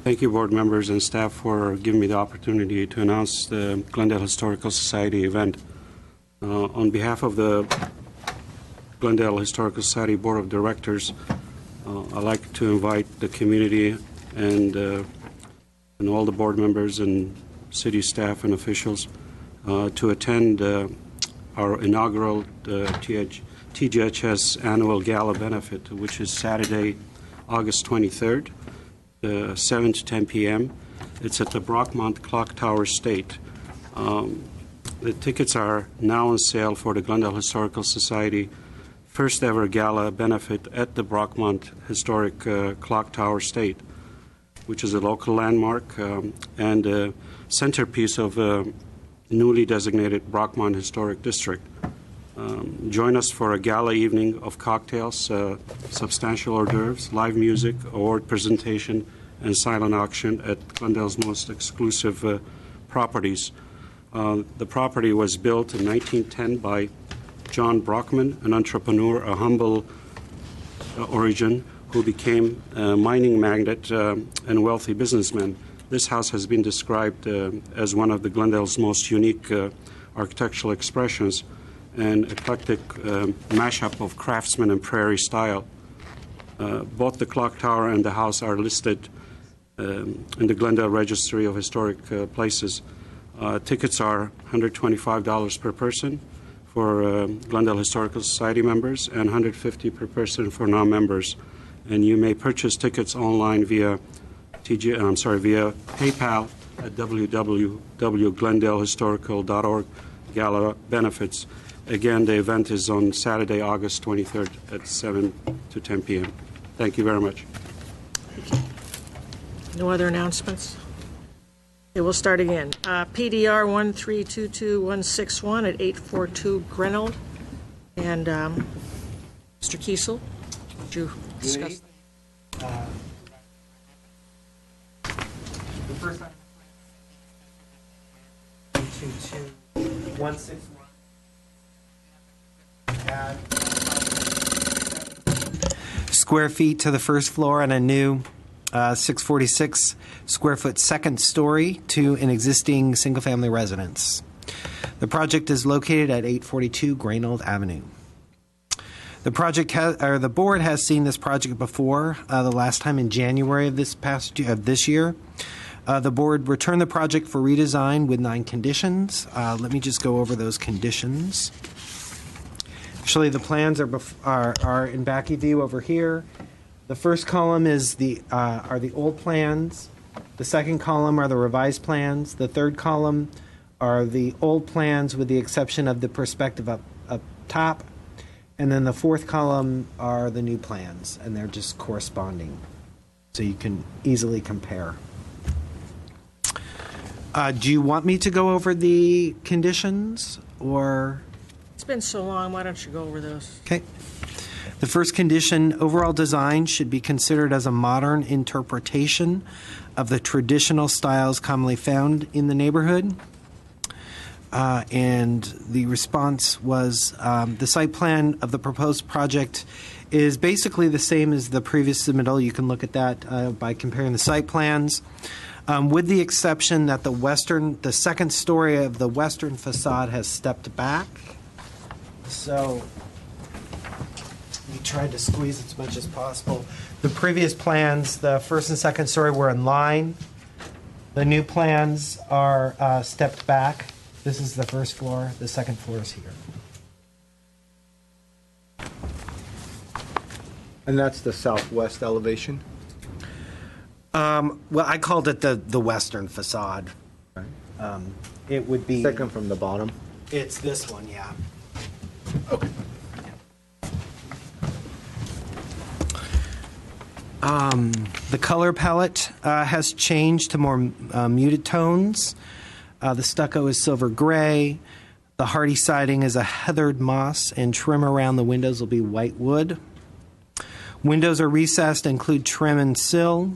Thank you, board members and staff, for giving me the opportunity to announce the Glendale Historical Society event. On behalf of the Glendale Historical Society Board of Directors, I'd like to invite the community and all the board members and city staff and officials to attend our inaugural TGHS annual gala benefit, which is Saturday, August 23rd, 7 to 10 p.m. It's at the Brockmont Clock Tower State. The tickets are now on sale for the Glendale Historical Society first ever gala benefit at the Brockmont Historic Clock Tower State, which is a local landmark and a centerpiece of a newly designated Brockmont Historic District. Join us for a gala evening of cocktails, substantial hors d'oeuvres, live music, award presentation, and silent auction at Glendale's most exclusive properties. The property was built in 1910 by John Brockman, an entrepreneur, a humble origin, who became a mining magnate and wealthy businessman. This house has been described as one of the Glendale's most unique architectural expressions, an eclectic mashup of craftsman and prairie style. Both the clock tower and the house are listed in the Glendale Registry of Historic Places. Tickets are $125 per person for Glendale Historical Society members and $150 per person for non-members. And you may purchase tickets online via via PayPal at www.glendalehistorical.org Gala Benefits. Again, the event is on Saturday, August 23rd at 7 to 10 p.m. Thank you very much. No other announcements? Okay, we'll start again. PDR 1322161 at 842 Glendale. And Mr. Kiesel, would you discuss? The first item 22161. Add square feet to the first floor and a new 646 square foot second story to an existing single-family residence. The project is located at 842 Graynold Avenue. The board has seen this project before. The last time in January of this year, the board returned the project for redesign with 9 conditions. Let me just go over those conditions. Actually, the plans are in back of view over here. The first column is are the old plans. The second column are the revised plans. The third column are the old plans with the exception of the perspective up top. And then the fourth column are the new plans, and they're just corresponding, so you can easily compare. Do you want me to go over the conditions, or? It's been so long, why don't you go over those? Okay. The first condition, overall design should be considered as a modern interpretation of the traditional styles commonly found in the neighborhood. And the response was the site plan of the proposed project is basically the same as the previous submittal. You can look at that by comparing the site plans, with the exception that the second story of the western facade has stepped back. So we tried to squeeze as much as possible. The previous plans, the first and second story, were in line. The new plans are stepped back. This is the first floor. The second floor is here. And that's the southwest elevation? Well, I called it the western facade. Right. It would be... Second from the bottom? It's this one, yeah. Okay. The color palette has changed to more muted tones. The stucco is silver gray. The hardy siding is a heathered moss, and trim around the windows will be white wood. Windows are recessed and include trim and sill.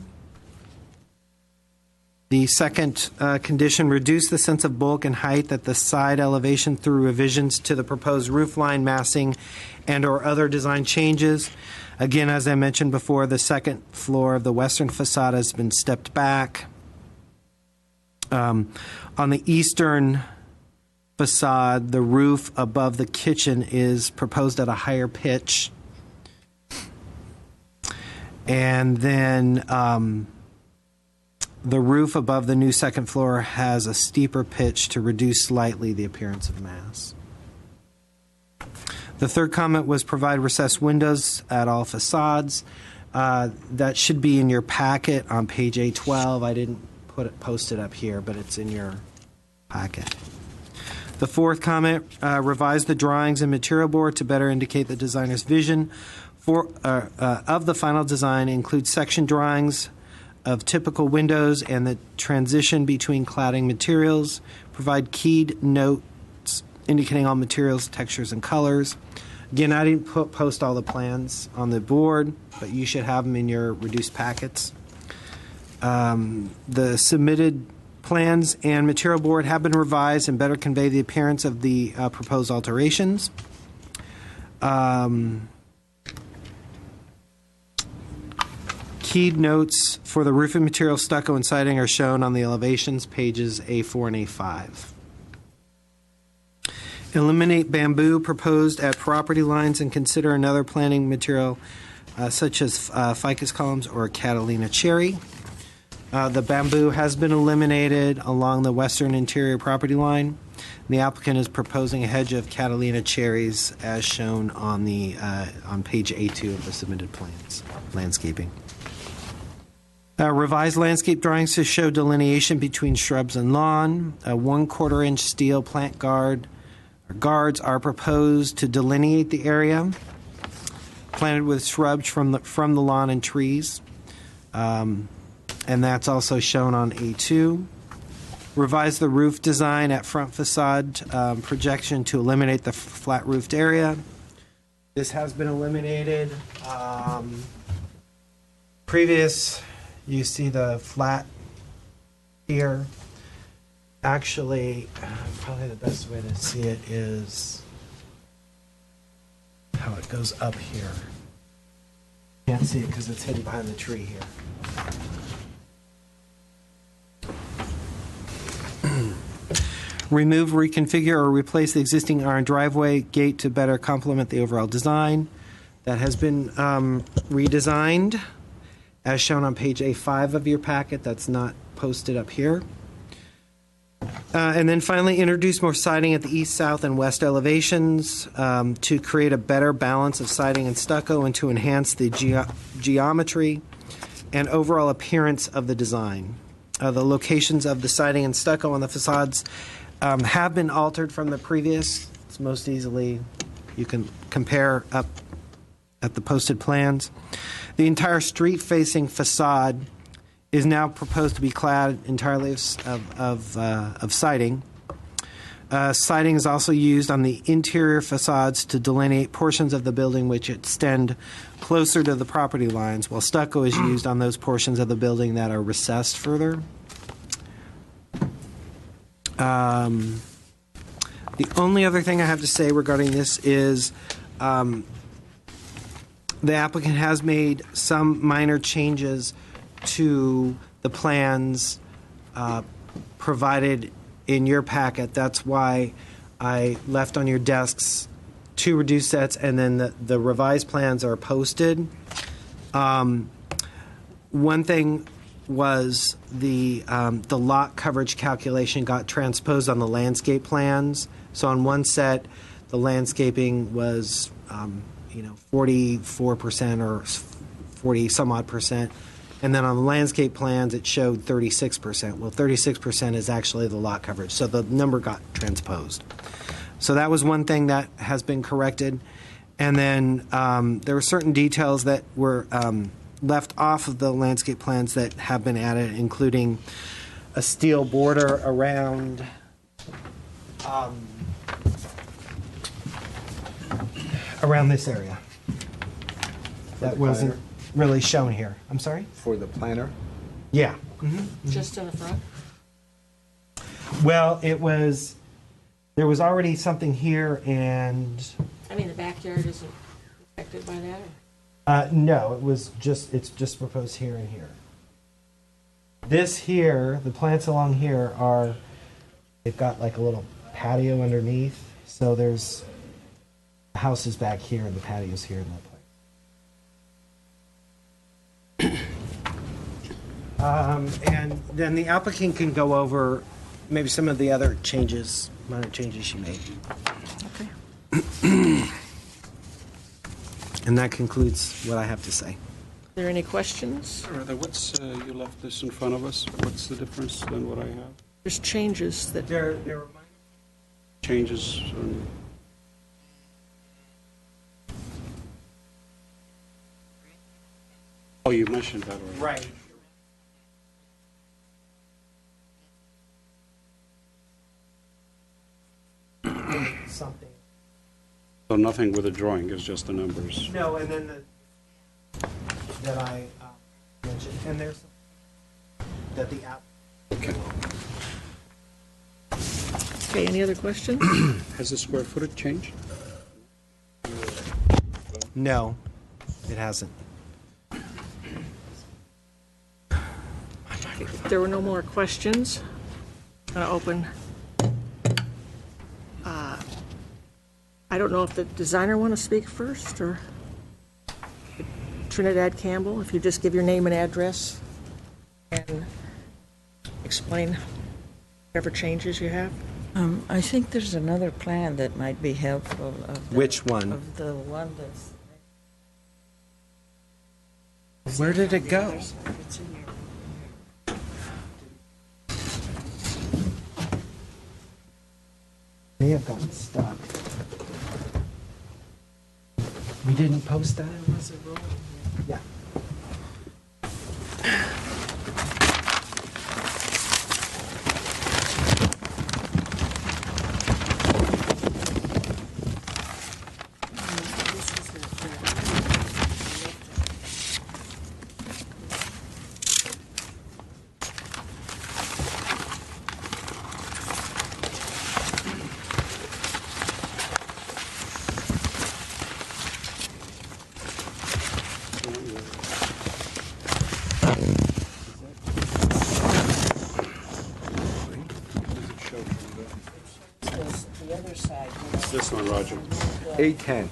The second condition, reduce the sense of bulk and height at the side elevation through revisions to the proposed roof line massing and or other design changes. Again, as I mentioned before, the second floor of the western facade has been stepped back. On the eastern facade, the roof above the kitchen is proposed at a higher pitch. And then the roof above the new second floor has a steeper pitch to reduce slightly the appearance of mass. The third comment was provide recessed windows at all facades. That should be in your packet on page A12. I didn't post it up here, but it's in your packet. The fourth comment, revise the drawings and material board to better indicate the designer's vision of the final design, include section drawings of typical windows and the transition between cladding materials, provide keyed notes indicating all materials, textures, and colors. Again, I didn't post all the plans on the board, but you should have them in your reduced packets. The submitted plans and material board have been revised and better convey the appearance of the proposed alterations. Keyed notes for the roofing material, stucco, and siding are shown on the elevations, pages A4 and A5. Eliminate bamboo proposed at property lines and consider another planting material such as ficus columns or Catalina cherry. The bamboo has been eliminated along the western interior property line. The applicant is proposing a hedge of Catalina cherries as shown on page A2 of the submitted plans, landscaping. Revised landscape drawings to show delineation between shrubs and lawn. A 1/4 inch steel plant guards are proposed to delineate the area, planted with shrubs from the lawn and trees. And that's also shown on A2. Revise the roof design at front facade projection to eliminate the flat roofed area. This has been eliminated. Previous, you see the flat here. Actually, probably the best way to see it is how it goes up here. Can't see it because it's hidden behind the tree here. Remove, reconfigure, or replace the existing iron driveway gate to better complement the overall design. That has been redesigned, as shown on page A5 of your packet. That's not posted up here. And then finally, introduce more siding at the east, south, and west elevations to create a better balance of siding and stucco and to enhance the geometry and overall appearance of the design. The locations of the siding and stucco on the facades have been altered from the previous. It's most easily, you can compare up at the posted plans. The entire street-facing facade is now proposed to be clad entirely of siding. Siding is also used on the interior facades to delineate portions of the building which extend closer to the property lines, while stucco is used on those portions of the building that are recessed further. The only other thing I have to say regarding this is the applicant has made some minor changes to the plans provided in your packet. That's why I left on your desks 2 reduced sets, and then the revised plans are posted. One thing was the lot coverage calculation got transposed on the landscape plans. So on one set, the landscaping was 44% or 40 some odd percent. And then on the landscape plans, it showed 36%. Well, 36% is actually the lot coverage, so the number got transposed. So that was one thing that has been corrected. And then there were certain details that were left off of the landscape plans that have been added, including a steel border around this area. That wasn't really shown here. I'm sorry? For the planner? Yeah. Just in the front? Well, there was already something here, and I mean, the backyard isn't affected by that? No, it's just proposed here and here. This here, the plants along here they've got like a little patio underneath. So there's, the house is back here and the patio's here in that place. And then the applicant can go over maybe some of the other changes, minor changes she made. Okay. And that concludes what I have to say. Are there any questions? What's, you left this in front of us, what's the difference than what I have? There's changes that, There were minor Changes, oh, you mentioned that already. right. Something. So nothing with a drawing, it's just the numbers. No, and then that I mentioned, and there's that the app. Okay. okay, any other questions? Has the square footage changed? No, it hasn't. If there were no more questions, I'm going to open. I don't know if the designer want to speak first, or Trinidad Campbell, if you just give your name and address and explain whatever changes you have. I think there's another plan that might be helpful. Which one? Of the one that's... Where did it go? It's in your... May have gotten stuck. We didn't post that? Was it wrong? Yeah. The other side. This one, Roger. 810.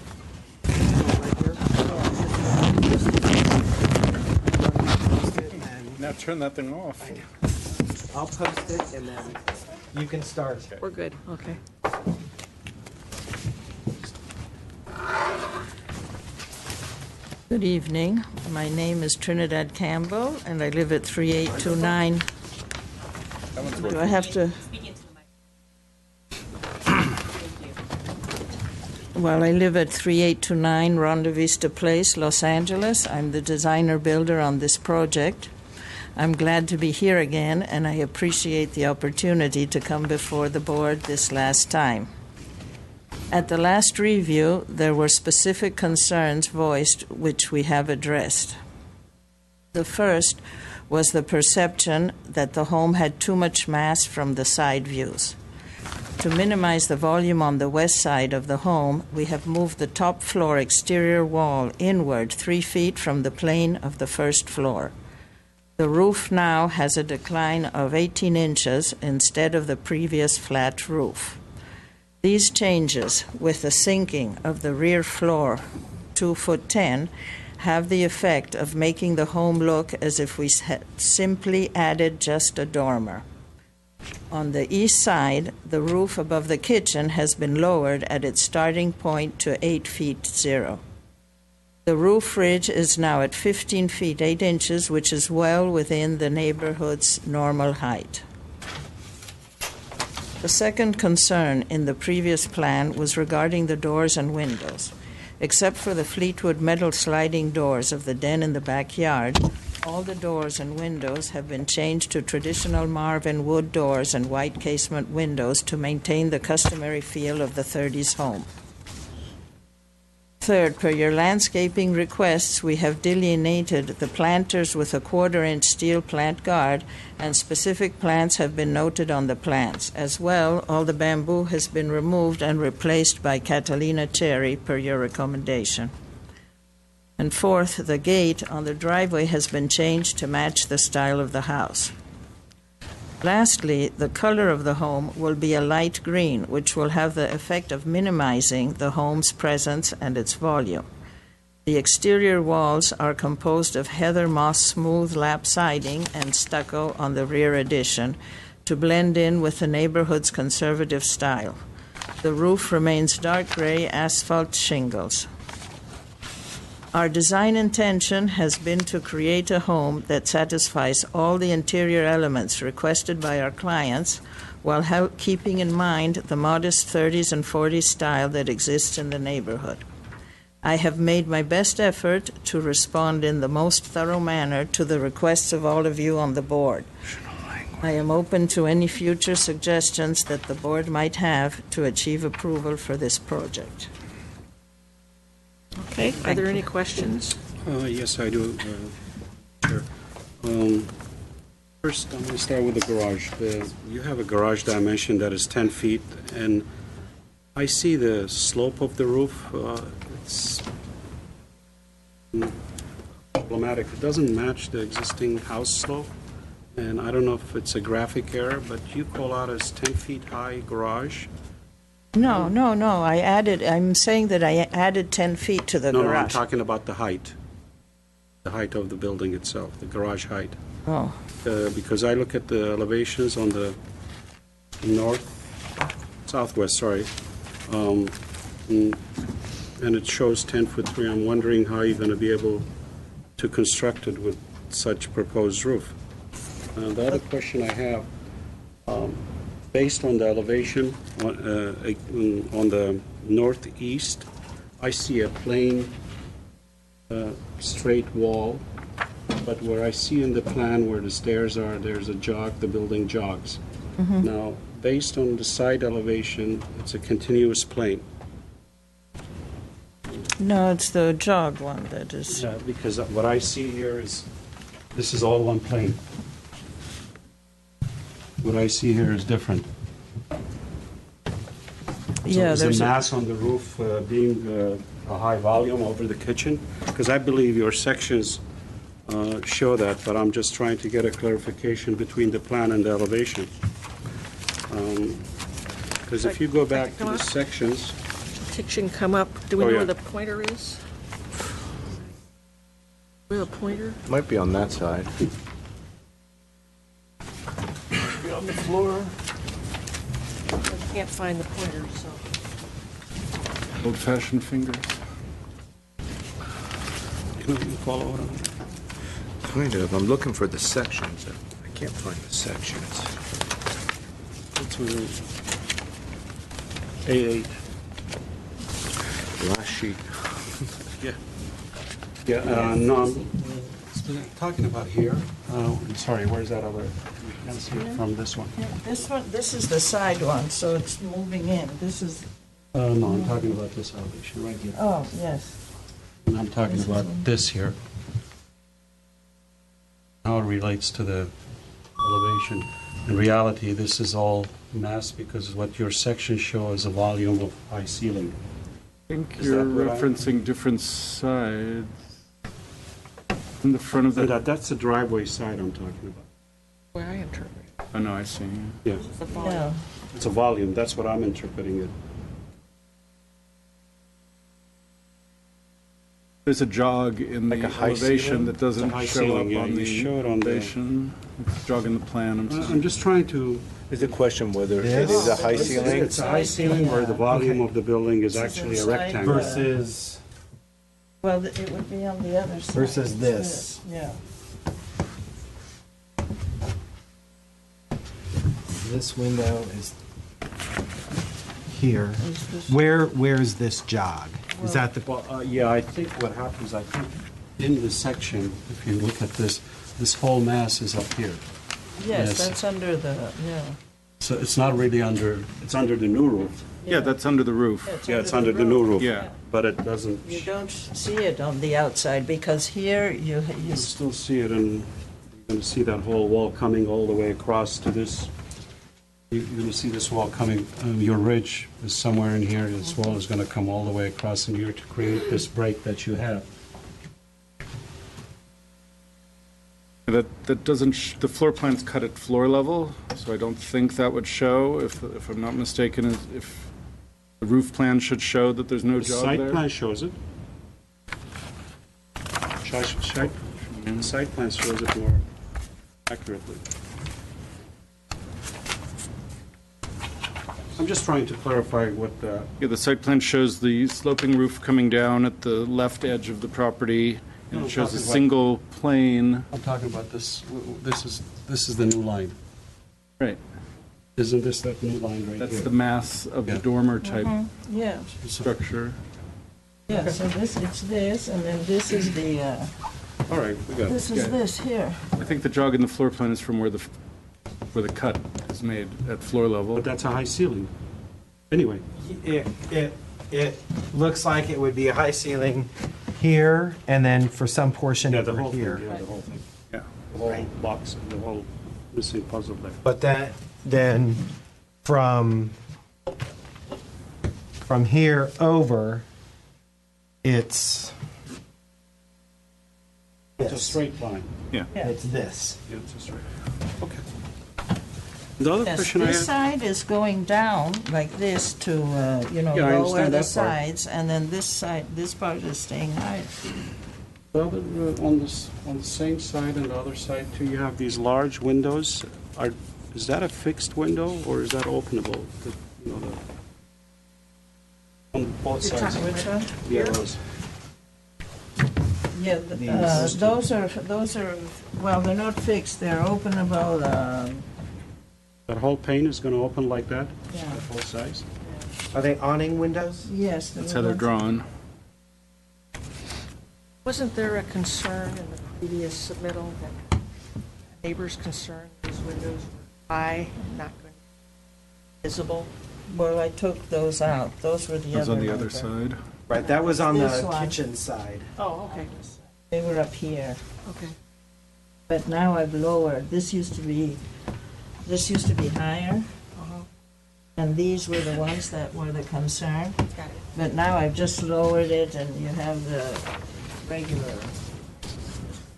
Now turn that thing off. I'll post it and then you can start. We're good, okay. Good evening. My name is Trinidad Campbell, and I live at 3829. Do I have to? Well, I live at 3829 Ronda Vista Place, Los Angeles. I'm the designer builder on this project. I'm glad to be here again, and I appreciate the opportunity to come before the board this last time. At the last review, there were specific concerns voiced which we have addressed. The first was the perception that the home had too much mass from the side views. To minimize the volume on the west side of the home, we have moved the top floor exterior wall inward 3 feet from the plane of the first floor. The roof now has a decline of 18 inches instead of the previous flat roof. These changes, with the sinking of the rear floor 2'10", have the effect of making the home look as if we had simply added just a dormer. On the east side, the roof above the kitchen has been lowered at its starting point to 8 feet 0. The roof ridge is now at 15 feet 8 inches, which is well within the neighborhood's normal height. The second concern in the previous plan was regarding the doors and windows. Except for the Fleetwood metal sliding doors of the den in the backyard, all the doors and windows have been changed to traditional Marvin wood doors and white casement windows to maintain the customary feel of the 30s home. Third, per your landscaping requests, we have delineated the planters with a 1/4-inch steel plant guard, and specific plants have been noted on the plans. As well, all the bamboo has been removed and replaced by Catalina cherry per your recommendation. And fourth, the gate on the driveway has been changed to match the style of the house. Lastly, the color of the home will be a light green, which will have the effect of minimizing the home's presence and its volume. The exterior walls are composed of heather moss smooth lap siding and stucco on the rear addition to blend in with the neighborhood's conservative style. The roof remains dark gray asphalt shingles. Our design intention has been to create a home that satisfies all the interior elements requested by our clients while keeping in mind the modest 30s and 40s style that exists in the neighborhood. I have made my best effort to respond in the most thorough manner to the requests of all of you on the board. I am open to any future suggestions that the board might have to achieve approval for this project. Okay, are there any questions? Yes, I do, Chair. First, I'm going to start with the garage. You have a garage dimension that is 10 feet, and I see the slope of the roof. It's problematic. It doesn't match the existing house slope, and I don't know if it's a graphic error, but you call out as 10 feet high garage. No. I'm saying that I added 10 feet to the No, garage. I'm talking about the height of the building itself, the garage height. Oh, Because I look at the elevations on the southwest, and it shows 10'3". I'm wondering how you're going to be able to construct it with such proposed roof. The other question I have, based on the elevation on the northeast, I see a plain, straight wall, but where I see in the plan where the stairs are, there's a jog, the building jogs. Now, based on the side elevation, it's a continuous plane. no, it's the jog one that is. Because what I see here is, this is all one plane. What I see here is different. Yeah, So is the mass on the roof being a high volume over the kitchen? Because I believe your sections show that, but I'm just trying to get a clarification between the plan and the elevation. Because if you go back to the sections, Kitchen come up, do we Oh, know yeah. where the pointer is? We have a pointer? Might be on that side. On the floor. I can't find the pointer, so. Old-fashioned fingers. you follow what I'm... Kind of. I'm looking for the sections. I can't find the sections. It's A8. Last sheet. Yeah, no, I'm talking about here. I'm sorry, where's that other? You can see it from this one. This is the side one, so it's moving in. This is, No, I'm talking about this elevation right here. oh, yes. And I'm talking about this here. How it relates to the elevation. In reality, this is all mass because what your sections show is a volume of high ceiling. I think Is you're that what I- referencing different sides. In the front of the... That's the driveway side I'm talking about. Where I interpret it. Oh, no, I see. Yeah, The volume. Yeah. it's a volume. That's what I'm interpreting it. There's a jog in the Like a high elevation ceiling? that doesn't It's a high show ceiling, up yeah, on you the show it on the- elevation. It's a jog in the plan. I'm just trying to... Is the question whether it This? is a high ceiling? It's a high ceiling where the volume of the building is actually a inside rectangle. Versus Well, it would be on the other side. Versus It's this. Yeah. this window is here. Where's this jog? Is that the, Well, yeah, I think what happens, I think in the section, if you look at this whole mass is up here. Yes, Yes. that's under the, yeah. So it's not really under, it's under the new roof. Yeah, that's under the roof. Yeah, it's under the new roof. Yeah. But it doesn't, You don't see it on the outside because here you you still see it, and you're going to see that whole wall coming all the way across to this. You're going to see this wall coming, your ridge is somewhere in here. This wall is going to come all the way across in here to create this break that you have. That doesn't, the floor plan's cut at floor level, so I don't think that would show, if I'm not mistaken, if the roof plan should show that there's no The jog site there. plan shows it. The site plan shows it more accurately. I'm just trying to clarify what the, Yeah, the site plan shows the sloping roof coming down at the left edge of the property, and No, it shows a talking about- single plane. I'm talking about this, this is the new line. Right. Isn't this that new line right here? That's the mass of the Yeah. dormer type Yeah, structure. yeah, so it's this, and then this is the, All right, we got it. this is this here. I think the jog in the floor plan is from where the cut is made at floor level. But that's a high ceiling. Anyway, It looks like it would be a high ceiling here, and then for some portion yeah, the over whole thing, here. yeah, the whole thing. Yeah. The whole box, the whole missing puzzle there. But then from here over, it's It's a straight line. Yeah. it's this. Yeah, it's a straight. Okay. The other Yes, question I this had, side is going down like this to, Yeah, I lower understand the that part. sides, and then this side, this part is staying high. the other, on the same side and the other side too, you have these large windows. Is that a fixed window or is that openable? On both You're sides. talking Which one? Yeah, those. Yeah, those are, well, they're not fixed, they're openable, That whole pane is going to open like that? Yeah. On both sides? Are they awning windows? yes. That's how they're drawn. Wasn't there a concern in the previous submittal that neighbors concerned these windows were high and not going to be visible? Well, I took those out, those were the Those other. on the other number. side. Right, that was on This the one. kitchen side. Oh, okay, They were up here, okay. but now I've lowered, this used to be higher, Uh-huh. and these were the ones that were the concern. Got it. But now I've just lowered it, and you have the regular.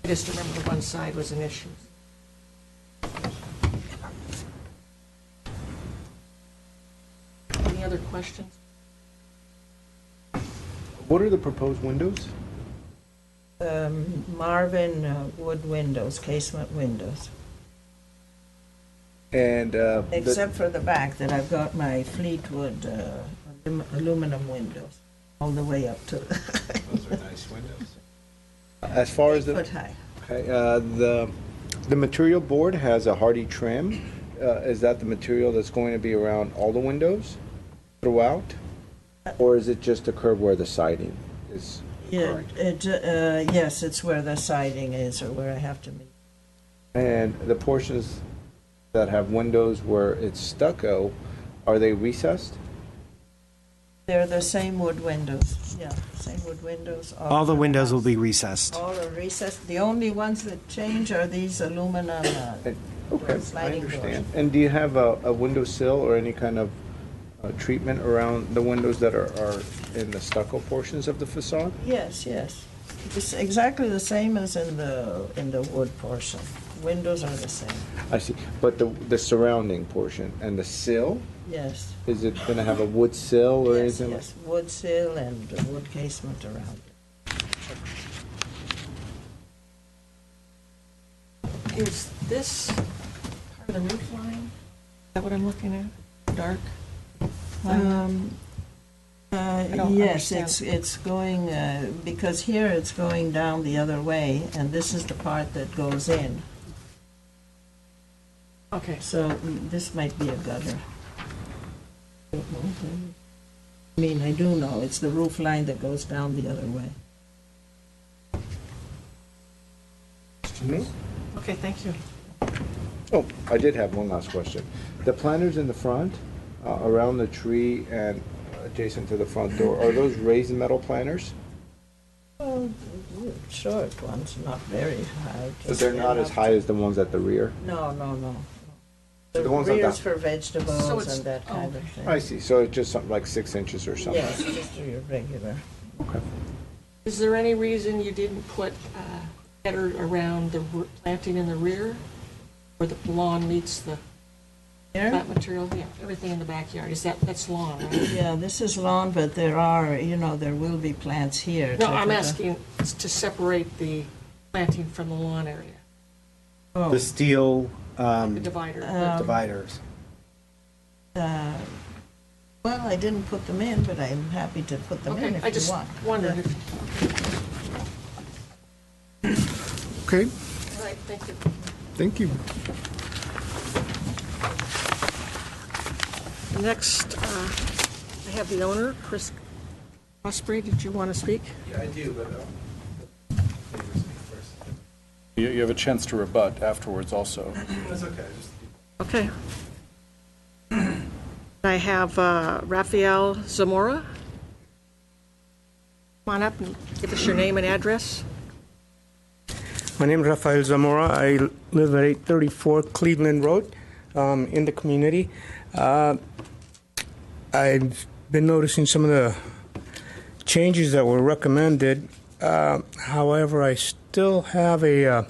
I just remember the one side was an issue. Any other questions? What are the proposed windows? Marvin wood windows, casement windows, And except for the back that I've got my Fleetwood aluminum windows all the way up to those are nice windows. As far as the foot high. okay, the material board has a hardy trim. Is that the material that's going to be around all the windows throughout, or is it just a curve where the siding is? Yeah, Correct. yes, it's where the siding is or where I have to meet. And the portions that have windows where it's stucco, are they recessed? They're the same wood windows, yeah, same wood windows. All the over windows will house. be recessed. All are recessed. The only ones that change are these aluminum, Okay, I sliding doors. understand. And do you have a window sill or any kind of treatment around the windows that are in the stucco portions of the facade? yes, yes. It's exactly the same as in the wood portion. Windows are the same, I see, but the surrounding portion and the sill, yes. is it going to have a wood sill or Yes, anything? yes, wood sill and wood casement around it. Is this part of the roof line? Is that what I'm looking at? Dark? don't Yes, understand. it's going, because here it's going down the other way, and this is the part that goes in. Okay. So this might be a gutter. I mean, I do know, it's the roof line that goes down the other way. Me? Okay, thank you. Oh, I did have one last question. The planters in the front, around the tree and adjacent to the front door, are those raised metal planters? Well, short ones, not very high. But they're not as high as the ones at the rear? No. So The the ones on rear's top- for So vegetables it's- and that kind of thing. I see, so it's just something like 6 inches or something? Yes, just your regular. Okay. Is there any reason you didn't put scattered around the planting in the rear, where the lawn meets the Here? flat material? Yeah, everything in the backyard. That's lawn, right? Yeah, this is lawn, but there will be plants here. No, I'm asking to separate the planting from the lawn area, Oh, The steel the divider. dividers. well, I didn't put them in, but I'm happy to put them in Okay, if I you just want. wondered if, Okay, all right, thank you. thank you. Next, I have the owner, Chris Osprey. Did you want to speak? Yeah, I do, but You have a chance to rebut afterwards also. that's okay. Okay. I have Rafael Zamora. Come on up and give us your name and address. My name is Rafael Zamora. I live at 834 Cleveland Road in the community. I've been noticing some of the changes that were recommended. However, I still have a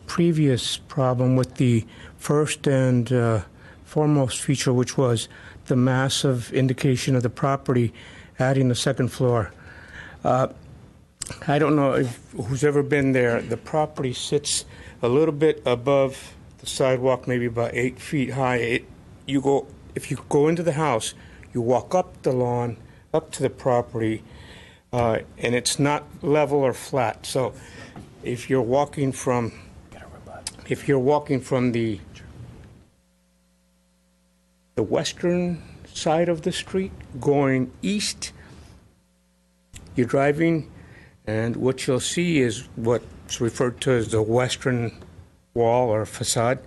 previous problem with the first and foremost feature, which was the massive indication of the property adding the second floor. I don't know if who's ever been there. The property sits a little bit above the sidewalk, maybe about 8 feet high. If you go into the house, you walk up the lawn, up to the property, and it's not level or flat. So, if you're walking from the western side of the street going east, you're driving, and what you'll see is what's referred to as the western wall or facade.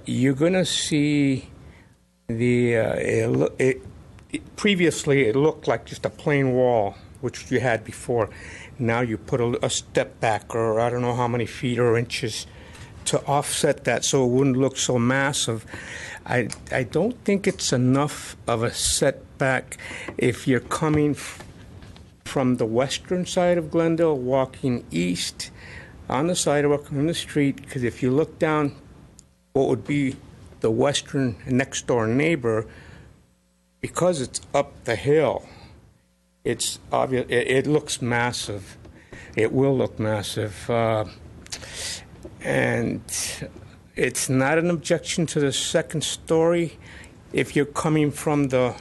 You're going to see previously it looked like just a plain wall, which you had before. Now you put a step back, or I don't know how many feet or inches, to offset that so it wouldn't look so massive. I don't think it's enough of a setback if you're coming from the western side of Glendale, walking east on the sidewalk on the street, because if you look down what would be the western next door neighbor, because it's up the hill, it's obvious. It looks massive. It will look massive, and it's not an objection to the second story if you're coming from the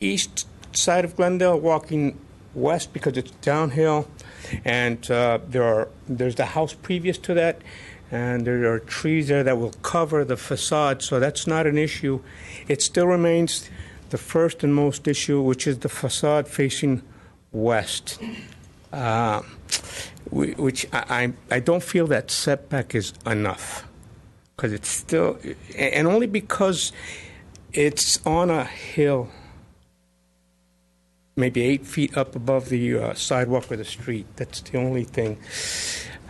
east side of Glendale, walking west, because it's downhill, and there's the house previous to that, and there are trees there that will cover the facade, so that's not an issue. It still remains the first and most issue, which is the facade facing west, which I don't feel that setback is enough, because it's still, and only because it's on a hill, maybe 8 feet up above the sidewalk or the street. That's the only thing.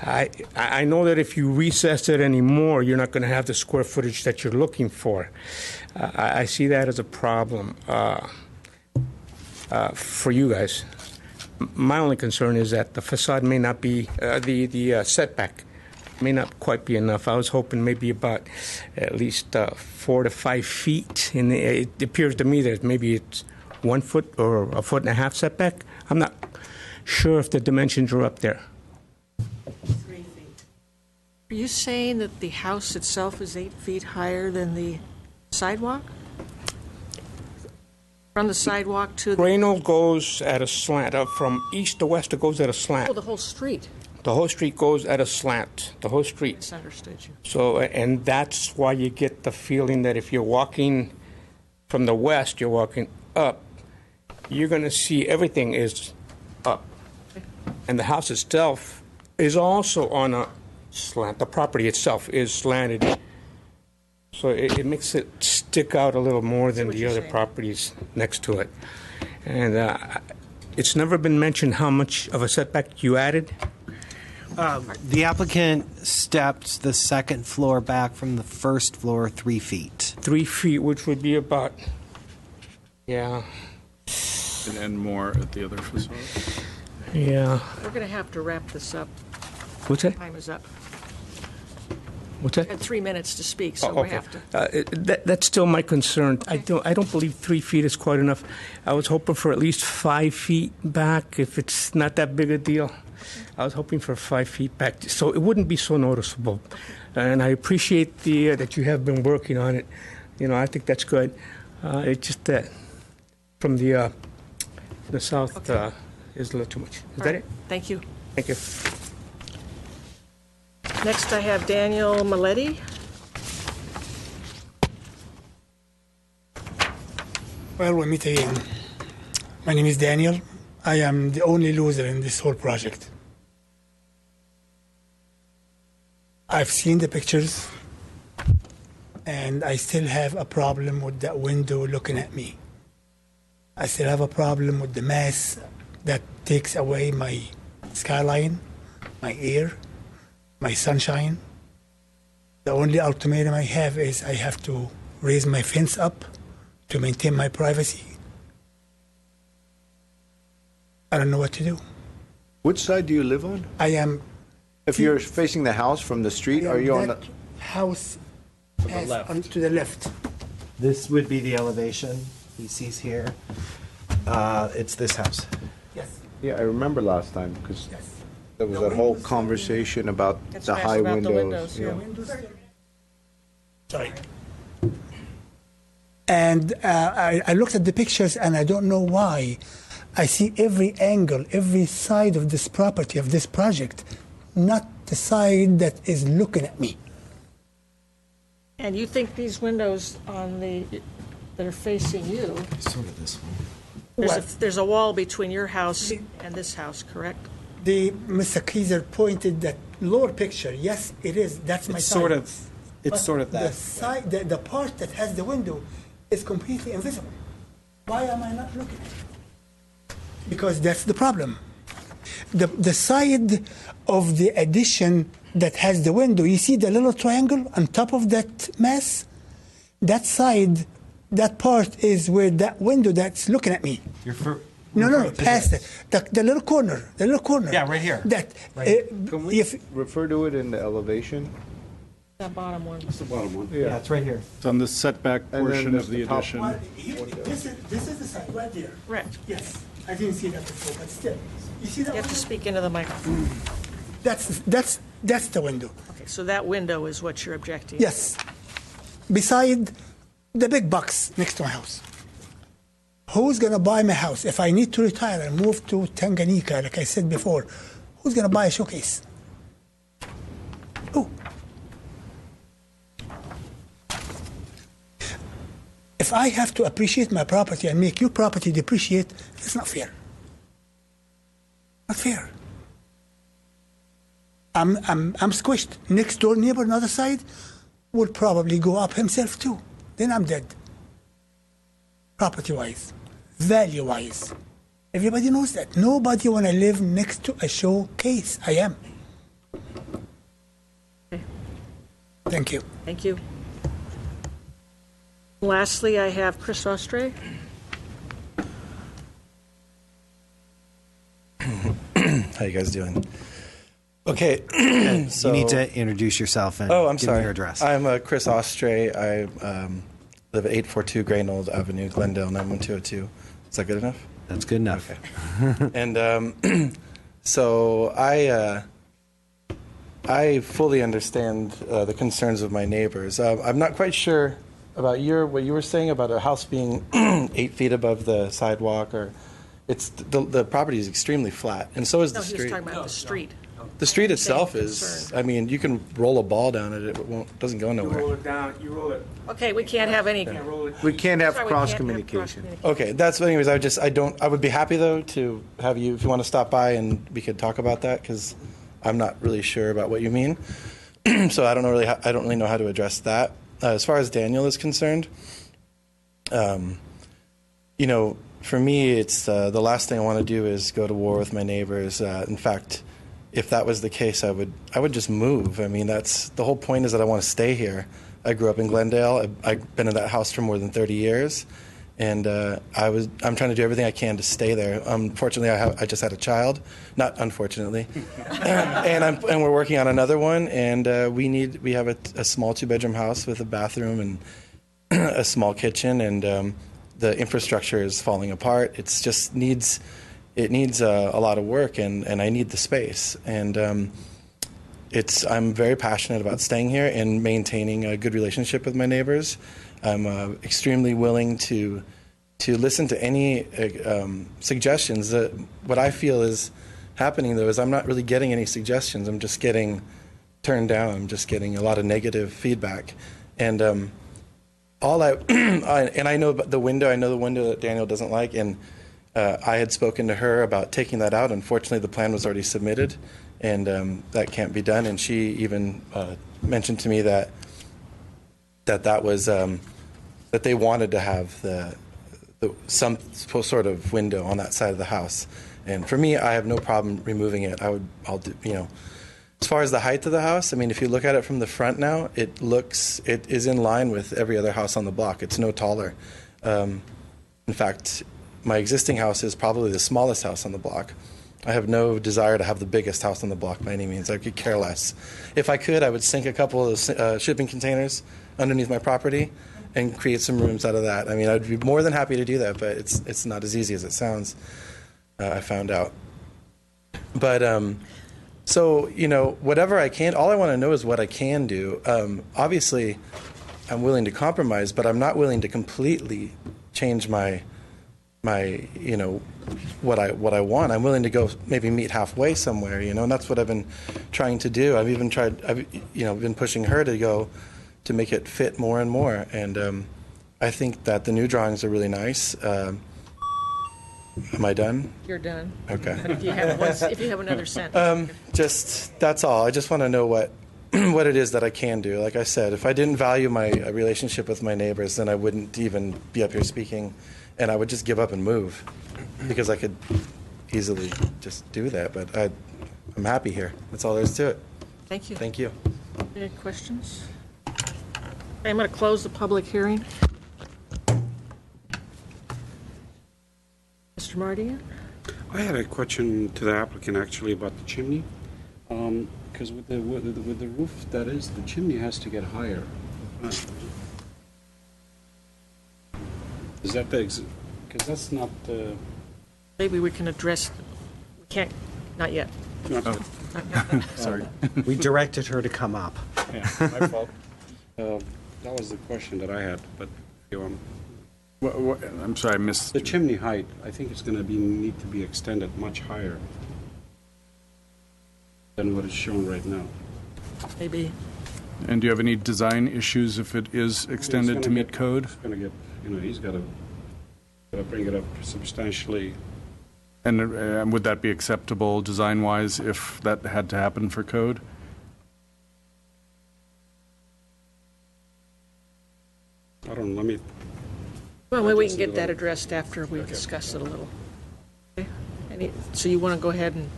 I know that if you recess it anymore, you're not going to have the square footage that you're looking for. I see that as a problem for you guys. My only concern is that the facade may not be, the setback may not quite be enough. I was hoping maybe about at least 4 to 5 feet. And it appears to me that maybe it's 1 foot or 1.5 foot setback. I'm not sure if the dimensions are up there. 3 feet. Are you saying that the house itself is 8 feet higher than the sidewalk? From the sidewalk to the, Grano goes at a slant. From east to west, it goes at a slant. oh, the whole street? The whole street goes at a slant. The whole street. Misunderstood you. So, and that's why you get the feeling that if you're walking from the west, you're walking up, you're going to see everything is up. And the house itself is also on a slant. The property itself is slanted. So it makes it stick out a little more than the other properties next to it. And it's never been mentioned how much of a setback you added. The applicant stepped the second floor back from the first floor 3 feet. 3 feet, which would be about, yeah. And more at the other facade. Yeah. We're going to have to wrap this up. What's that? Time is up. What's that? Had 3 minutes to speak, so Oh, we have to. That's still my concern. I don't believe 3 feet is quite enough. I was hoping for at least 5 feet back, if it's not that big a deal. I was hoping for 5 feet back, so it wouldn't be so noticeable. And I appreciate that you have been working on it. I think that's good. It's just that from the south is a little too much. Is that it? Thank you. Thank you. Next, I have Daniel Maletti. Well, we meet again. My name is Daniel. I am the only loser in this whole project. I've seen the pictures, and I still have a problem with that window looking at me. I still have a problem with the mass that takes away my skyline, my air, my sunshine. The only ultimatum I have is I have to raise my fence up to maintain my privacy. I don't know what to do. Which side do you live on? I am. If you're facing the house from the street, are you on the? House to the left. This would be the elevation he sees here. It's this house. Yes. Yeah, I remember last time because Yes. there was that whole conversation about It's the nice high about the windows. windows, yeah. Sorry. And I looked at the pictures, and I don't know why. I see every angle, every side of this property, of this project, not the side that is looking at me. And you think these windows that are facing you, Sort of this one. there's a wall between your house and this house, correct? Mr. Kaiser pointed that lower picture. Yes, it is. That's my side. It's sort of The that. side, the part that has the window is completely invisible. Why am I not looking at it? Because that's the problem. The side of the addition that has the window, you see the little triangle on top of that mass? That side, that part is where that window that's looking at me. No, past it. The little corner, Yeah, right here. That, Can we if, refer to it in the elevation? That bottom one. That's the bottom one. Yeah, it's right here. It's on the setback then portion there's of the the top addition. well, this is the side right there. Correct. Yes, I didn't see that before, but still, you see that You have to window? speak into the microphone. That's the window. Okay, so that window is what you're objecting. Yes, beside the big box next to my house. Who's gonna buy my house if I need to retire and move to Tanganyika, like I said before? Who's gonna buy a showcase? Who? If I have to appreciate my property and make your property depreciate, it's not fair. Not fair. I'm squished. Next door neighbor on the other side will probably go up himself too. Then I'm dead. Property-wise, value-wise. Everybody knows that. Nobody want to live next to a showcase. I am. Thank you. Thank you. Lastly, I have Chris Ostre. How you guys doing? Okay, so You need to introduce yourself and I'm give sorry. me your address. I'm Chris Ostre. I live at 842 Glendale Avenue, Glendale 91202. Is that good enough? That's good enough. Okay. And so I fully understand the concerns of my neighbors. I'm not quite sure about what you were saying about a house being 8 feet above the sidewalk, or it's the property is extremely flat, and so is No, the he was street. talking about the street. The street itself Same is, concern. I mean, you can roll a ball down it, doesn't go You roll nowhere. it down. You roll it. Okay, we can't have any. Roll it. We can't have Sorry, we can't have cross-communication. cross-communication. Okay, that's, anyways, I would be happy though to have you, if you want to stop by and we could talk about that, because I'm not really sure about what you mean. So I don't really know how to address that. As far as Daniel is concerned, for me, it's the last thing I want to do is go to war with my neighbors. In fact, if that was the case, I would just move. I mean, that's the whole point, is that I want to stay here. I grew up in Glendale. I've been in that house for more than 30 years, And I'm trying to do everything I can to stay there. Unfortunately, I just had a child. Not unfortunately, and we're working on another one. And we have a small 2-bedroom house with a bathroom and a small kitchen, and the infrastructure is falling apart. It just needs a lot of work, and I need the space. And I'm very passionate about staying here and maintaining a good relationship with my neighbors. I'm extremely willing to listen to any suggestions. What I feel is happening, though, is I'm not really getting any suggestions. I'm just getting turned down. I'm just getting a lot of negative feedback. And and I know the window. I know the window that Daniel doesn't like, and I had spoken to her about taking that out. Unfortunately, the plan was already submitted, and that can't be done. And she even mentioned to me that was that they wanted to have some sort of window on that side of the house. And for me, I have no problem removing it. I'll do, as far as the height of the house, I mean, if you look at it from the front now, it is in line with every other house on the block. It's no taller. In fact, my existing house is probably the smallest house on the block. I have no desire to have the biggest house on the block by any means. I could care less. If I could, I would sink a couple of shipping containers underneath my property and create some rooms out of that. I mean, I'd be more than happy to do that, but it's not as easy as it sounds, I found out. But so, whatever I can, all I want to know is what I can do. Obviously, I'm willing to compromise, but I'm not willing to completely change my what I want. I'm willing to go maybe meet halfway somewhere, and that's what I've been trying to do. I've even been pushing her to make it fit more and more. And I think that the new drawings are really nice. Am I done? You're done. Okay. But if you have another sentence. That's all. I just want to know what it is that I can do. Like I said, if I didn't value my relationship with my neighbors, then I wouldn't even be up here speaking, and I would just give up and move, because I could easily just do that. But I'm happy here. That's all there is to it. Thank you. Thank you. Any questions? Okay, I'm going to close the public hearing. Mr. Mardian? I had a question to the applicant, actually, about the chimney. Because with the roof, the chimney has to get higher. Is that because that's not the... Maybe we can address, we can't, not yet. Sorry. We directed her to come up. Yeah, my fault. That was the question that I had, but if you want... I'm sorry, I missed. The chimney height, I think it's going to need to be extended much higher than what is shown right now. Maybe. And do you have any design issues if it is extended to meet code? He's going to get, he's got to bring it up substantially. And would that be acceptable design-wise if that had to happen for code? I don't know, let me... Well, maybe we can get that addressed after we discuss it a little. Okay. So you want to go ahead and...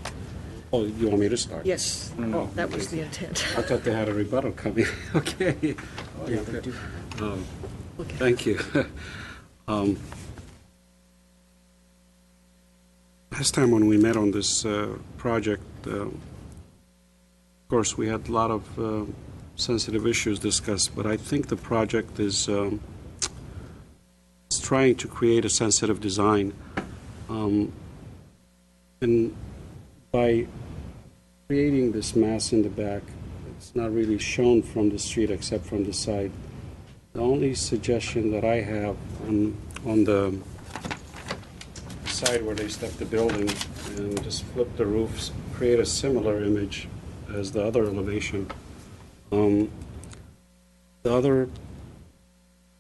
Oh, you want me to start? Yes, Oh, that was the intent. I thought they had a rebuttal coming. Okay. Yeah, they do. Thank you. Last time when we met on this project, of course, we had a lot of sensitive issues discussed, but I think the project is trying to create a sensitive design. And by creating this mass in the back, it's not really shown from the street except from the side. The only suggestion that I have on the side where they step the building and just flip the roofs, create a similar image as the other elevation. The other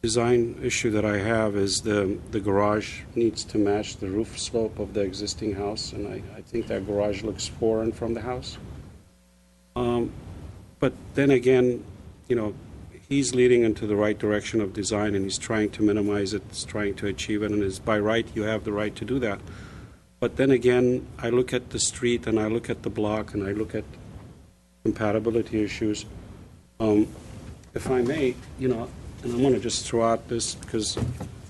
design issue that I have is the garage needs to match the roof slope of the existing house, and I think that garage looks foreign from the house. But then again, he's leading into the right direction of design, and he's trying to minimize it, he's trying to achieve it, and is by right, you have the right to do that. But then again, I look at the street, and I look at the block, and I look at compatibility issues. If I may, and I'm going to just throw out this because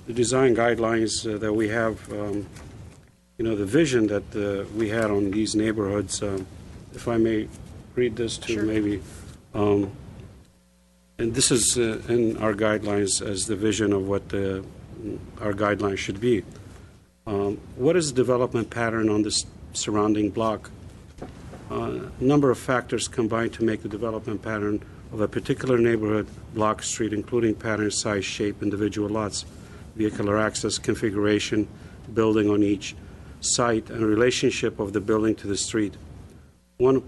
the design guidelines that we have, the vision that we had on these neighborhoods, if I may read this to Sure. maybe, and this is in our guidelines as the vision of what our guidelines should be. What is the development pattern on this surrounding block? A number of factors combine to make the development pattern of a particular neighborhood, block, street, including pattern, size, shape, individual lots, vehicular access, configuration, building on each site, and relationship of the building to the street. One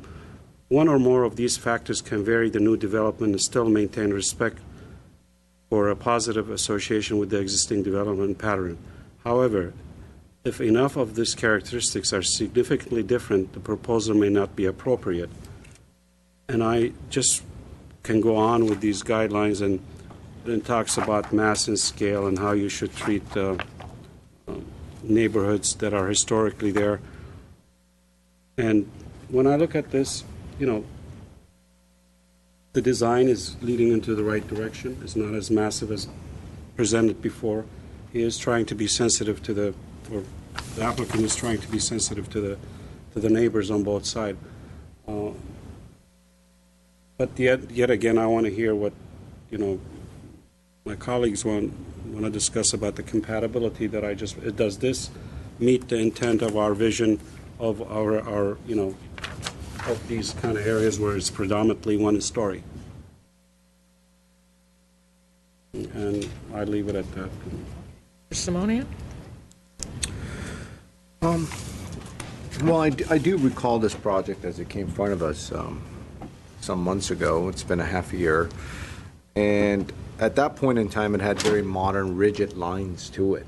or more of these factors can vary the new development and still maintain respect for a positive association with the existing development pattern. However, if enough of these characteristics are significantly different, the proposal may not be appropriate. And I just can go on with these guidelines, and it talks about mass and scale and how you should treat neighborhoods that are historically there. And when I look at this, the design is leading into the right direction. It's not as massive as presented before. He is trying to be sensitive to the applicant is trying to be sensitive to the neighbors on both sides. But yet again, I want to hear what my colleagues want to discuss about the compatibility that does this meet the intent of our vision of our of these kind of areas where it's predominantly one story. And I leave it at that. Simonia? Well, I do recall this project as it came in front of us some months ago. It's been a half a year. And at that point in time, it had very modern, rigid lines to it.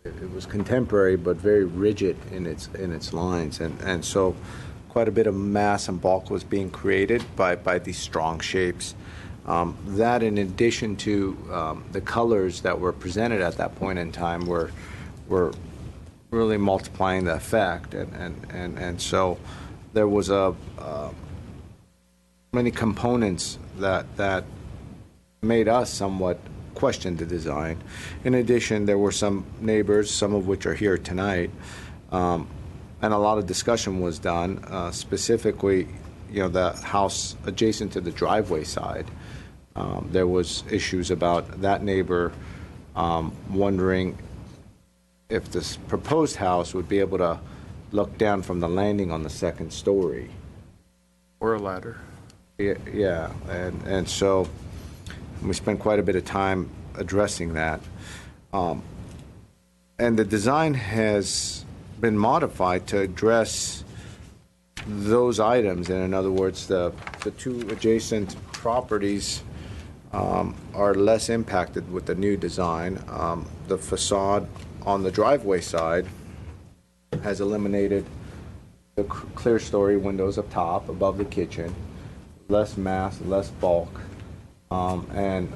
It was contemporary, but very rigid in its lines. And so quite a bit of mass and bulk was being created by these strong shapes. That, in addition to the colors that were presented at that point in time, were really multiplying the effect, and so there was many components that made us somewhat question the design. In addition, there were some neighbors, some of which are here tonight, and a lot of discussion was done, specifically, the house adjacent to the driveway side. There was issues about that neighbor wondering if this proposed house would be able to look down from the landing on the second story. Or a ladder. Yeah, and so we spent quite a bit of time addressing that. And the design has been modified to address those items. And in other words, the two adjacent properties are less impacted with the new design. The facade on the driveway side has eliminated the clear story windows up top above the kitchen, less mass, less bulk, and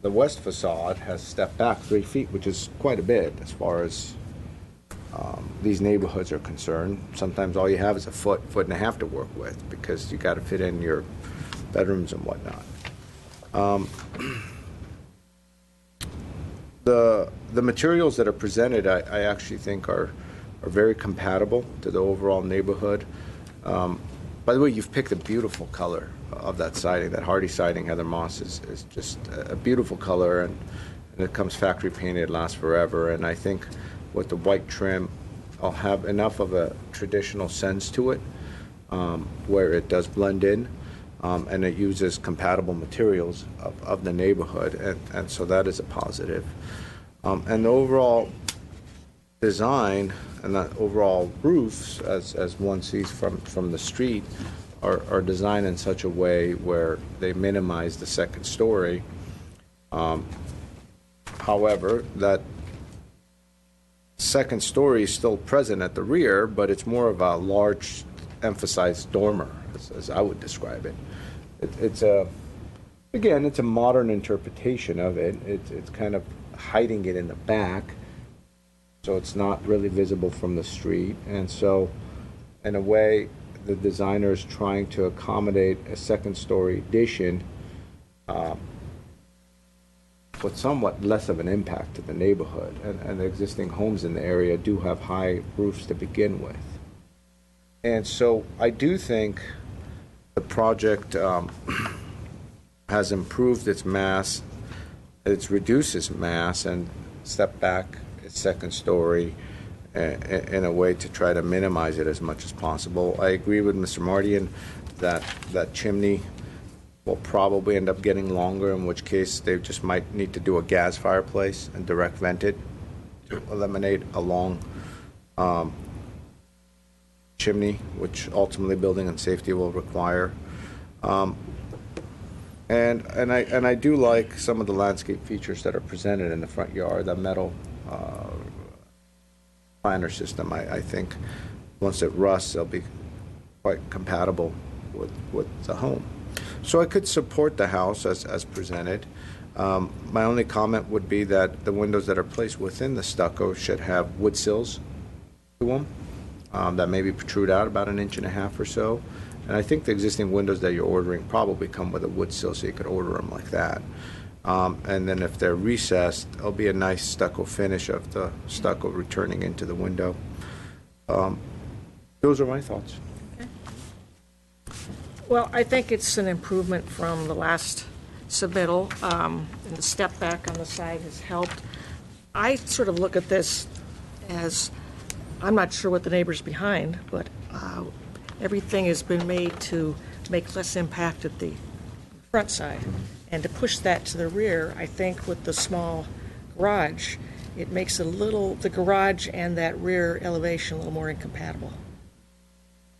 the west facade has stepped back 3 feet, which is quite a bit as far as these neighborhoods are concerned. Sometimes all you have is a foot and a half to work with because you got to fit in your bedrooms and whatnot. The materials that are presented, I actually think are very compatible to the overall neighborhood. By the way, you've picked a beautiful color of that siding. That hardy siding, Heather Moss, is just a beautiful color, and it comes factory painted, lasts forever. And I think with the white trim, I'll have enough of a traditional sense to it, where it does blend in, and it uses compatible materials of the neighborhood, and so that is a positive. And the overall design and the overall roofs, as one sees from the street, are designed in such a way where they minimize the second story. However, that second story is still present at the rear, but it's more of a large, emphasized dormer, as I would describe it. It's a modern interpretation of it. It's kind of hiding it in the back, so it's not really visible from the street. And so, in a way, the designer is trying to accommodate a second-story addition with somewhat less of an impact to the neighborhood. And the existing homes in the area do have high roofs to begin with. And so I do think the project has improved its mass, it's reduced its mass and stepped back its second story in a way to try to minimize it as much as possible. I agree with Mr. Mardian that that chimney will probably end up getting longer, in which case they just might need to do a gas fireplace and direct vent it to eliminate a long chimney, which ultimately building and safety will require. And I do like some of the landscape features that are presented in the front yard, the metal planter system. I think once it rusts, it'll be quite compatible with the home. So I could support the house as presented. My only comment would be that the windows that are placed within the stucco should have wood sills to them that maybe protrude out about 1.5 inches or so. And I think the existing windows that you're ordering probably come with a wood sill, so you could order them like that. And then if they're recessed, it'll be a nice stucco finish of the stucco returning into the window. Those are my thoughts. Well, I think it's an improvement from the last submittal, and the step back on the side has helped. I sort of look at this as, I'm not sure what the neighbors behind, but everything has been made to make less impact at the front side. And to push that to the rear, I think with the small garage, it makes the garage and that rear elevation a little more incompatible,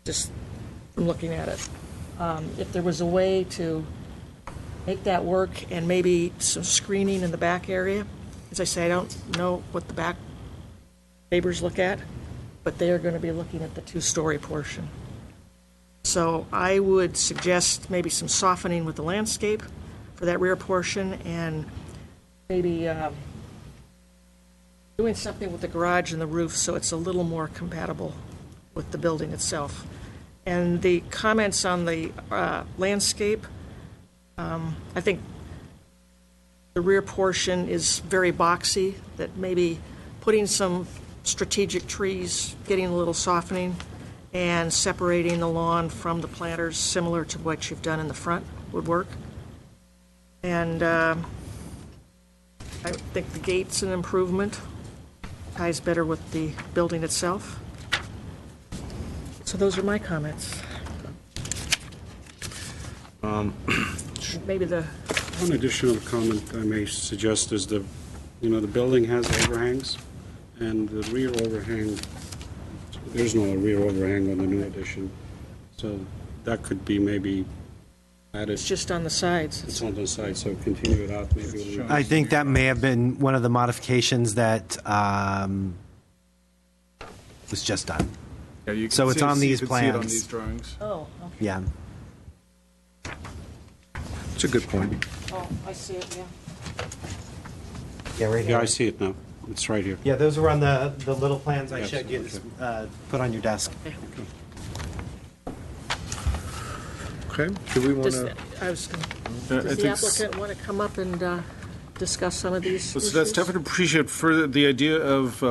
just from looking at it. If there was a way to make that work and maybe some screening in the back area, as I say, I don't know what the back neighbors look at, but they are going to be looking at the two-story portion. So I would suggest maybe some softening with the landscape for that rear portion, and maybe doing something with the garage and the roof so it's a little more compatible with the building itself. And the comments on the landscape, I think the rear portion is very boxy, that maybe putting some strategic trees, getting a little softening, and separating the lawn from the planters, similar to what you've done in the front, would work. And I think the gate's an improvement, ties better with the building itself. So those are my comments. Maybe the One additional comment I may suggest is the building has overhangs, and the rear overhang, there's no rear overhang on the new addition. So that could be maybe added. it's just on the sides. It's on the side, so continue it out maybe a little. I think that may have been one of the modifications that was just done. Yeah, you can So it's on these you can see it on plans. these drawings. Oh, okay. Yeah. It's a good point. Oh, I see it, yeah. Yeah, right Yeah, I see it now. It's right here. Yeah, those were on the little plans I Yes, showed you, okay. put on your desk. Okay. Do we want Does to? does I the think applicant want to come up and discuss some of these So issues? that's definitely appreciate for the idea of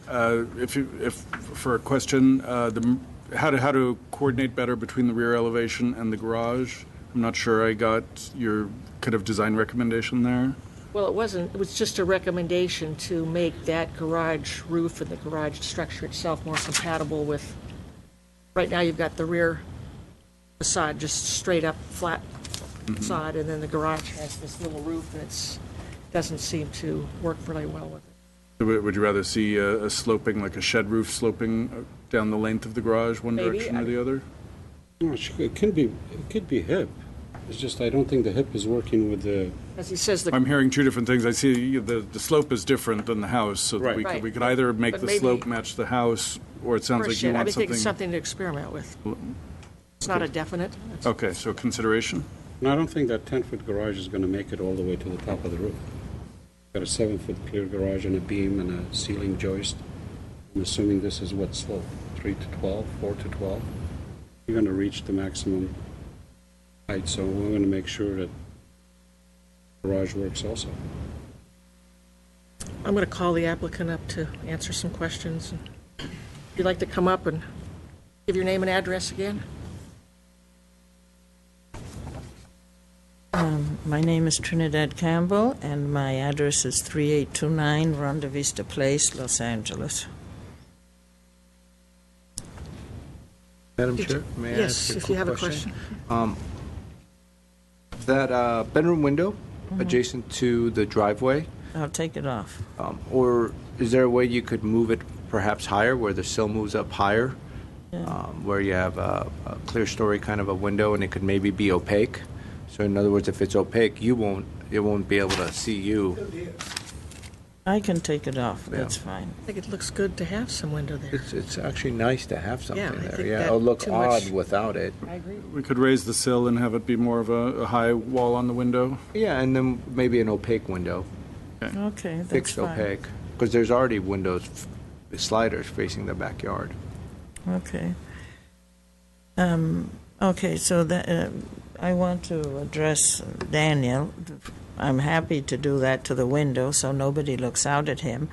if for a question how to coordinate better between the rear elevation and the garage. I'm not sure I got your kind of design recommendation there. Well, it wasn't, it was just a recommendation to make that garage roof and the garage structure itself more compatible with, right now you've got the rear facade, just straight up flat facade, and then the garage has this little roof, and doesn't seem to work really well with it. So would you rather see a sloping, like a shed roof sloping down the length of the garage, one Maybe. direction or the other? No, it could be hip. It's just I don't think the hip is working with the. As he says, I'm hearing two different things. I see the slope is different than the house, so Right. we Right. could either make But the maybe- slope match the house, or it sounds for a like you shed, I want think it's something. something to experiment with. It's not a definite. It's- Okay, so consideration. And I don't think that 10-foot garage is going to make it all the way to the top of the roof. Got a 7-foot clear garage and a beam and a ceiling joist. I'm assuming this is what slope? 3 to 12, 4 to 12. You're going to reach the maximum height, so we're going to make sure that garage works also. I'm going to call the applicant up to answer some questions. If you'd like to come up and give your name and address again? My name is Trinidad Campbell, and my address is 3829 Ronda Vista Place, Los Angeles. Madam Chair, may I Yes, ask a if you quick have a question. That bedroom window adjacent to the driveway, I'll take it off. or is there a way you could move it perhaps higher, where the sill moves up higher? Where you have a clear story kind of a window and it could maybe be opaque? So in other words, if it's opaque, it won't be able to see you. I can take it off. That's fine. I think it looks good to have some window there. It's actually nice to have something I there. think Yeah, that it'll look too much- odd without it. I agree. We could raise the sill and have it be more of a high wall on the window. Yeah, and then maybe an opaque window, Okay, that's fixed fine. opaque, because there's already windows, sliders facing the backyard. Okay. Okay, so I want to address Daniel. I'm happy to do that to the window so nobody looks out at him.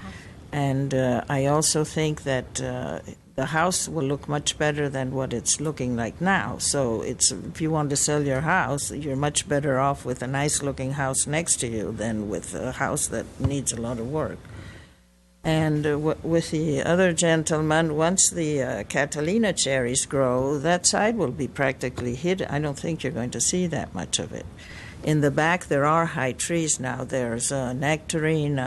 And I also think that the house will look much better than what it's looking like now. So if you want to sell your house, you're much better off with a nice-looking house next to you than with a house that needs a lot of work. And with the other gentleman, once the Catalina cherries grow, that side will be practically hidden. I don't think you're going to see that much of it. In the back, there are high trees now. There's nectarine.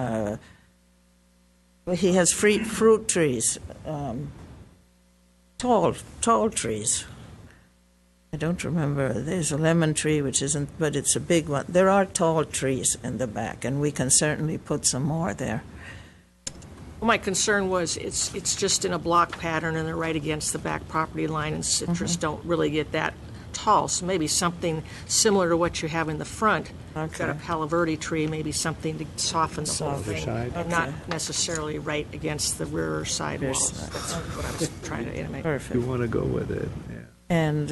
He has fruit trees, tall trees. I don't remember. There's a lemon tree, which isn't, but it's a big one. There are tall trees in the back, and we can certainly put some more there. Well, my concern was it's just in a block pattern and they're right against the back property line, and citrus don't really get that tall. So maybe something similar to what you have in the front. Okay. Got a Palo Verde tree, maybe something to soften the whole thing. side. And not necessarily right against the rear side Rear walls. side. That's what I was trying to intimate. Perfect. want to go with it, yeah. And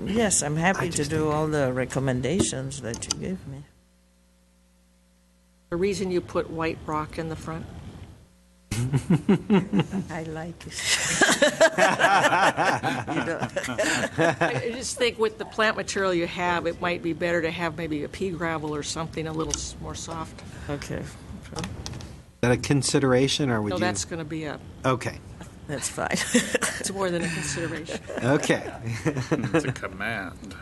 yes, I'm happy to do all the recommendations that you give me. The reason you put white rock in the front? I like it. I just think with the plant material you have, it might be better to have maybe a pea gravel or something a little more soft. Okay, Is that a consideration, or would So you? that's going to be Okay. that's fine. it's more than a consideration. Okay. It's a command.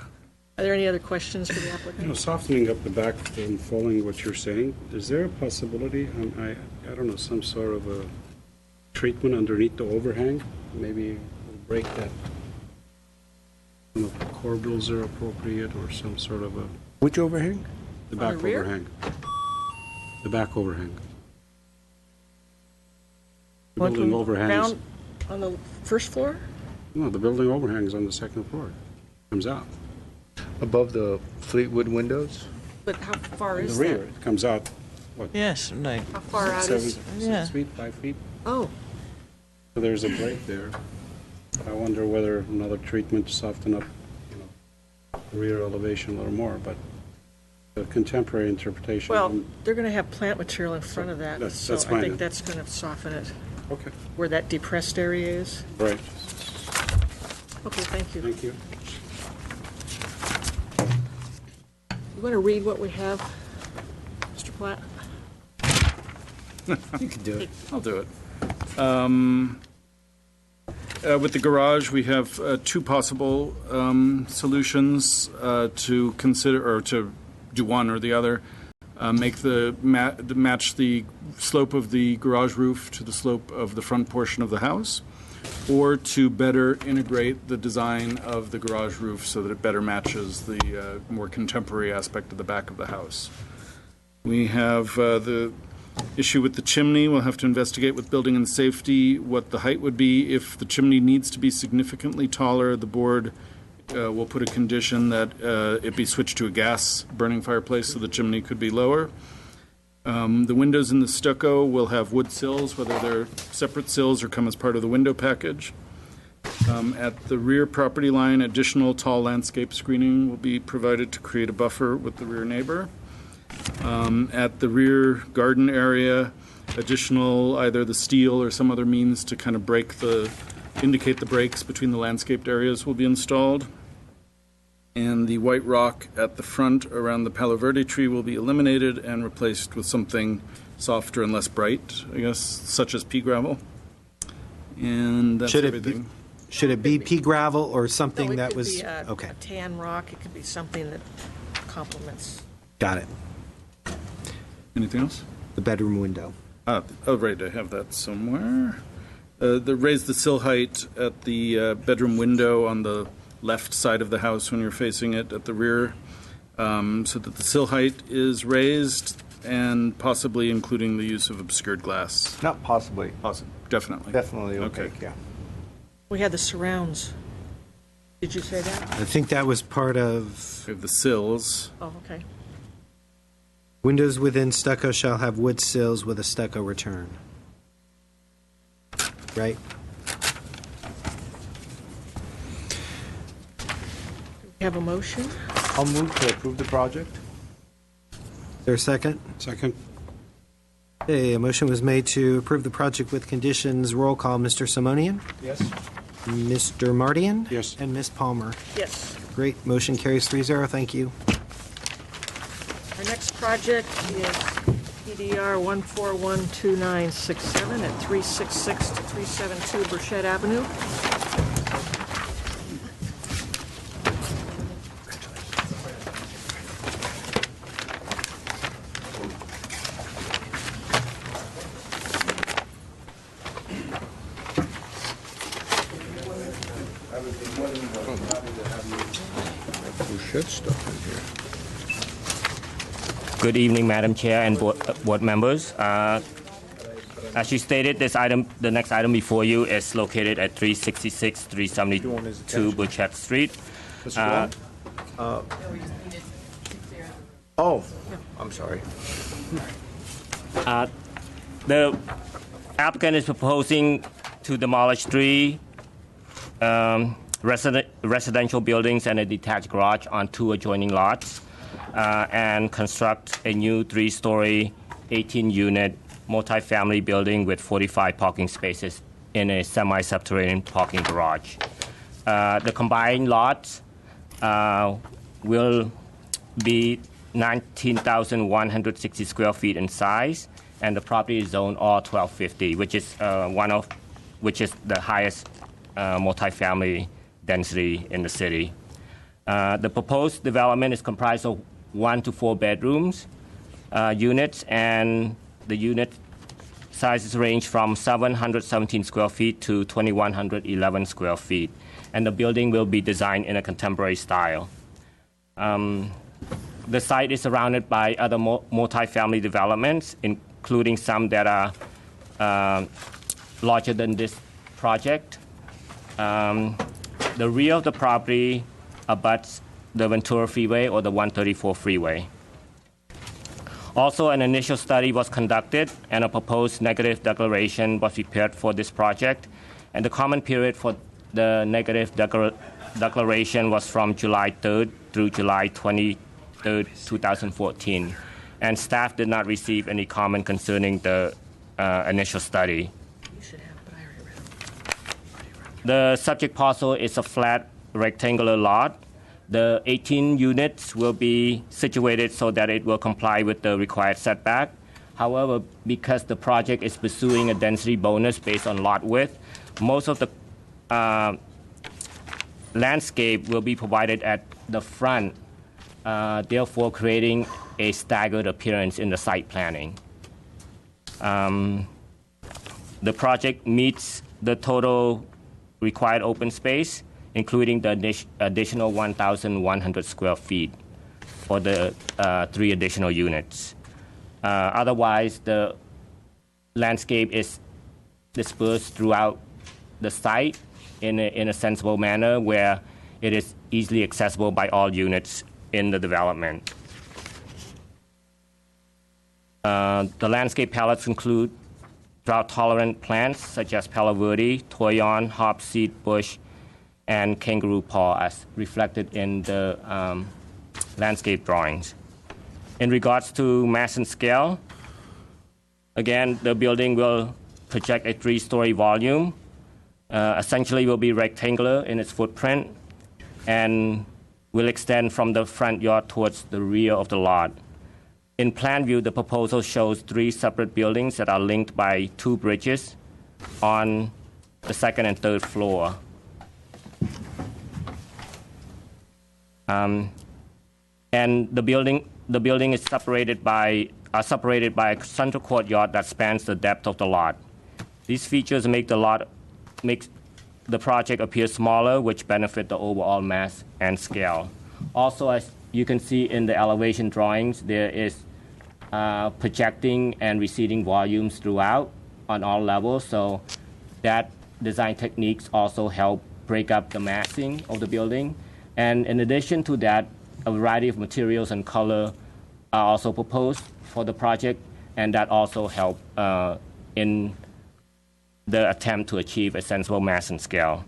Are there any other questions for the applicant? Softening up the back and following what you're saying, is there a possibility, I don't know, some sort of a treatment underneath the overhang? Maybe we'll break that. Some of the corbels are appropriate, or some sort of a, Which overhang? the On back the rear? overhang. The back overhang. The What, building overhangs. Down on the first floor? No, the building overhangs on the second floor. Comes out. Above the Fleetwood windows? But how far In the is rear, that? it comes out, Yes, like, How far out is? Yeah. 6 feet, 5 feet. Oh, So there's a break there. I wonder whether another treatment to soften up, the rear elevation a little more, but the contemporary interpretation. well, they're going to have plant material in front of that. That's So I fine, think yeah. that's going to soften it, Okay, where that depressed area is. right. Okay, thank you. Thank you. You want to read what we have, Mr. Platt? You can do it. I'll do it. With the garage, we have two possible solutions to consider, or to do one or the other. Make match the slope of the garage roof to the slope of the front portion of the house, or to better integrate the design of the garage roof so that it better matches the more contemporary aspect of the back of the house. We have the issue with the chimney. We'll have to investigate with building and safety what the height would be. If the chimney needs to be significantly taller, the board will put a condition that it be switched to a gas burning fireplace so the chimney could be lower. The windows in the stucco will have wood sills, whether they're separate sills or come as part of the window package. At the rear property line, additional tall landscape screening will be provided to create a buffer with the rear neighbor. At the rear garden area, additional, either the steel or some other means to kind of indicate the breaks between the landscaped areas will be installed. And the white rock at the front around the Palo Verde tree will be eliminated and replaced with something softer and less bright, I guess, such as pea gravel. And that's everything. Should it be pea gravel or something No, that was? It could be Okay, a tan rock, it could be something that complements. got it. Anything else? The bedroom window. Right, I have that somewhere. Raise the sill height at the bedroom window on the left side of the house when you're facing it at the rear, so that the sill height is raised and possibly including the use of obscured glass. Not possibly. Definitely. Definitely Okay. opaque, yeah. We had the surrounds. Did you say that? I think that was part of We have the sills. Oh, okay. windows within stucco shall have wood sills with a stucco return. Right? We have a motion? I'll move to approve the project. Is there a second? Second? Okay, a motion was made to approve the project with conditions. Roll call, Mr. Simonian, Yes. Mr. Mardian? Yes. And Ms. Palmer. Yes. Great, motion carries 3-0. Thank you. Our next project is PDR 1412967 at 366 to 372 Burchett Avenue. Good evening, Madam Chair and board members. As you stated, the next item before you is located at 366, 372 Burchett Street. Oh, I'm sorry. The applicant is proposing to demolish three residential buildings and a detached garage on 2 adjoining lots, and construct a new 3-story, 18-unit multifamily building with 45 parking spaces in a semi-subterranean parking garage. The combined lots will be 19,160 square feet in size, and the property is zoned R1250, which is the highest multifamily density in the city. The proposed development is comprised of 1 to 4 bedrooms units, and the unit sizes range from 717 square feet to 2,111 square feet, and the building will be designed in a contemporary style. The site is surrounded by other multifamily developments, including some that are larger than this project. The rear of the property abuts the Ventura Freeway or the 134 freeway. Also, an initial study was conducted and a proposed negative declaration was prepared for this project. And the comment period for the negative declaration was from July 3rd through July 23rd, 2014. And staff did not receive any comment concerning the initial study. You should have, but I already read it. The subject parcel is a flat rectangular lot. The 18 units will be situated so that it will comply with the required setback. However, because the project is pursuing a density bonus based on lot width, most of the landscape will be provided at the front, therefore creating a staggered appearance in the site planning. The project meets the total required open space, including the additional 1,100 square feet for the 3 additional units. Otherwise, the landscape is dispersed throughout the site in a sensible manner where it is easily accessible by all units in the development. The landscape palettes include drought-tolerant plants such as Palo Verde, Toyon, hopseed bush, and kangaroo paw as reflected in the landscape drawings. In regards to mass and scale, again, the building will project a 3-story volume. Essentially will be rectangular in its footprint and will extend from the front yard towards the rear of the lot. In plan view, the proposal shows 3 separate buildings that are linked by 2 bridges on the 2nd and 3rd floor. And the building is separated by a central courtyard that spans the depth of the lot. These features make the project appear smaller, which benefit the overall mass and scale. Also, as you can see in the elevation drawings, there is projecting and receding volumes throughout on all levels, so that design techniques also help break up the massing of the building. And in addition to that, a variety of materials and color are also proposed for the project, and that also help in the attempt to achieve a sensible mass and scale.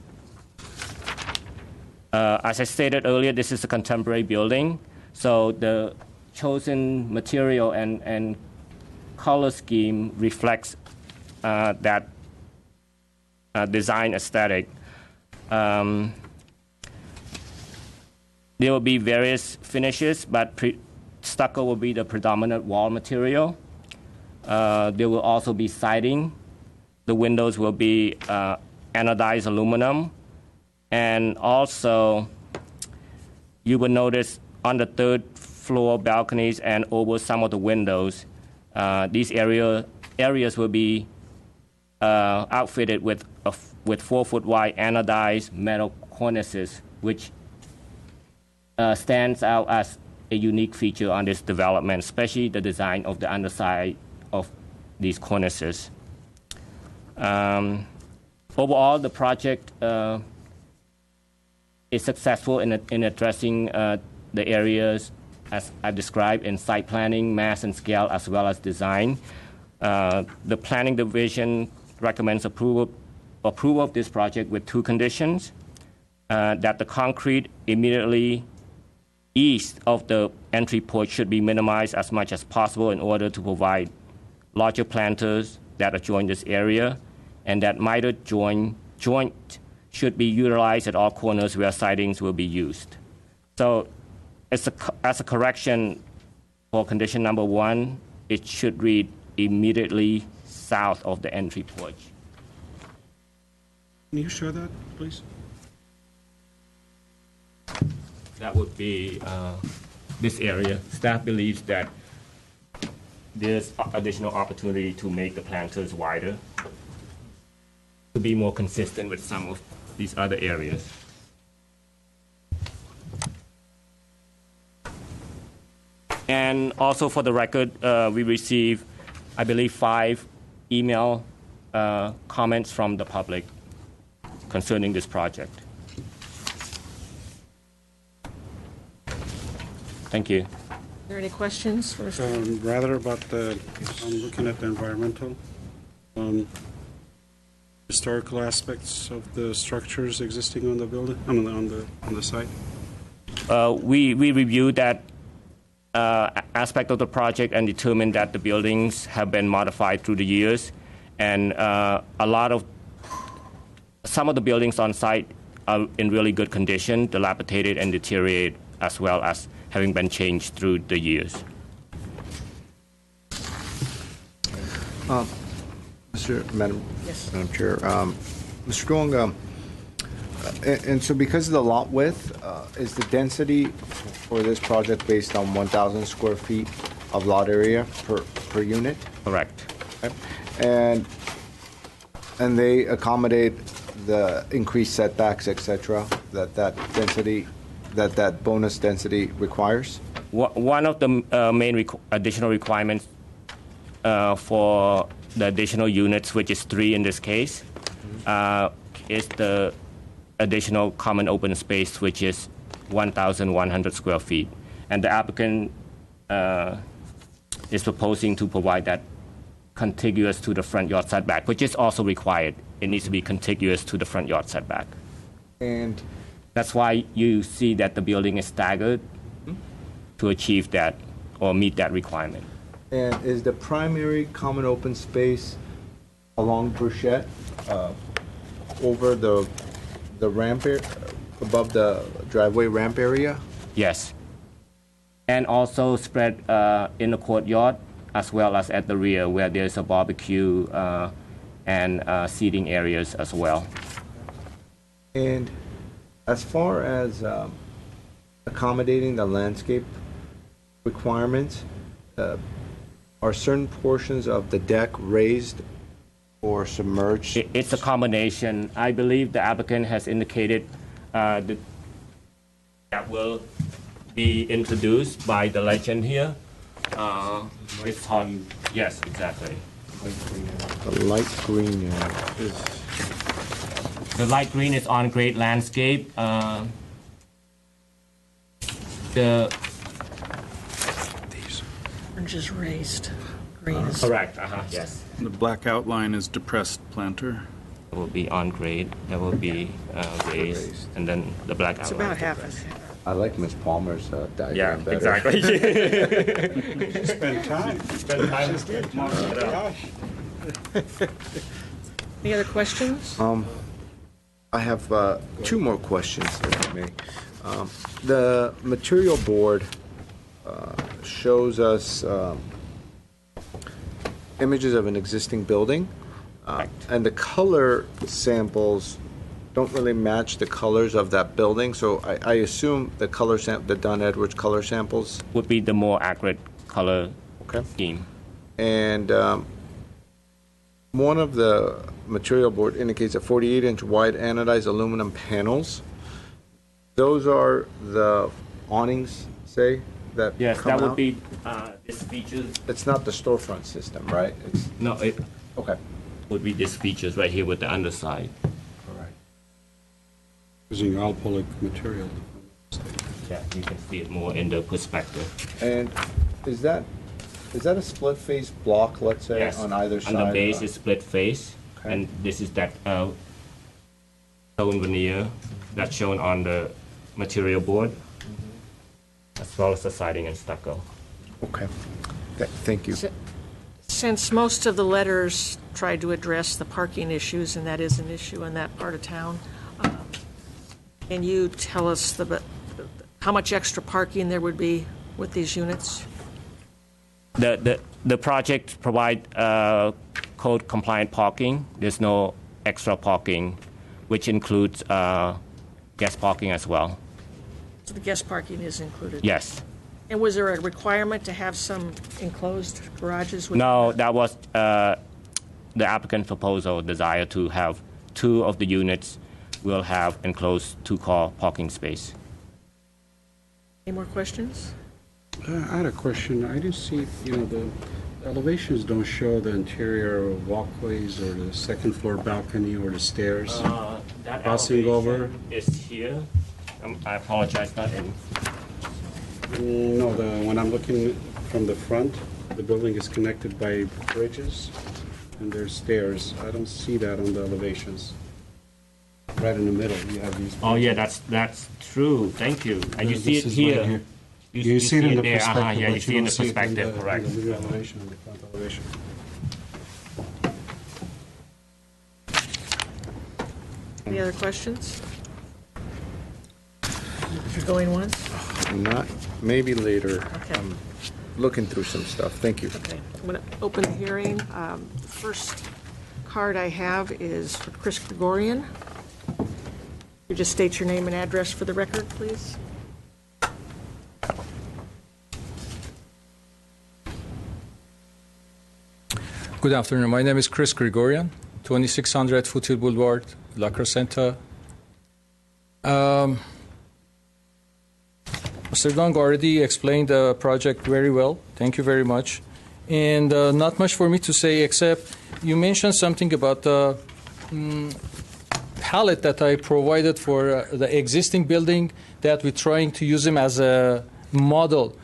As I stated earlier, this is a contemporary building, so the chosen material and color scheme reflects that design aesthetic. There will be various finishes, but stucco will be the predominant wall material. There will also be siding. The windows will be anodized aluminum. And also, you will notice on the 3rd floor balconies and over some of the windows, these areas will be outfitted with 4-foot wide anodized metal cornices, which stands out as a unique feature on this development, especially the design of the underside of these cornices. Overall, the project is successful in addressing the areas as I described in site planning, mass and scale, as well as design. The planning division recommends approval of this project with 2 conditions: that the concrete immediately east of the entry porch should be minimized as much as possible in order to provide larger planters that adjoin this area, and that miter joint should be utilized at all corners where sidings will be used. So as a correction for condition number 1, it should read immediately south of the entry porch. Can you show that, please? That would be this area. Staff believes that there's additional opportunity to make the planters wider to be more consistent with some of these other areas. And also for the record, we received, I believe, 5 email comments from the public concerning this project. Thank you. Are there any questions for Rather about I'm looking at the environmental, historical aspects of the structures existing on the building, on the site. We reviewed that aspect of the project and determined that the buildings have been modified through the years, and some of the buildings on site are in really good condition, dilapidated and deteriorated, as well as having been changed through the years. Madam Chair, Mr. Duong, and so because of the lot width, is the density for this project based on 1,000 square feet of lot area per unit? Correct. Okay. And they accommodate the increased setbacks, et cetera, that bonus density requires? One of the main additional requirements for the additional units, which is 3 in this case, is the additional common open space, which is 1,100 square feet. And the applicant is proposing to provide that contiguous to the front yard setback, which is also required. It needs to be contiguous to the front yard setback. And that's why you see that the building is staggered to achieve that or meet that requirement. And is the primary common open space along Burchette, over the ramp above the driveway ramp area? Yes. And also spread in the courtyard as well as at the rear where there's a barbecue and seating areas as well. And as far as accommodating the landscape requirements, are certain portions of the deck raised or submerged? It's a combination. I believe the applicant has indicated that will be introduced by the legend here. It's on, yes, exactly. The light green is... The light green is on grade landscape. The Orange is raised, green is... correct, yes. The black outline is depressed planter. It will be on grade. That will be raised, and then the black It's outline. about half a... I like Ms. Palmer's diagram Yeah, better. exactly. Spend time. Spend time marking it up. Any other questions? I have two more questions, if I may. The material board shows us images of an existing building, and the color samples don't really match the colors of that building, so I assume the the Dunn Edwards color samples. Would be the more accurate color Okay. scheme. And one of the material board indicates a 48-inch wide anodized aluminum panels. Those are the awnings, say, that Yes, come that would out? be this features. It's not the storefront system, right? It's, No, it okay. would be this features right here with the underside. All right. Using alpolic material. Yeah, you can see it more in the perspective. And is that a split face block, let's say, Yes. on either side? On the base is split face, Okay. and this is that stone veneer that's shown on the material board, as well as the siding and stucco. Okay. Thank you. Since most of the letters tried to address the parking issues, and that is an issue in that part of town, can you tell us how much extra parking there would be with these units? The project provide code compliant parking. There's no extra parking, which includes guest parking as well. So the guest parking is included? Yes. And was there a requirement to have some enclosed garages? No, that was the applicant's proposal, desire to have 2 of the units will have enclosed 2-car parking space. Any more questions? I had a question. I didn't see, the elevations don't show the interior walkways or the second floor balcony or the stairs. That Crossing over. elevation is here. I apologize, not in. No, when I'm looking from the front, the building is connected by bridges and there's stairs. I don't see that on the elevations. Right in the middle, you have these. Oh, yeah, that's true. Thank you. And you see it This is right here. You see it in the there. perspective. Yeah, but you see it in the don't see it perspective, correct. In the rear elevation, in the front elevation. Any other questions? You're going once? Not, maybe later. Okay. I'm looking through some stuff. Thank you. Okay, I'm going to open the hearing. The first card I have is for Chris Gregorian. You just state your name and address for the record, please. Good afternoon. My name is Chris Gregorian, 2600 Foothill Boulevard, La Crescenta. Mr. Dong already explained the project very well. Thank you very much. And not much for me to say except you mentioned something about the palette that I provided for the existing building that we're trying to use them as a model.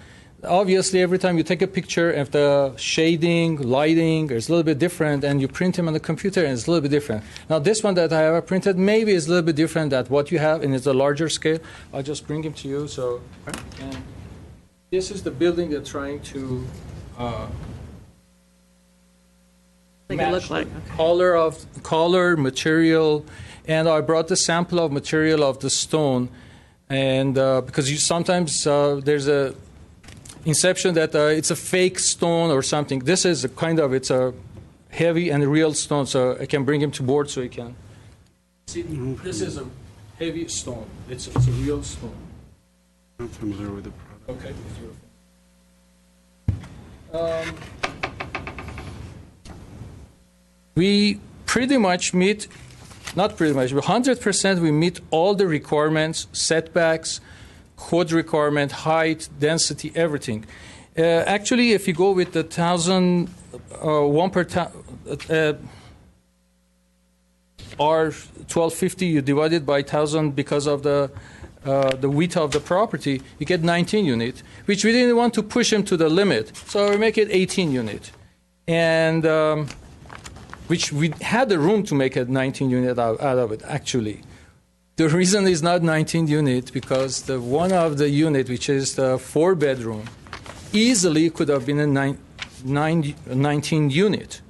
Obviously, every time you take a picture of the shading, lighting, is a little bit different, and you print them on the computer, and it's a little bit different. Now, this one that I have printed maybe is a little bit different than what you have, and it's a larger scale. I'll just bring them to you. So, This is the building they're trying to Make it look like. color, material, and I brought the sample of material of the stone, and because sometimes there's a inception that it's a fake stone or something. This is it's a heavy and real stone, so I can bring him to board so he can see. This is a heavy stone. It's a real stone. I'm familiar with the product. Okay. We pretty much meet, not pretty much, but 100% we meet all the requirements, setbacks, code requirement, height, density, everything. Actually, if you go with the 1,001 per R1250, you divide it by 1,000 because of the width of the property, you get 19 unit, which we didn't want to push him to the limit, so we make it 18 unit. And which we had the room to make a 19 unit out of it, actually. The reason is not 19 unit because one of the unit, which is the 4-bedroom, easily could have been a 19 unit.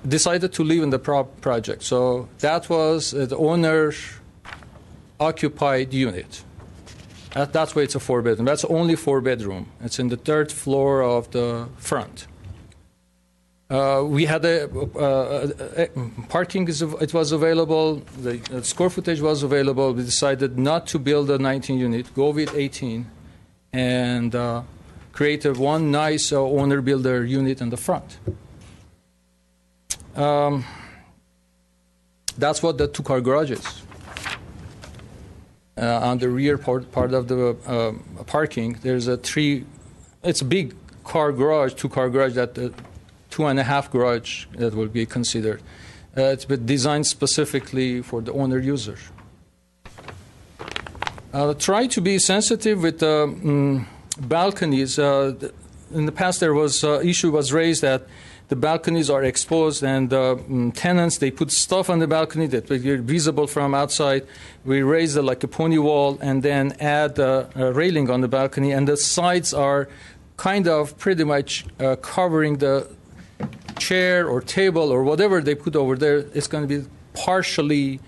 Decided to live in the project. So that was the owner's occupied unit. That's why it's a 4-bedroom. That's only 4-bedroom. It's in the 3rd floor of the front. We had parking. It was available. The square footage was available. We decided not to build a 19 unit, go with 18, and create one nice owner-builder unit in the front. That's what the 2-car garage is. On the rear part of the parking, there's it's a big car garage, 2-car garage that 2.5 garage that will be considered. It's been designed specifically for the owner user. Try to be sensitive with balconies. In the past, there was issue was raised that the balconies are exposed, and tenants, they put stuff on the balcony that will be visible from outside. We raise it like a pony wall and then add a railing on the balcony, and the sides are kind of pretty much covering the chair or table or whatever they put over there. It's going to be partially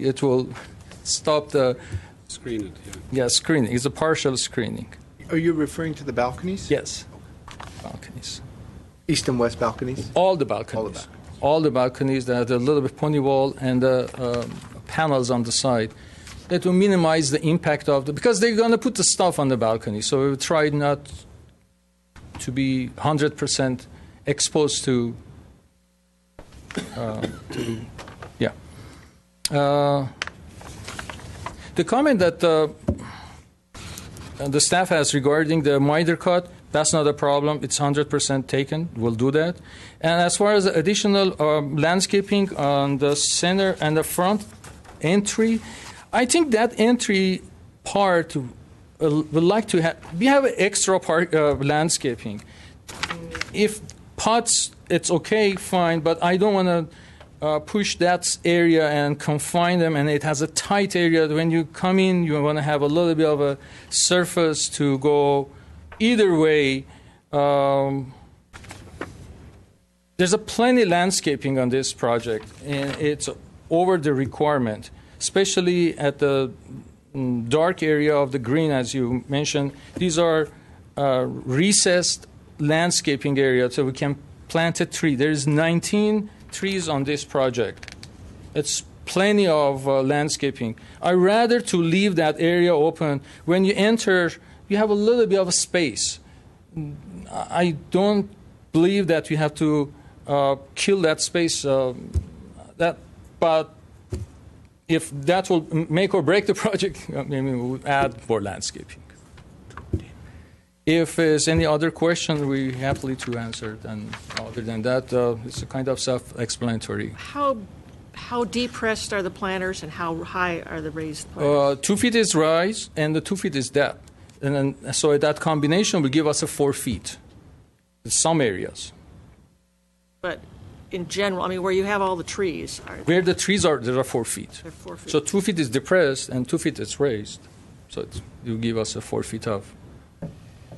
it will stop the Screen it, yeah, screening. It's a partial screening. Are you referring to the balconies? Yes, balconies. East and west balconies? All the balconies. All the balconies that have a little bit pony wall and the panels on the side. That will minimize the impact of because they're going to put the stuff on the balcony. So we will try not to be 100% exposed to yeah. The comment that the staff has regarding the miter cut, that's not a problem. It's 100% taken. We'll do that. And as far as the additional landscaping on the center and the front entry, I think that entry part would like to have. We have an extra part landscaping. If pots, it's okay, fine. But I don't want to push that area and confine them. And it has a tight area. When you come in, you want to have a little bit of a surface to go either way. There's a plenty landscaping on this project, and it's over the requirement. Especially at the dark area of the green, as you mentioned. These are recessed landscaping area, so we can plant a tree. There's 19 trees on this project. It's plenty of landscaping. I rather to leave that area open. When you enter, you have a little bit of a space. I don't believe that you have to kill that space. But if that will make or break the project, maybe we'll add more landscaping. If there's any other question, we're happy to answer. And other than that, it's a kind of self-explanatory. How deep pressed are the planters, and how high are the raised planters? 2 feet is rise, and the 2 feet is depth. And then, so that combination will give us a 4 feet in some areas. But in general, I mean, where you have all the trees, Where the trees are, there are 4 feet. they're 4 feet. So 2 feet is depressed and 2 feet is raised. So you give us a 4 feet of.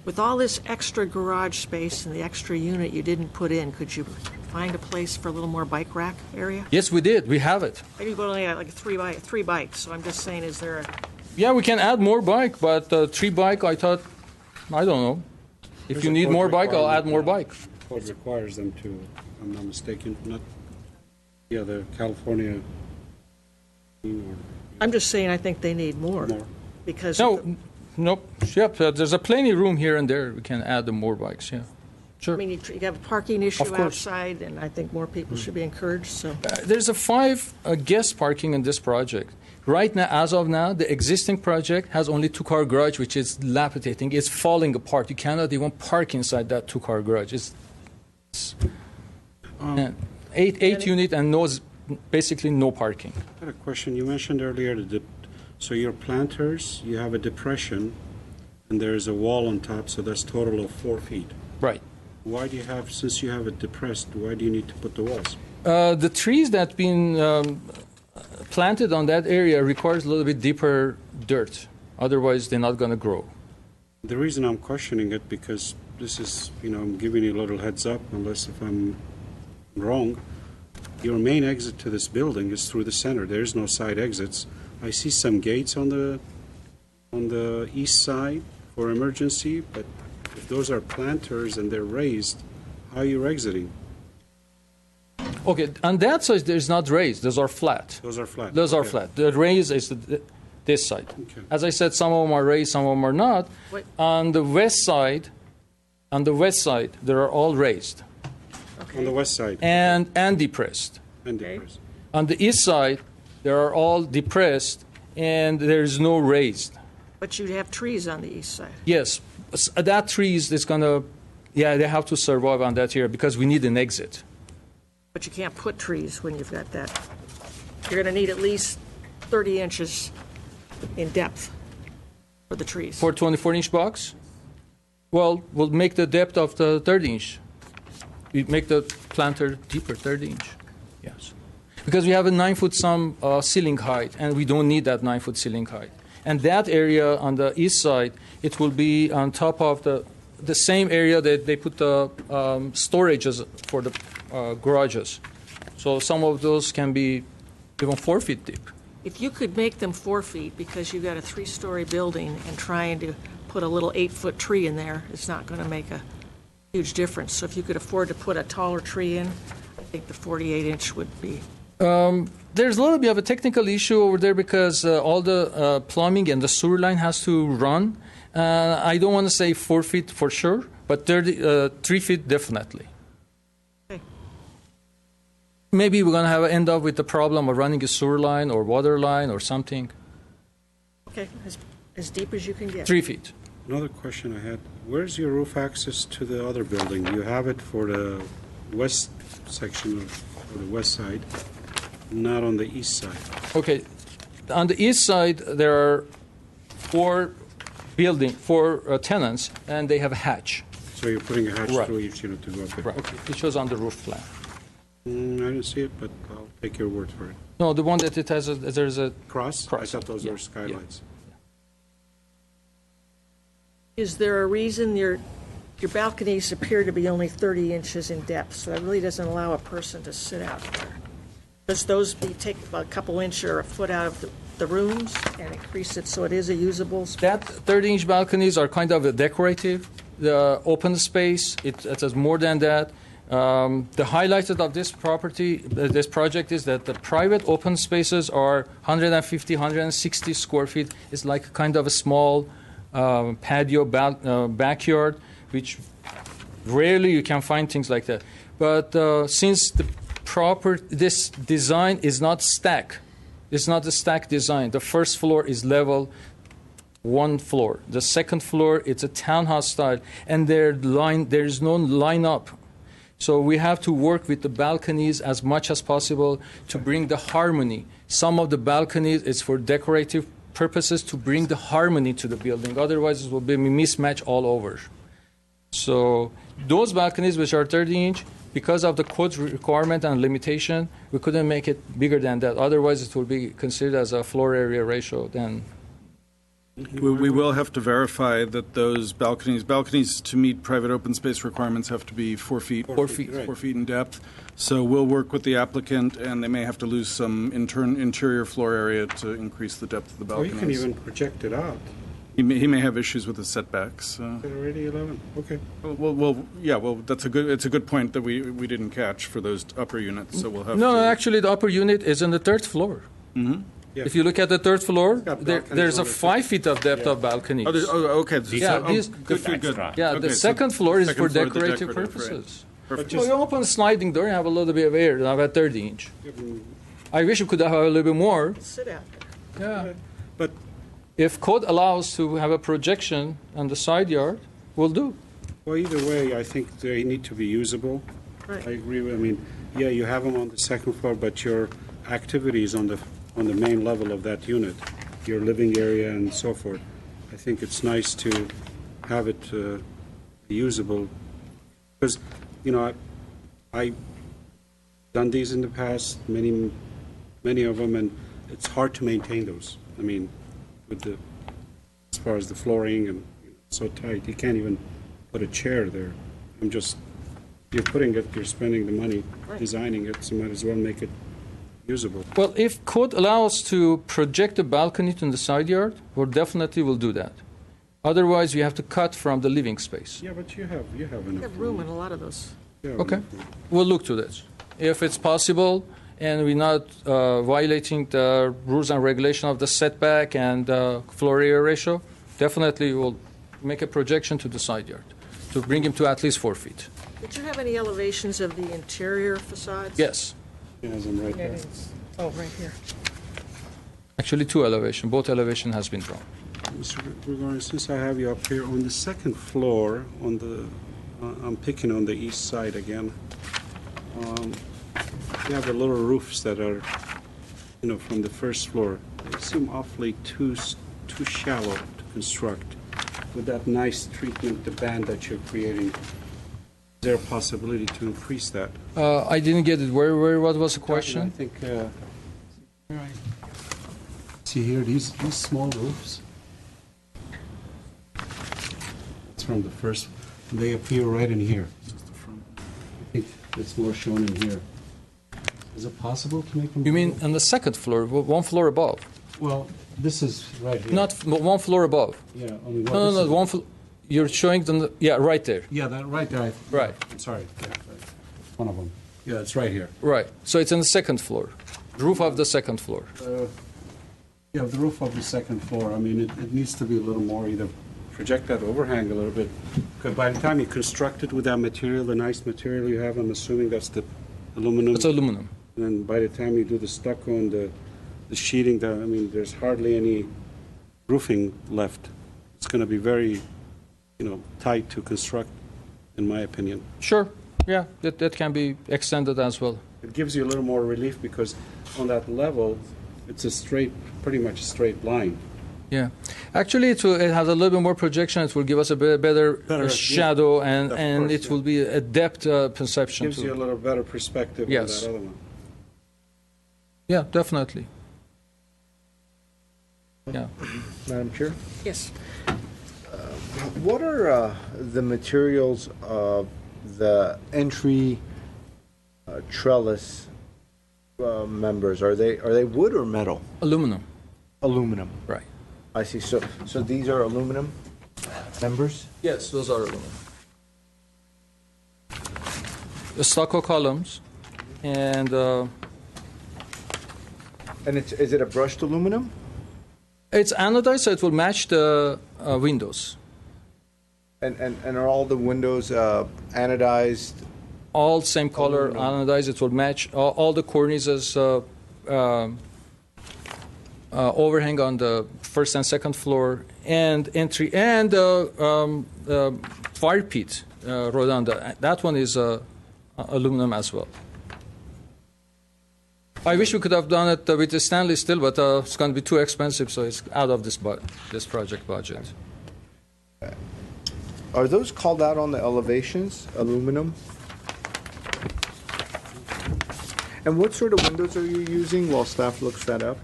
With all this extra garage space and the extra unit you didn't put in, could you find a place for a little more bike rack area? Yes, we did. We have it. Maybe you only have like three bikes, so I'm just saying, is there a, Yeah, we can add more bike, but 3 bike, I thought, I don't know. If There's you a need code more bike, I'll add more requirement. bike. Code requires them to, if I'm not mistaken, not, yeah, the California, or I'm just saying I think they need more. more. Because No, nope. Yep, there's a plenty of room here and there. We can add the more bikes, yeah. Sure. I mean, you have a parking issue Of course. outside, and I think more people should be encouraged, so. There's a 5 guest parking in this project. Right now, as of now, the existing project has only 2-car garage, which is dilapidating. It's falling apart. You cannot even park inside that 2-car garage. It's eight unit and basically no parking. I had a question. You mentioned earlier so your planters, you have a depression, and there's a wall on top, so that's total of 4 feet. Right. Why do you have, since you have it depressed, why do you need to put the walls? The trees that been planted on that area requires a little bit deeper dirt. Otherwise, they're not going to grow. The reason I'm questioning it, because this is, I'm giving you a little heads up, unless if I'm wrong. Your main exit to this building is through the center. There's no side exits. I see some gates on the east side for emergency, but if those are planters and they're raised, how are you exiting? Okay, on that side, there's not raised. Those are flat. Those are flat. Those are Okay. flat. The raised is this side. Okay. As I said, some of them are raised, some of them are not. Wait. On the west side, they are all raised On the west side. and depressed. And Okay. depressed. On the east side, they are all depressed and there's no raised. But you'd have trees on the east side. Yes, that trees is gonna, they have to survive on that here because we need an exit. But you can't put trees when you've got that. You're going to need at least 30 inches in depth for the trees. For 24-inch box, well, we'll make the depth of the 30-inch. We make the planter deeper, 30-inch. Yes. Because we have a 9-foot ceiling height, and we don't need that 9-foot ceiling height. And that area on the east side, it will be on top of the same area that they put the storages for the garages. So some of those can be even 4 feet deep. If you could make them 4 feet because you've got a 3-story building and trying to put a little 8-foot tree in there, it's not going to make a huge difference. So if you could afford to put a taller tree in, I think the 48-inch would be. There's a little bit of a technical issue over there because all the plumbing and the sewer line has to run. I don't want to say 4 feet for sure, but 3 feet definitely. Okay. Maybe we're going to end up with the problem of running a sewer line or water line or something. Okay, as deep as you can get. 3 feet. Another question I had, where's your roof access to the other building? You have it for the west section or the west side, not on the east side. Okay. On the east side, there are 4 tenants, and they have a hatch. So you're putting a hatch Right. through each unit to go up. Right. Okay. It shows on the roof plan. I didn't see it, but I'll take your word for it. No, the one that it has, there's a Cross? Cross. I thought those Yeah. were skylights. Is there a reason your balconies appear to be only 30 inches in depth, so that really doesn't allow a person to sit out there? Does those take a couple inch or a foot out of the rooms and increase it so it is a usable space? That 30-inch balconies are kind of a decorative. The open space, it has more than that. The highlight of this this project is that the private open spaces are 150, 160 square feet. It's like kind of a small patio backyard, which rarely you can find things like that. But since this design is not stack, it's not a stack design. The first floor is level, 1 floor. The second floor, it's a townhouse style, and there is no line up. So we have to work with the balconies as much as possible to bring the harmony. Some of the balconies is for decorative purposes to bring the harmony to the building. Otherwise, it will be a mismatch all over. So those balconies, which are 30-inch, because of the code requirement and limitation, we couldn't make it bigger than that. Otherwise, it would be considered as a floor area ratio. Then, We will have to verify that those balconies to meet private open space requirements have to be 4 feet. 4 feet. Right. 4 feet in depth. So we'll work with the applicant, and they may have to lose some interior floor area to increase the depth of the Or you balconies. can even project it out. He may have issues with the setbacks. Is it already 11? Okay. It's a good point that we didn't catch for those upper units, so we'll have no, to. actually, the upper unit is on the third floor. Yeah. If you look at the third floor, got there's balconies a on the 5 feet of depth of balconies. Okay. Good. extra. Yeah, the Okay, second so floor is second for floor, the decorative decorative, purposes. Perfect. Well, you open a sliding door and have a little bit of air, you have a 30 inch. I wish you could have a little bit more. Sit out there. Yeah. But If code allows to have a projection on the side yard, we'll do. well, either way, I think they need to be usable. Right. I agree with, I mean, yeah, you have them on the second floor, but your activities on the main level of that unit, your living area and so forth, I think it's nice to have it be usable. Because, you know, I done these in the past, many of them, and it's hard to maintain those. I mean, with the, as far as the flooring and so tight, you can't even put a chair there. You're putting it, you're spending the money designing it, so might as well make it usable. Well, if code allows to project a balcony to the side yard, we definitely will do that. Otherwise, we have to cut from the living space. Yeah, but you have You enough. have room in a lot of those. Yeah, Okay. enough room. We'll look to this. If it's possible and we're not violating the rules and regulation of the setback and floor area ratio, definitely we'll make a projection to the side yard to bring him to at least 4 feet. Did you have any elevations of the interior facades? Yes. He has them right there. Oh, right here. Actually, 2 elevation. Both elevation has been drawn. Mr. Gregorio, since I have you up here, on the second floor, I'm picking on the east side again. You have the little roofs that are, from the first floor. They seem awfully too shallow to construct. With that nice treatment, the band that you're creating, is there a possibility to increase that? I didn't get it. What was the I question? think, see here, these small roofs. It's from the first, they appear right in here. I think it's more shown in here. Is it possible to make them? You mean on the second floor, 1 floor above? Well, this is right here. Not 1 floor above. Yeah, only one. No, this is- 1 floor. You're showing them, yeah, right there. Yeah, that right there. Right. I'm sorry. Yeah, right. One of them. Yeah, it's right here. Right. So it's on the second floor, roof of the second floor. Yeah, the roof of the second floor, I mean, it needs to be a little more, either project that overhang a little bit. Because by the time you construct it with that material, the nice material you have, I'm assuming that's the aluminum. It's aluminum. And then by the time you do the stucco and the sheeting, there's hardly any roofing left. It's going to be very, tight to construct, in my opinion. Sure. Yeah, that can be extended as well. It gives you a little more relief because on that level, it's pretty much a straight line. Yeah. Actually, it has a little bit more projection. It will give us a better Better, shadow, yeah. and Of and course, it yeah. will be a depth perception Gives too. you a little better perspective Yes. on that other one. Yeah, definitely. Yeah. Madam Chair? Yes. What are the materials of the entry trellis members? Are they wood or metal? Aluminum. Aluminum. Right. I see. So these are aluminum members? Yes, those are aluminum. The stucco columns, and And is it a brushed aluminum? it's anodized, so it will match the windows. And are all the windows anodized? All same color, anodized. It will match all the cornices, overhang on the first and second floor, and entry, and fire pit rotunda. That one is aluminum as well. I wish we could have done it with the stainless steel, but it's going to be too expensive, so it's out of this project budget. Are those called out on the elevations, aluminum? And what sort of windows are you using while staff looks that up?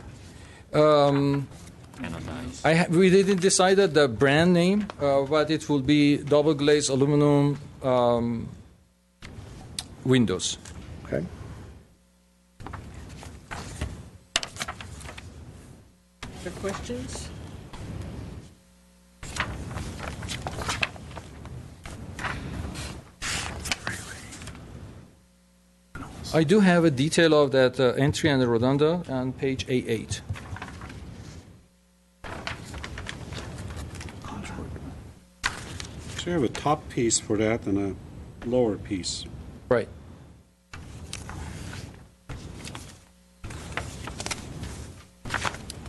We didn't decide the brand name, but it will be double glazed aluminum windows. Okay. Other questions? I do have a detail of that entry and the rotunda on page A8. So you have a top piece for that and a lower piece. Right.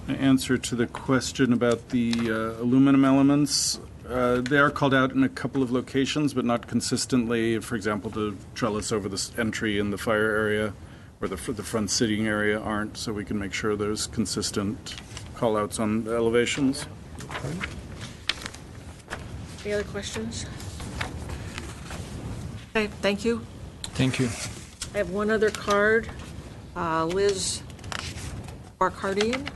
Answer to the question about the aluminum elements. They are called out in a couple of locations, but not consistently. For example, the trellis over the entry in the fire area or the front sitting area aren't, so we can make sure there's consistent call-outs on the elevations. Any other questions? Okay, thank you. Thank you. I have one other card. Liz Barkardian.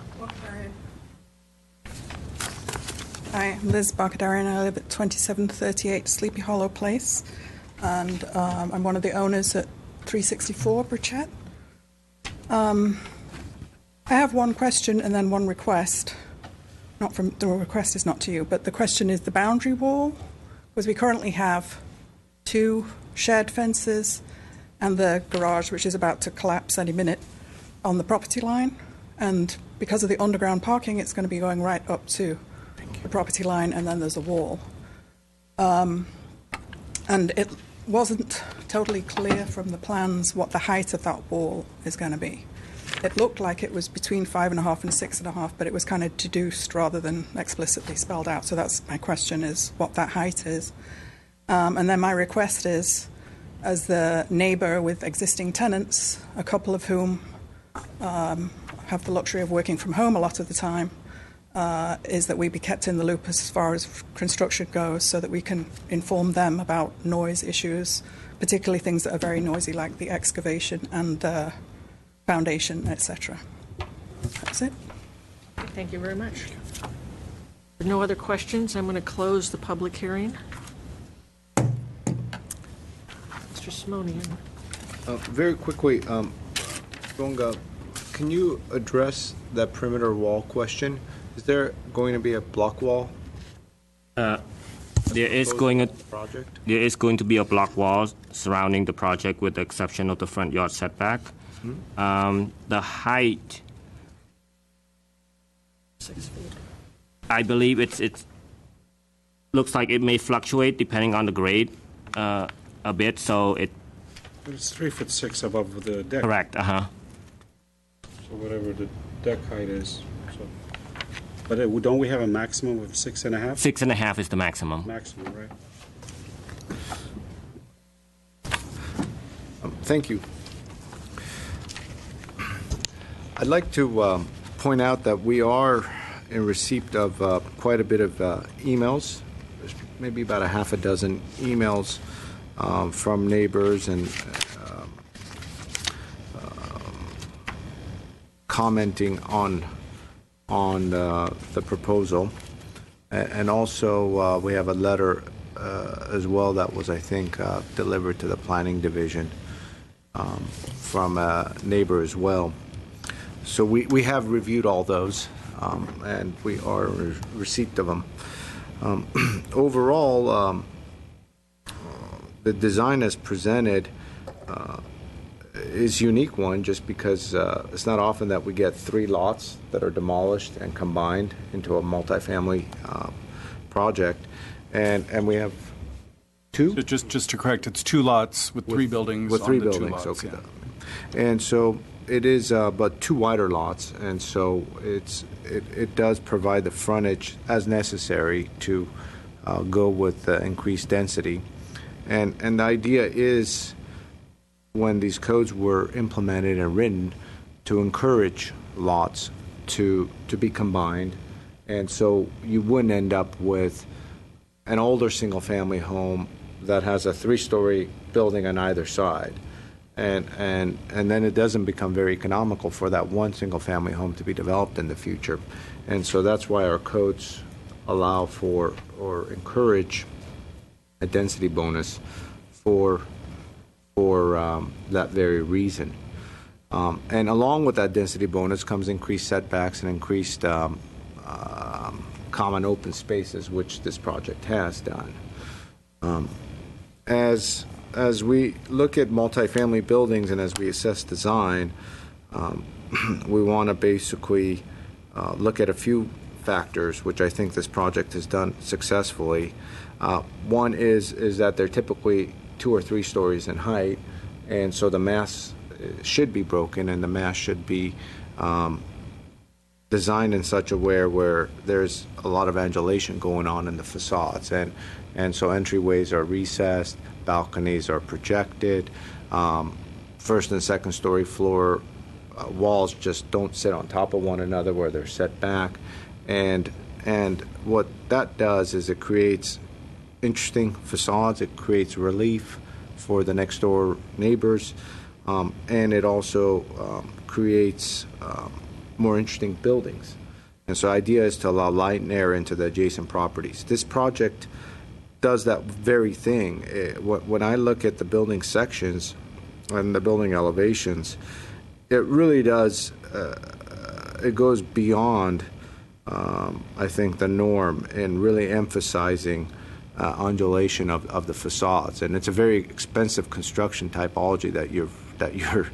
Hi, I'm Liz Barkadarian. I live at 2738 Sleepy Hollow Place, and I'm one of the owners at 364 Burchett. I have one question and then one request. Not from the request is not to you, but the question is the boundary wall, because we currently have 2 shared fences and the garage, which is about to collapse any minute, on the property line, and because of the underground parking, it's going to be going right up to the property line, and then there's a wall. And it wasn't totally clear from the plans what the height of that wall is going to be. It looked like it was between 5.5 and 6.5, but it was kind of deduced rather than explicitly spelled out. So that's my question, is what that height is. And then my request is, as the neighbour with existing tenants, a couple of whom have the luxury of working from home a lot of the time, is that we be kept in the loop as far as construction goes, so that we can inform them about noise issues, particularly things that are very noisy, like the excavation and the foundation, etc. That's it. Thank you very much. With no other questions, I'm going to close the public hearing. Mr. Simonian. Very quickly, Gonga, can you address that perimeter wall question? Is there going to be a block wall? There is going to be a block wall surrounding the project, with the exception of the front yard setback. The height, 6 feet. I believe it looks like it may fluctuate depending on the grade a bit. So It's 3'6" above the deck. correct. So whatever the deck height is. So. But don't we have a maximum of 6.5? 6.5 is the maximum. Maximum, right? Thank you. I'd like to point out that we are in receipt of quite a bit of emails. There's maybe about a half a dozen emails from neighbors and commenting on the proposal. And also we have a letter as well that was, I think, delivered to the Planning Division from a neighbor as well. So we have reviewed all those, and we are in receipt of them. Overall, the design as presented is a unique one, just because it's not often that we get 3 lots that are demolished and combined into a multifamily project, and we have 2? So just to correct, it's 2 lots with 3 buildings. With 3 on the 2 buildings, lots, okay. yeah. And so it is but 2 wider lots, and so it does provide the frontage as necessary to go with the increased density. And the idea is, when these codes were implemented and written, to encourage lots to be combined, and so you wouldn't end up with an older single-family home that has a 3-story building on either side. and then it doesn't become very economical for that one single-family home to be developed in the future. And so that's why our codes allow for or encourage a density bonus for that very reason. And along with that density bonus comes increased setbacks and increased common open spaces, which this project has done. As we look at multifamily buildings and as we assess design, we want to basically look at a few factors, which I think this project has done successfully. One is that they're typically 2 or 3 stories in height, and so the mass should be broken, and the mass should be designed in such a way where there's a lot of angulation going on in the facades, and so entryways are recessed, balconies are projected, first and second story floor walls just don't sit on top of one another where they're set back, and what that does is it creates interesting facades, it creates relief for the next door neighbors, and it also creates more interesting buildings. And so the idea is to allow light and air into the adjacent properties. This project does that very thing. When I look at the building sections and the building elevations, it really does, it goes beyond, I think, the norm in really emphasizing undulation of the facades. And it's a very expensive construction typology that you're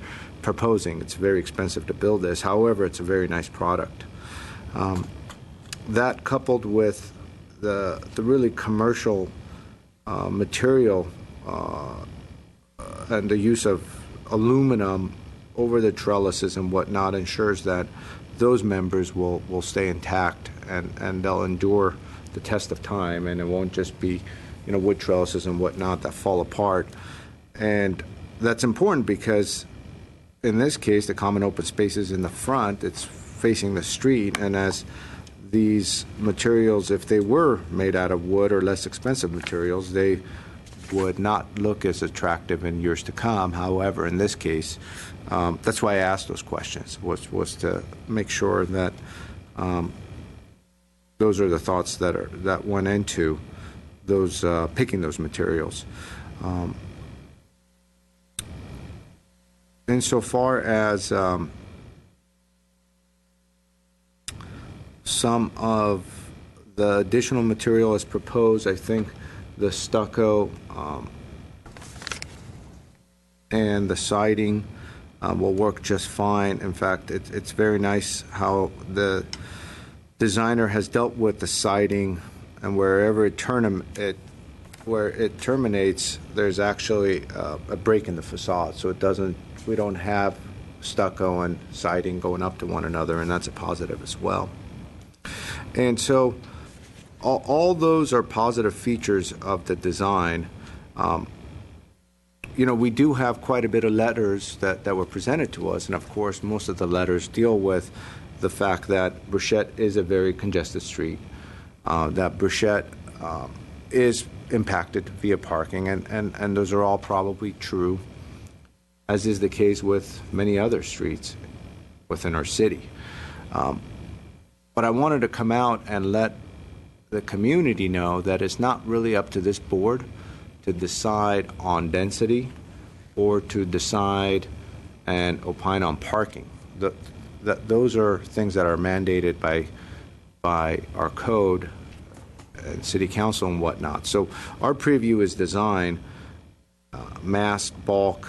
proposing. It's very expensive to build this. However, it's a very nice product. That coupled with the really commercial material and the use of aluminum over the trellises and whatnot ensures that those members will stay intact and they'll endure the test of time, and it won't just be, wood trellises and whatnot that fall apart. And that's important because in this case, the common open space is in the front, it's facing the street, and as these materials, if they were made out of wood or less expensive materials, they would not look as attractive in years to come. However, in this case, that's why I asked those questions, was to make sure that those are the thoughts that went into those picking those materials. Insofar as some of the additional material as proposed, I think the stucco and the siding will work just fine. In fact, it's very nice how the designer has dealt with the siding, and wherever where it terminates, there's actually a break in the facade, so we don't have stucco and siding going up to one another, and that's a positive as well. And so all those are positive features of the design. We do have quite a bit of letters that were presented to us, and of course most of the letters deal with the fact that Bruchette is a very congested street, that Bruchette is impacted via parking, and those are all probably true, as is the case with many other streets within our city. But I wanted to come out and let the community know that it's not really up to this board to decide on density or to decide and opine on parking. Those are things that are mandated by our code and city council and whatnot. So our preview is design, mass, bulk,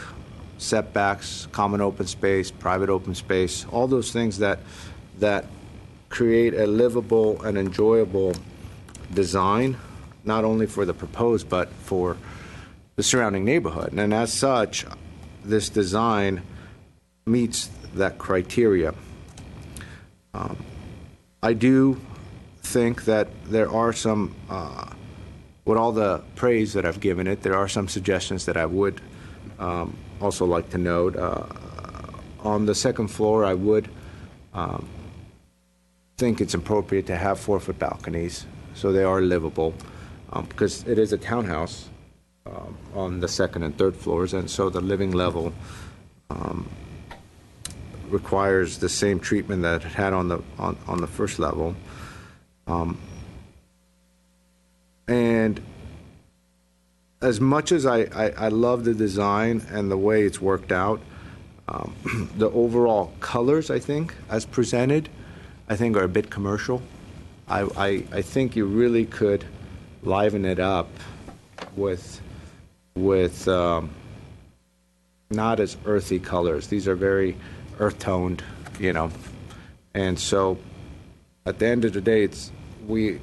setbacks, common open space, private open space, all those things that create a livable and enjoyable design, not only for the proposed, but for the surrounding neighborhood. And as such, this design meets that criteria. I do think that there are some, with all the praise that I've given it, there are some suggestions that I would also like to note. On the second floor, I would think it's appropriate to have 4-foot balconies so they are livable, because it is a townhouse on the second and third floors, and so the living level requires the same treatment that it had on the first level. And as much as I love the design and the way it's worked out, the overall colors, I think, as presented, I think are a bit commercial. I think you really could liven it up with not as earthy colors. These are very earth-toned, and so at the end of the day, we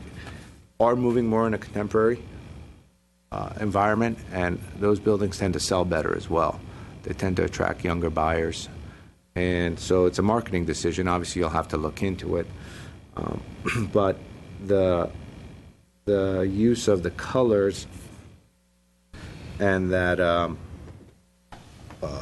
are moving more in a contemporary environment, and those buildings tend to sell better as well. They tend to attract younger buyers, and so it's a marketing decision. Obviously, you'll have to look into it, but the use of the colors and that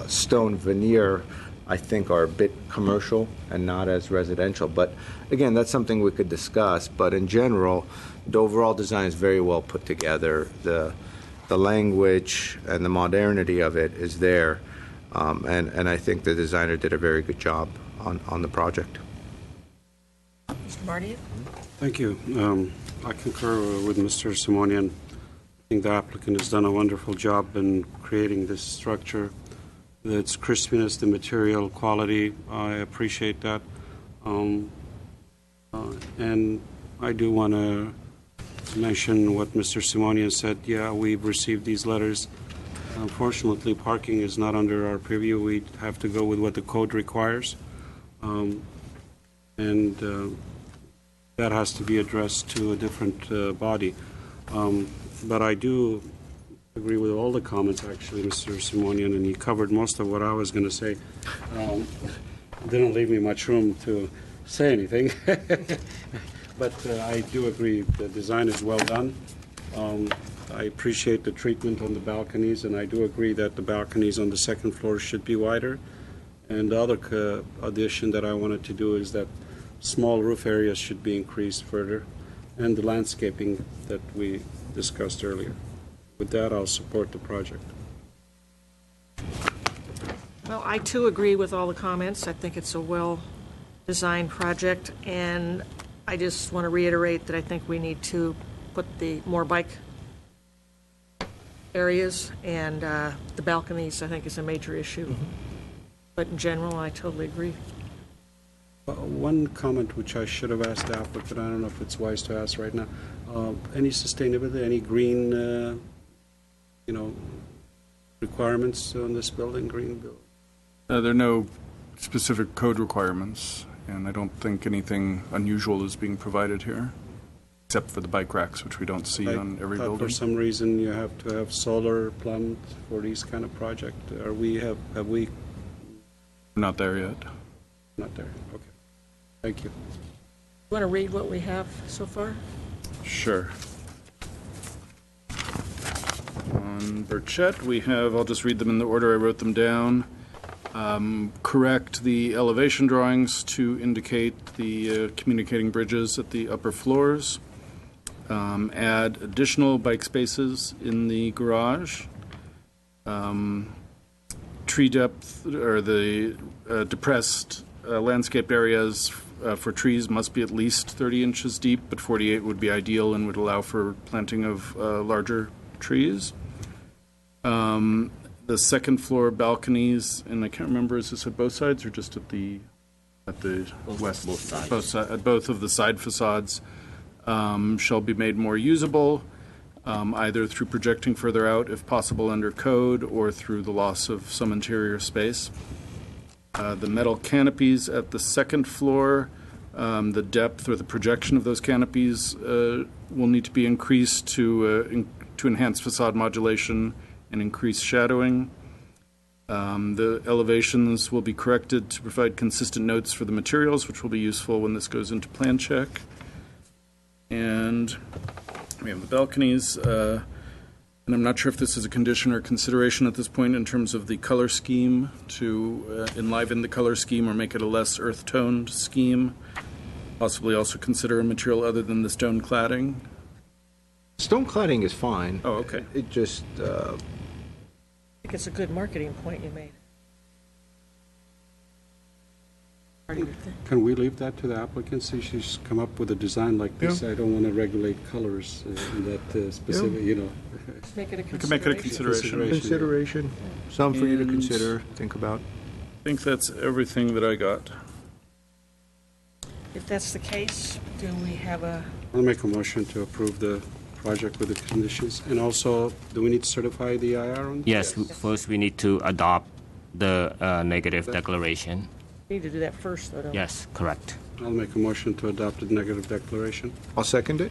stone veneer, I think, are a bit commercial and not as residential. But again, that's something we could discuss. But in general, the overall design is very well put together. The language and the modernity of it is there, and I think the designer did a very good job on the project. Mr. Marty? Thank you. I concur with Mr. Simonian. I think the applicant has done a wonderful job in creating this structure. Its crispiness, the material quality, I appreciate that. And I do want to mention what Mr. Simonian said. Yeah, we've received these letters. Unfortunately, parking is not under our purview. We have to go with what the code requires. And that has to be addressed to a different body. But I do agree with all the comments, actually, Mr. Simonian, and he covered most of what I was going to say. Didn't leave me much room to say anything. But I do agree the design is well done. I appreciate the treatment on the balconies, and I do agree that the balconies on the second floor should be wider. And the other addition that I wanted to do is that small roof areas should be increased further, and the landscaping that we discussed earlier. With that, I'll support the project. Well, I too agree with all the comments. I think it's a well-designed project, and I just want to reiterate that I think we need to put the more bike areas, and the balconies, I think, is a major issue. But in general, I totally agree. One comment which I should have asked the applicant, I don't know if it's wise to ask right now. Any sustainability, any green, requirements on this building, green building? There are no specific code requirements, and I don't think anything unusual is being provided here, except for the bike racks, which we don't see on every building. For some reason, you have to have solar plumbed for these kind of projects. Have we? We're not there yet. Not there. Okay. Thank you. You want to read what we have so far? Sure. On Burchett, we have, I'll just read them in the order I wrote them down. Correct the elevation drawings to indicate the communicating bridges at the upper floors. Add additional bike spaces in the garage. Tree depth, or the depressed landscaped areas for trees must be at least 30 inches deep, but 48 would be ideal and would allow for planting of larger trees. The second floor balconies, and I can't remember, is this at both sides or just at the west? Both sides. At both of the side facades shall be made more usable, either through projecting further out, if possible under code, or through the loss of some interior space. The metal canopies at the second floor, the depth or the projection of those canopies will need to be increased to enhance facade modulation and increase shadowing. The elevations will be corrected to provide consistent notes for the materials, which will be useful when this goes into plan check. And we have the balconies. And I'm not sure if this is a condition or consideration at this point in terms of the color scheme, to enliven the color scheme or make it a less earth-toned scheme. Possibly also consider a material other than the stone cladding. Stone cladding is fine. Oh, okay. It just, I think it's a good marketing point you made. What do you think? Can we leave that to the applicant, since she's come up with a design like this? I don't want to regulate colors in that specific, you know. Let's make it a We can make it a consideration. consideration. consideration, some for you to And- consider, think about. I think that's everything that I got. If that's the case, do we have a, I'll make a motion to approve the project with the conditions. And also, do we need to certify the IR on? Yes, first we need to adopt the negative declaration. we need to do that first, though, don't we? Yes, correct. I'll make a motion to adopt the negative declaration. I'll second it.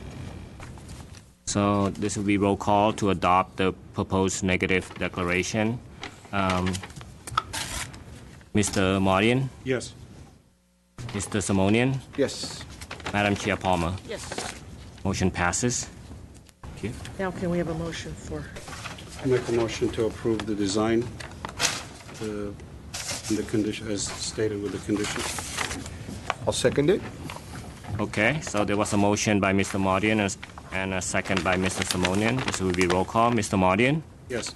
So this will be roll call to adopt the proposed negative declaration. Mr. Marian, Yes. Mr. Simonian, Yes. Madam Chair Palmer. Yes. Motion passes. Thank you. Now can we have a motion for, I'll make a motion to approve the design, in the condition, as stated with the conditions. I'll second it. Okay, so there was a motion by Mr. Marian and a second by Mr. Simonian. This will be roll call. Mr. Marian, Yes.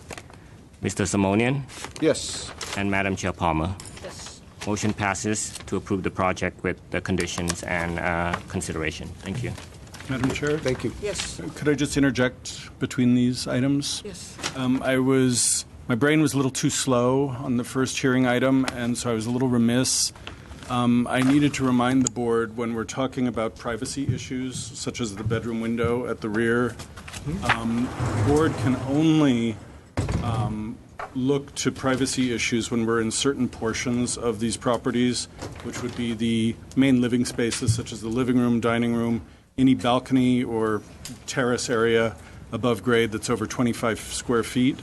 Mr. Simonian, Yes. and Madam Chair Palmer. yes, Motion passes to approve the project with the conditions and consideration. Thank you. Madam Chair? Thank you. yes, Could I just interject between these items? yes. My brain was a little too slow on the first hearing item, and so I was a little remiss. I needed to remind the board, when we're talking about privacy issues, such as the bedroom window at the rear, the board can only look to privacy issues when we're in certain portions of these properties, which would be the main living spaces, such as the living room, dining room, any balcony or terrace area above grade that's over 25 square feet.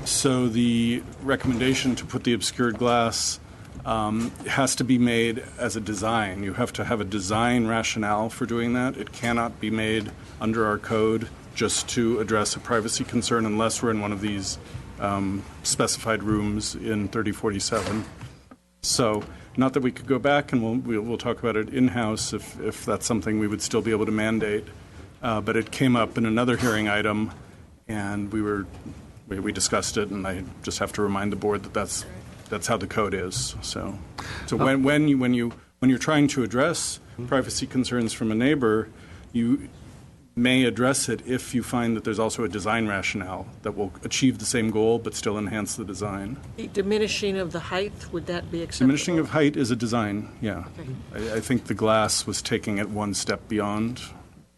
So the recommendation to put the obscured glass has to be made as a design. You have to have a design rationale for doing that. It cannot be made under our code just to address a privacy concern unless we're in one of these specified rooms in 3047. So, not that we could go back, and we'll talk about it in-house if that's something we would still be able to mandate. But it came up in another hearing item, and we discussed it, and I just have to remind the board that that's how the code is. So when you're trying to address privacy concerns from a neighbor, you may address it if you find that there's also a design rationale that will achieve the same goal but still enhance the design. The diminishing of the height, would that be acceptable? Diminishing of height is a design, yeah. Okay. I think the glass was taking it one step beyond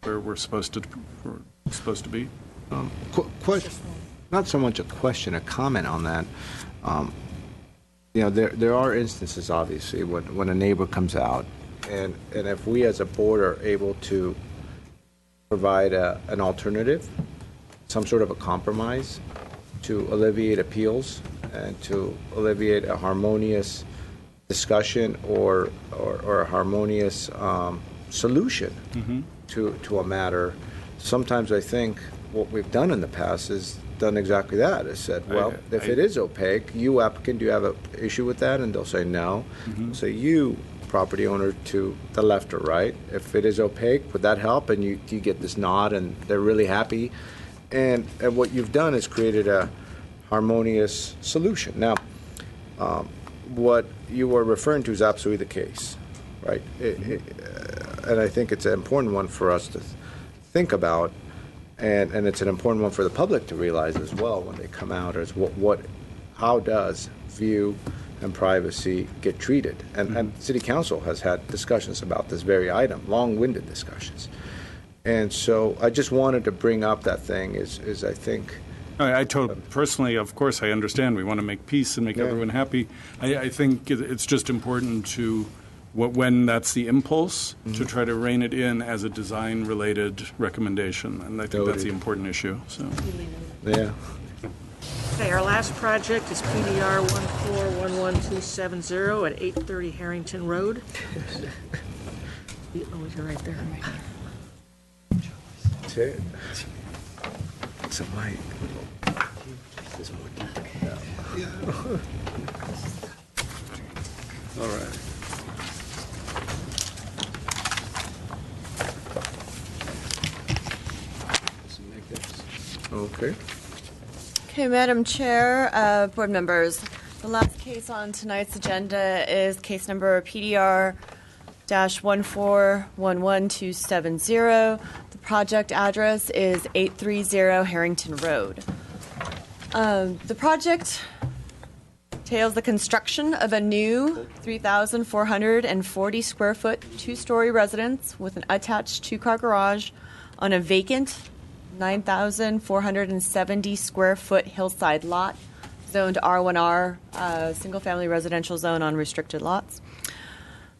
where we're supposed to be. Not so much a question, a comment on that. There are instances, obviously, when a neighbor comes out, and if we as a board are able to provide an alternative, some sort of a compromise to alleviate appeals and to alleviate a harmonious discussion or a harmonious solution to a matter. Sometimes I think what we've done in the past is done exactly that. Is said, well, if it is opaque, you applicant, do you have an issue with that? And they'll say no. So you, property owner to the left or right, if it is opaque, would that help? And you get this nod, and they're really happy. And what you've done is created a harmonious solution. Now, what you were referring to is absolutely the case, right? And I think it's an important one for us to think about, and it's an important one for the public to realize as well when they come out, is how does view and privacy get treated? And City Council has had discussions about this very item, long-winded discussions. And so I just wanted to bring up that thing is I think... Personally, of course, I understand. We want to make peace and make everyone happy. I think it's just important to, when that's the impulse, to try to rein it in as a design-related recommendation. And I think that's the important issue. So. Yeah. Okay, our last project is PDR 1411270 at 830 Harrington Road. Oh, you're right there. That's it. It's a mic. This one. All right. Okay. Okay, Madam Chair, board members, the last case on tonight's agenda is case number PDR-1411270. The project address is 830 Harrington Road. The project entails the construction of a new 3,440 square foot, two-story residence with an attached two-car garage on a vacant 9,470 square foot hillside lot, zoned R1R, single-family residential zone on restricted lots.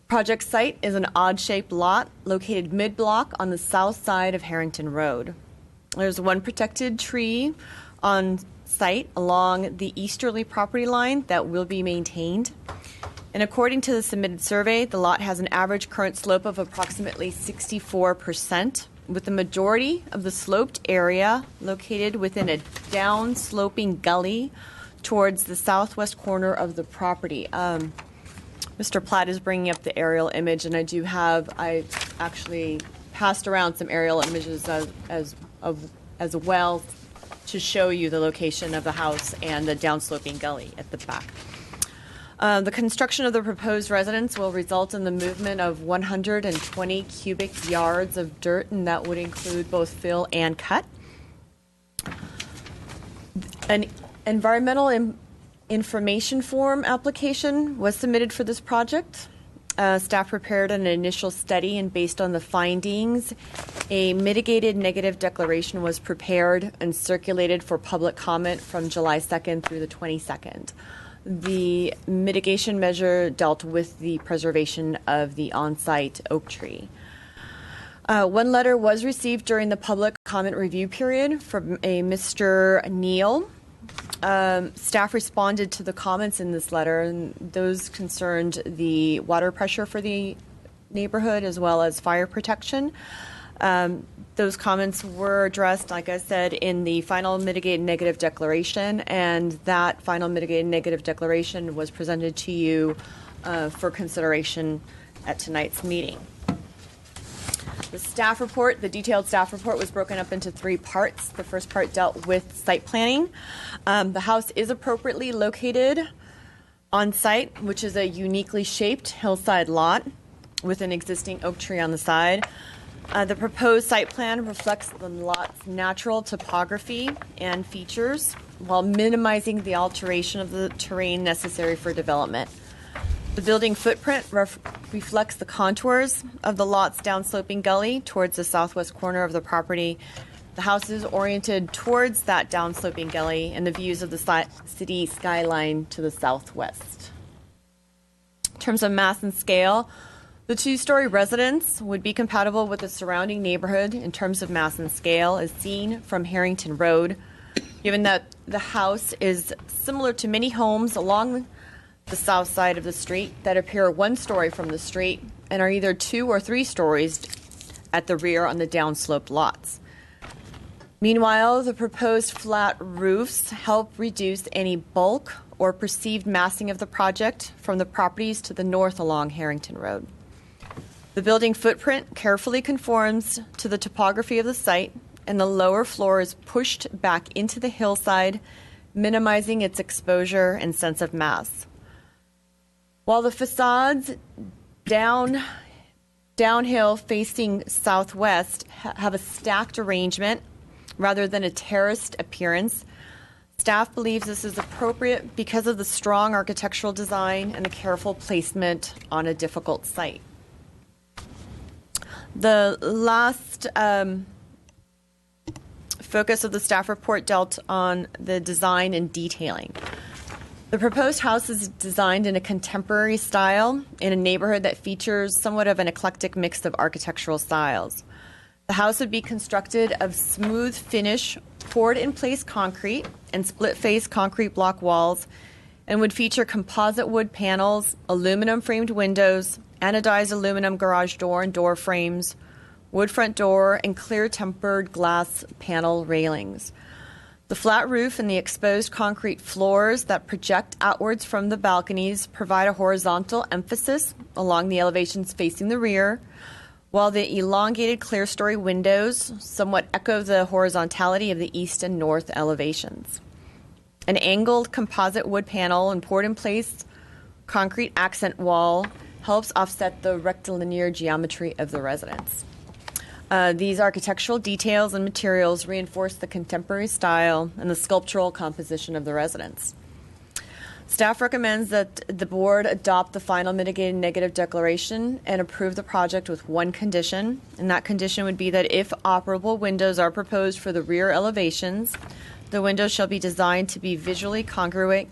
Project site is an odd-shaped lot located mid-block on the south side of Harrington Road. There's one protected tree on site along the easterly property line that will be maintained. And according to the submitted survey, the lot has an average current slope of approximately 64%, with the majority of the sloped area located within a down-sloping gully towards the southwest corner of the property. Mr. Platt is bringing up the aerial image, and I actually passed around some aerial images as well to show you the location of the house and the downsloping gully at the back. The construction of the proposed residence will result in the movement of 120 cubic yards of dirt, and that would include both fill and cut. An environmental information form application was submitted for this project. Staff prepared an initial study, and based on the findings, a mitigated negative declaration was prepared and circulated for public comment from July 2nd through the 22nd. The mitigation measure dealt with the preservation of the on-site oak tree. One letter was received during the public comment review period from a Mr. Neal. Staff responded to the comments in this letter, and those concerned the water pressure for the neighborhood as well as fire protection. Those comments were addressed, like I said, in the final mitigated negative declaration, and that final mitigated negative declaration was presented to you for consideration at tonight's meeting. The staff report, the detailed staff report, was broken up into three parts. The first part dealt with site planning. The house is appropriately located on site, which is a uniquely shaped hillside lot with an existing oak tree on the side. The proposed site plan reflects the lot's natural topography and features while minimizing the alteration of the terrain necessary for development. The building footprint reflects the contours of the lot's downsloping gully towards the southwest corner of the property. The house is oriented towards that downsloping gully and the views of the city skyline to the southwest. In terms of mass and scale, the two-story residence would be compatible with the surrounding neighborhood in terms of mass and scale as seen from Harrington Road, given that the house is similar to many homes along the south side of the street that appear one story from the street and are either 2 or 3 stories at the rear on the downsloped lots. Meanwhile, the proposed flat roofs help reduce any bulk or perceived massing of the project from the properties to the north along Harrington Road. The building footprint carefully conforms to the topography of the site, and the lower floor is pushed back into the hillside, minimizing its exposure and sense of mass. While the facades downhill facing southwest have a stacked arrangement rather than a terraced appearance, staff believes this is appropriate because of the strong architectural design and the careful placement on a difficult site. The last focus of the staff report dealt on the design and detailing. The proposed house is designed in a contemporary style in a neighborhood that features somewhat of an eclectic mix of architectural styles. The house would be constructed of smooth finish, poured-in-place concrete and split-face concrete block walls, and would feature composite wood panels, aluminum-framed windows, anodized aluminum garage door and door frames, wood front door, and clear-tempered glass panel railings. The flat roof and the exposed concrete floors that project outwards from the balconies provide a horizontal emphasis along the elevations facing the rear, while the elongated clerestory windows somewhat echo the horizontality of the east and north elevations. An angled composite wood panel and poured-in-place concrete accent wall helps offset the rectilinear geometry of the residence. These architectural details and materials reinforce the contemporary style and the sculptural composition of the residence. Staff recommends that the board adopt the final mitigated negative declaration and approve the project with one condition, and that condition would be that if operable windows are proposed for the rear elevations, the windows shall be designed to be visually congruent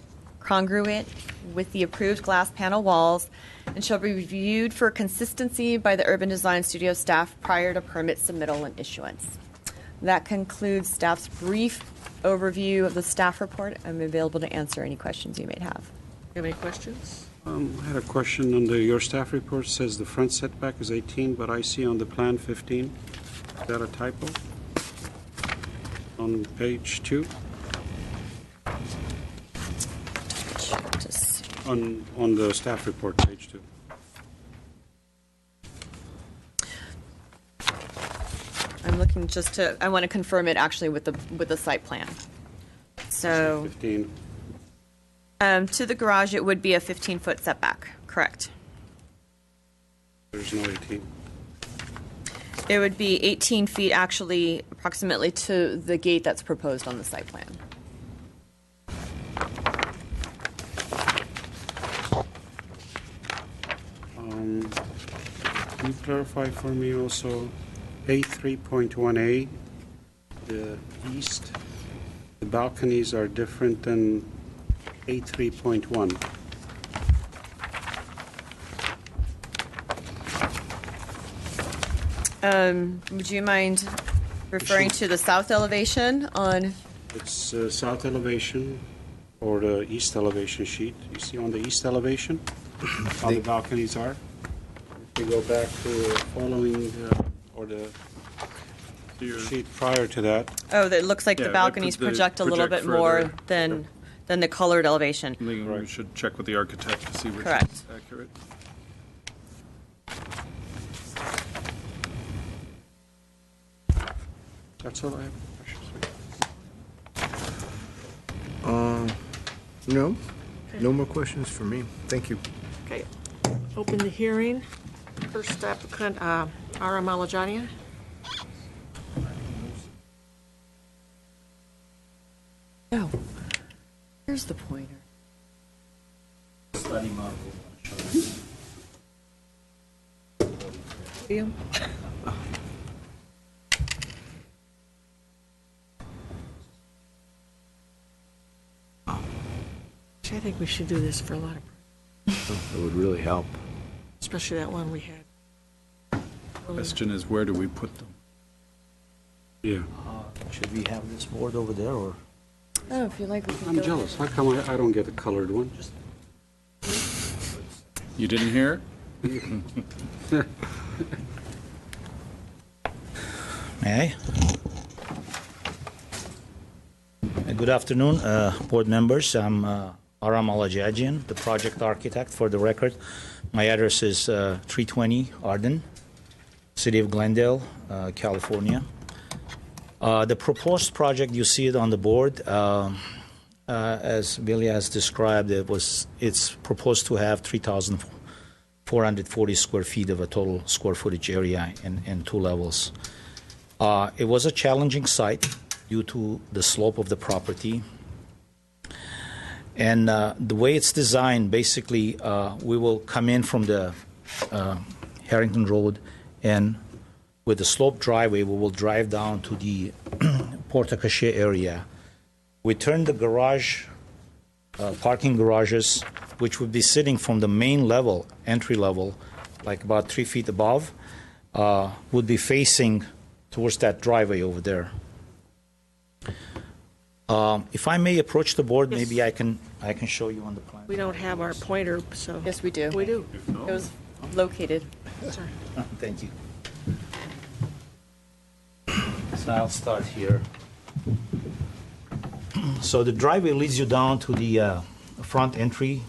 with the approved glass panel walls and shall be reviewed for consistency by the Urban Design Studio staff prior to permit submittal and issuance. That concludes staff's brief overview of the staff report. I'm available to answer any questions you may have. You have any questions? I had a question under your staff report. It says the front setback is 18, but I see on the plan 15. Is that a typo? On page 2? On the staff report, page 2. I'm looking just to, I want to confirm it actually with the site plan. So 15. To the garage, it would be a 15-foot setback, correct? There's no 18. It would be 18 feet actually approximately to the gate that's proposed on the site plan. Can you clarify for me also A3.1A, the east, the balconies are different than A3.1? Would you mind referring to the south elevation on? It's south elevation or the east elevation sheet. You see on the east elevation how the balconies are? If we go back to following or the sheet prior to that. Oh, that looks like the balconies project a little bit more than the colored elevation. We should check with the architect to see which Correct. is accurate. That's all I have. No? No more questions for me. Thank you. Okay. Open the hearing. First applicant, Ara Malajanian. Oh, here's the pointer. Liam? I think we should do this for a lot of, It would really help. especially that one we had. Question is, where do we put them? Yeah. Should we have this board over there, or? Oh, if you like, we can I'm go. jealous. How come I don't get a colored one? You didn't hear? May I? Good afternoon, board members. I'm Aram Alajajian, the project architect. For the record, my address is 320 Arden, City of Glendale, California. The proposed project, you see it on the board, as Billy has described, it's proposed to have 3,440 square feet of a total square footage area in 2 levels. It was a challenging site due to the slope of the property. And the way it's designed, basically, we will come in from the Harrington Road, and with the slope driveway, we will drive down to the porte-cochere area. We turn the garage, parking garages, which would be sitting from the main level, entry level, like about 3 feet above, would be facing towards that driveway over there. If I may approach the board, Yes. maybe I can show you on the plan. We don't have our pointer, so. Yes, we do. We do. It was located. Sorry. Thank you. So I'll start here. So the driveway leads you down to the front entry,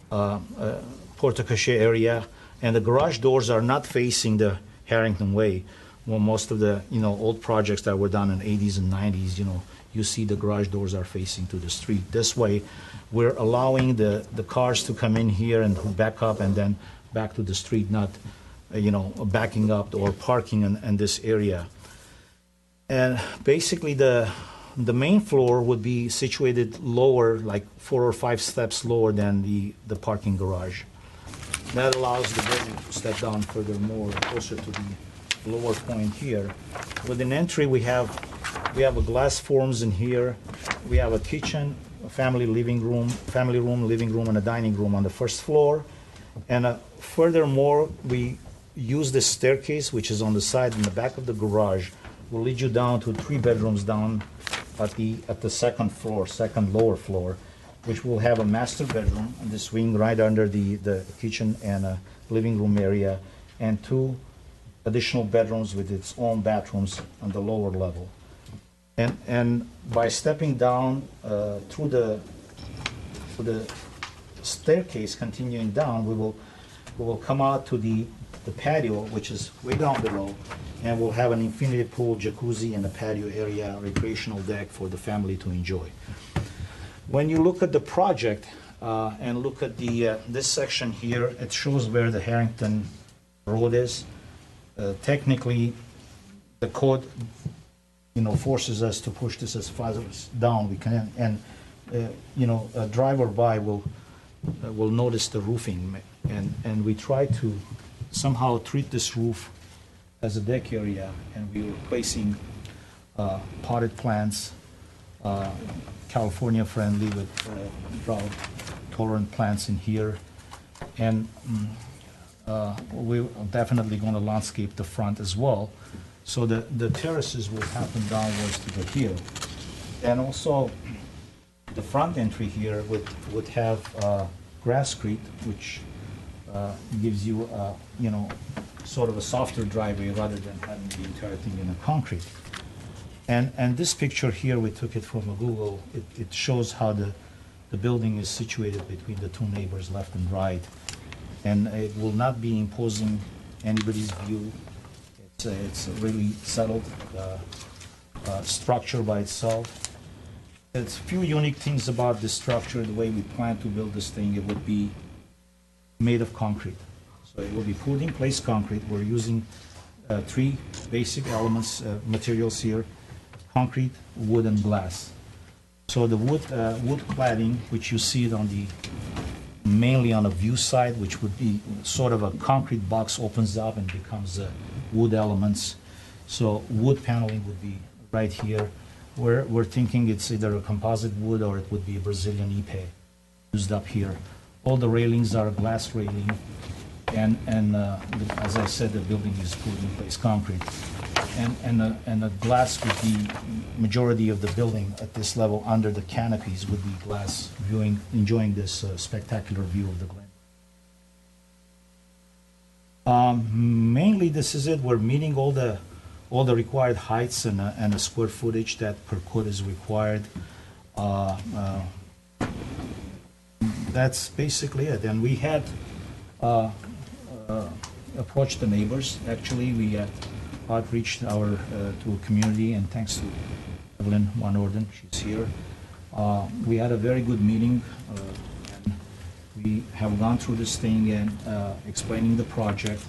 porte-cochere area, and the garage doors are not facing the Harrington Way. Well, most of the, old projects that were done in 80s and 90s, you see the garage doors are facing to the street. This way, we're allowing the cars to come in here and back up and then back to the street, not, backing up or parking in this area. And basically, the main floor would be situated lower, like 4 or 5 steps lower than the parking garage. That allows the building to step down furthermore, closer to the lower point here. With an entry, we have a glass forms in here. We have a kitchen, a family room, living room, and a dining room on the first floor. And furthermore, we use this staircase, which is on the side in the back of the garage, will lead you down to 3 bedrooms down at the second lower floor, which will have a master bedroom in this wing right under the kitchen and a living room area, and 2 additional bedrooms with its own bathrooms on the lower level. And by stepping down through the staircase, continuing down, we will come out to the patio, which is way down below, and we'll have an infinity pool, jacuzzi, and a patio area, recreational deck for the family to enjoy. When you look at the project and look at this section here, it shows where the Harrington Road is. Technically, the code, forces us to push this as far as down we can, and a driver by will notice the roofing, and we try to somehow treat this roof as a deck area, and we were placing potted plants, California friendly with drought tolerant plants in here, and we're definitely going to landscape the front as well, so the terraces will happen downwards to the hill, and also the front entry here would have grasscrete, which gives you sort of a softer driveway rather than having the entire thing in a concrete. And this picture here, we took it from Google. It shows how the building is situated between the 2 neighbors, left and right. And it will not be imposing anybody's view. It's a really settled structure by itself. There's a few unique things about this structure. The way we plan to build this thing, it would be made of concrete. So it will be put in place concrete. We're using 3 basic elements, materials here: concrete, wood, and glass. So the wood cladding, which you see it on mainly on the view side, which would be sort of a concrete box, opens up and becomes wood elements. So wood paneling would be right here. We're thinking it's either a composite wood or it would be a Brazilian ipe used up here. All the railings are glass railing, and as I said, the building is put in place concrete. And the glass would be majority of the building at this level. Under the canopies would be glass, enjoying this spectacular view of the Glen. Mainly, this is it. We're meeting all the required heights and the square footage that per code is required. That's basically it. And we had approached the neighbors. Actually, we had outreached to a community, and thanks to Evelyn Van Orden, she's here. We had a very good meeting, and we have gone through this thing and explaining the project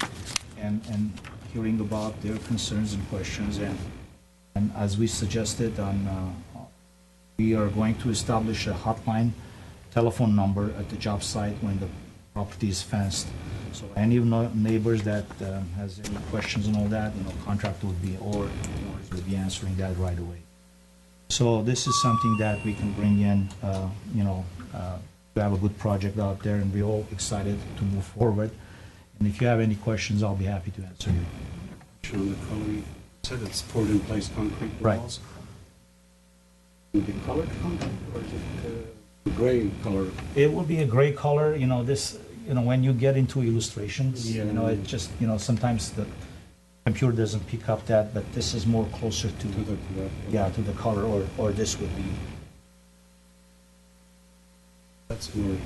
and hearing about their concerns and questions. And as we suggested, we are going to establish a hotline telephone number at the job site when the property is fenced. So any neighbors that has any questions and all that, contractor would be, or would be answering that right away. So this is something that we can bring in, to have a good project out there, and we're all excited to move forward. And if you have any questions, I'll be happy to answer you. On the color, you said it's poured in place concrete walls. Would it be colored concrete, or is it a gray color? It would be a gray color. When you get into illustrations, it just, sometimes the computer doesn't pick up that, but this is more closer to the color, or this would be. That's more,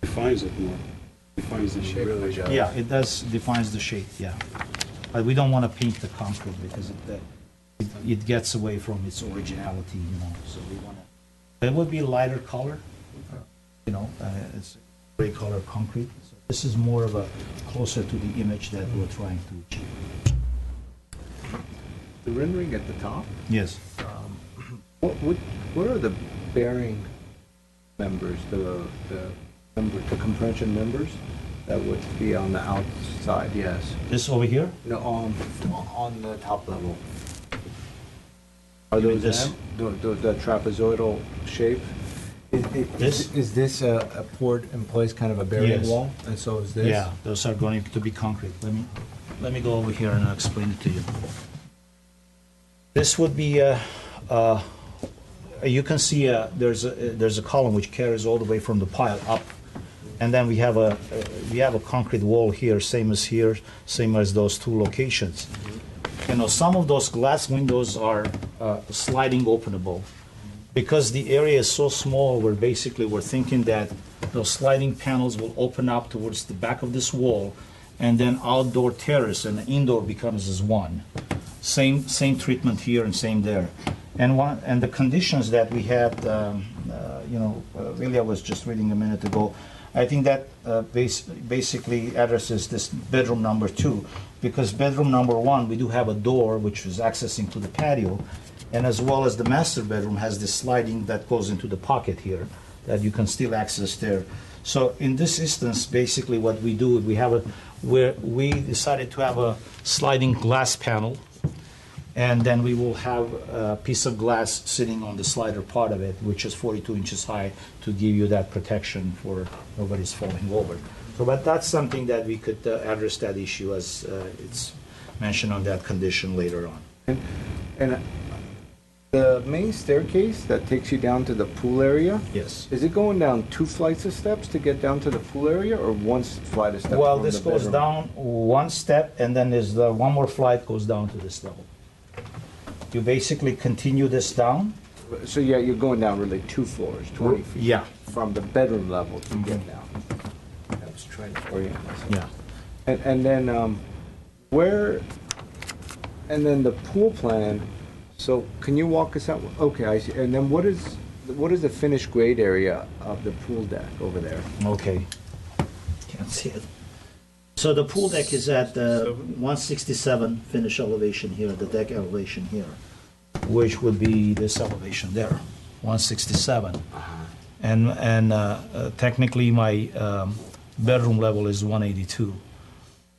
defines it more, defines the shape. Yeah, it does, defines the shape, yeah. We don't want to paint the concrete because it gets away from its originality, you know, so we want to, it would be lighter color, you know, it's gray color concrete. So this is more of a closer to the image that we're trying to achieve. The rendering at the top, Yes. what are the bearing members, the compression members that would be on the outside? Yes. This over here? No, on the top level. Are You mean those this? the trapezoidal shape? This? Is this a poured in place kind of a bearing Yes. wall? And so is this? Yeah, those are going to be concrete. Let me go over here and I'll explain it to you. This would be, you can see there's a column which carries all the way from the pile up, and then we have a concrete wall here, same as here, same as those two locations. You know, some of those glass windows are sliding openable. Because the area is so small, we're thinking that those sliding panels will open up towards the back of this wall, and then outdoor terrace and indoor becomes as one. Same treatment here and same there. And the conditions that we had, really I was just reading a minute ago, I think that basically addresses this bedroom number 2, because bedroom number 1, we do have a door which is accessing to the patio, and as well as the master bedroom has this sliding that goes into the pocket here that you can still access there. So in this instance, basically what we do, we decided to have a sliding glass panel, and then we will have a piece of glass sitting on the slider part of it, which is 42 inches high, to give you that protection for nobody's falling over. So, but that's something that we could address that issue as it's mentioned on that condition later on. And the main staircase that takes you down to the pool area, Yes. is it going down 2 flights of steps to get down to the pool area, or 1 flight of steps? Well, from this the goes bedroom? down 1 step, and then there's one more flight goes down to this level. You basically continue this down. So yeah, you're going down really 2 floors, 20 feet. Yeah. From the bedroom level to get down. I was trying to orient myself. Yeah. And then and then the pool plan, so can you walk us out? Okay, I see. And then what is the finished grade area of the pool deck over there? Okay. Can't see it. So the pool deck is at 167 finish elevation here, the deck elevation here, which would be this elevation there, 167. And technically my bedroom level is 182.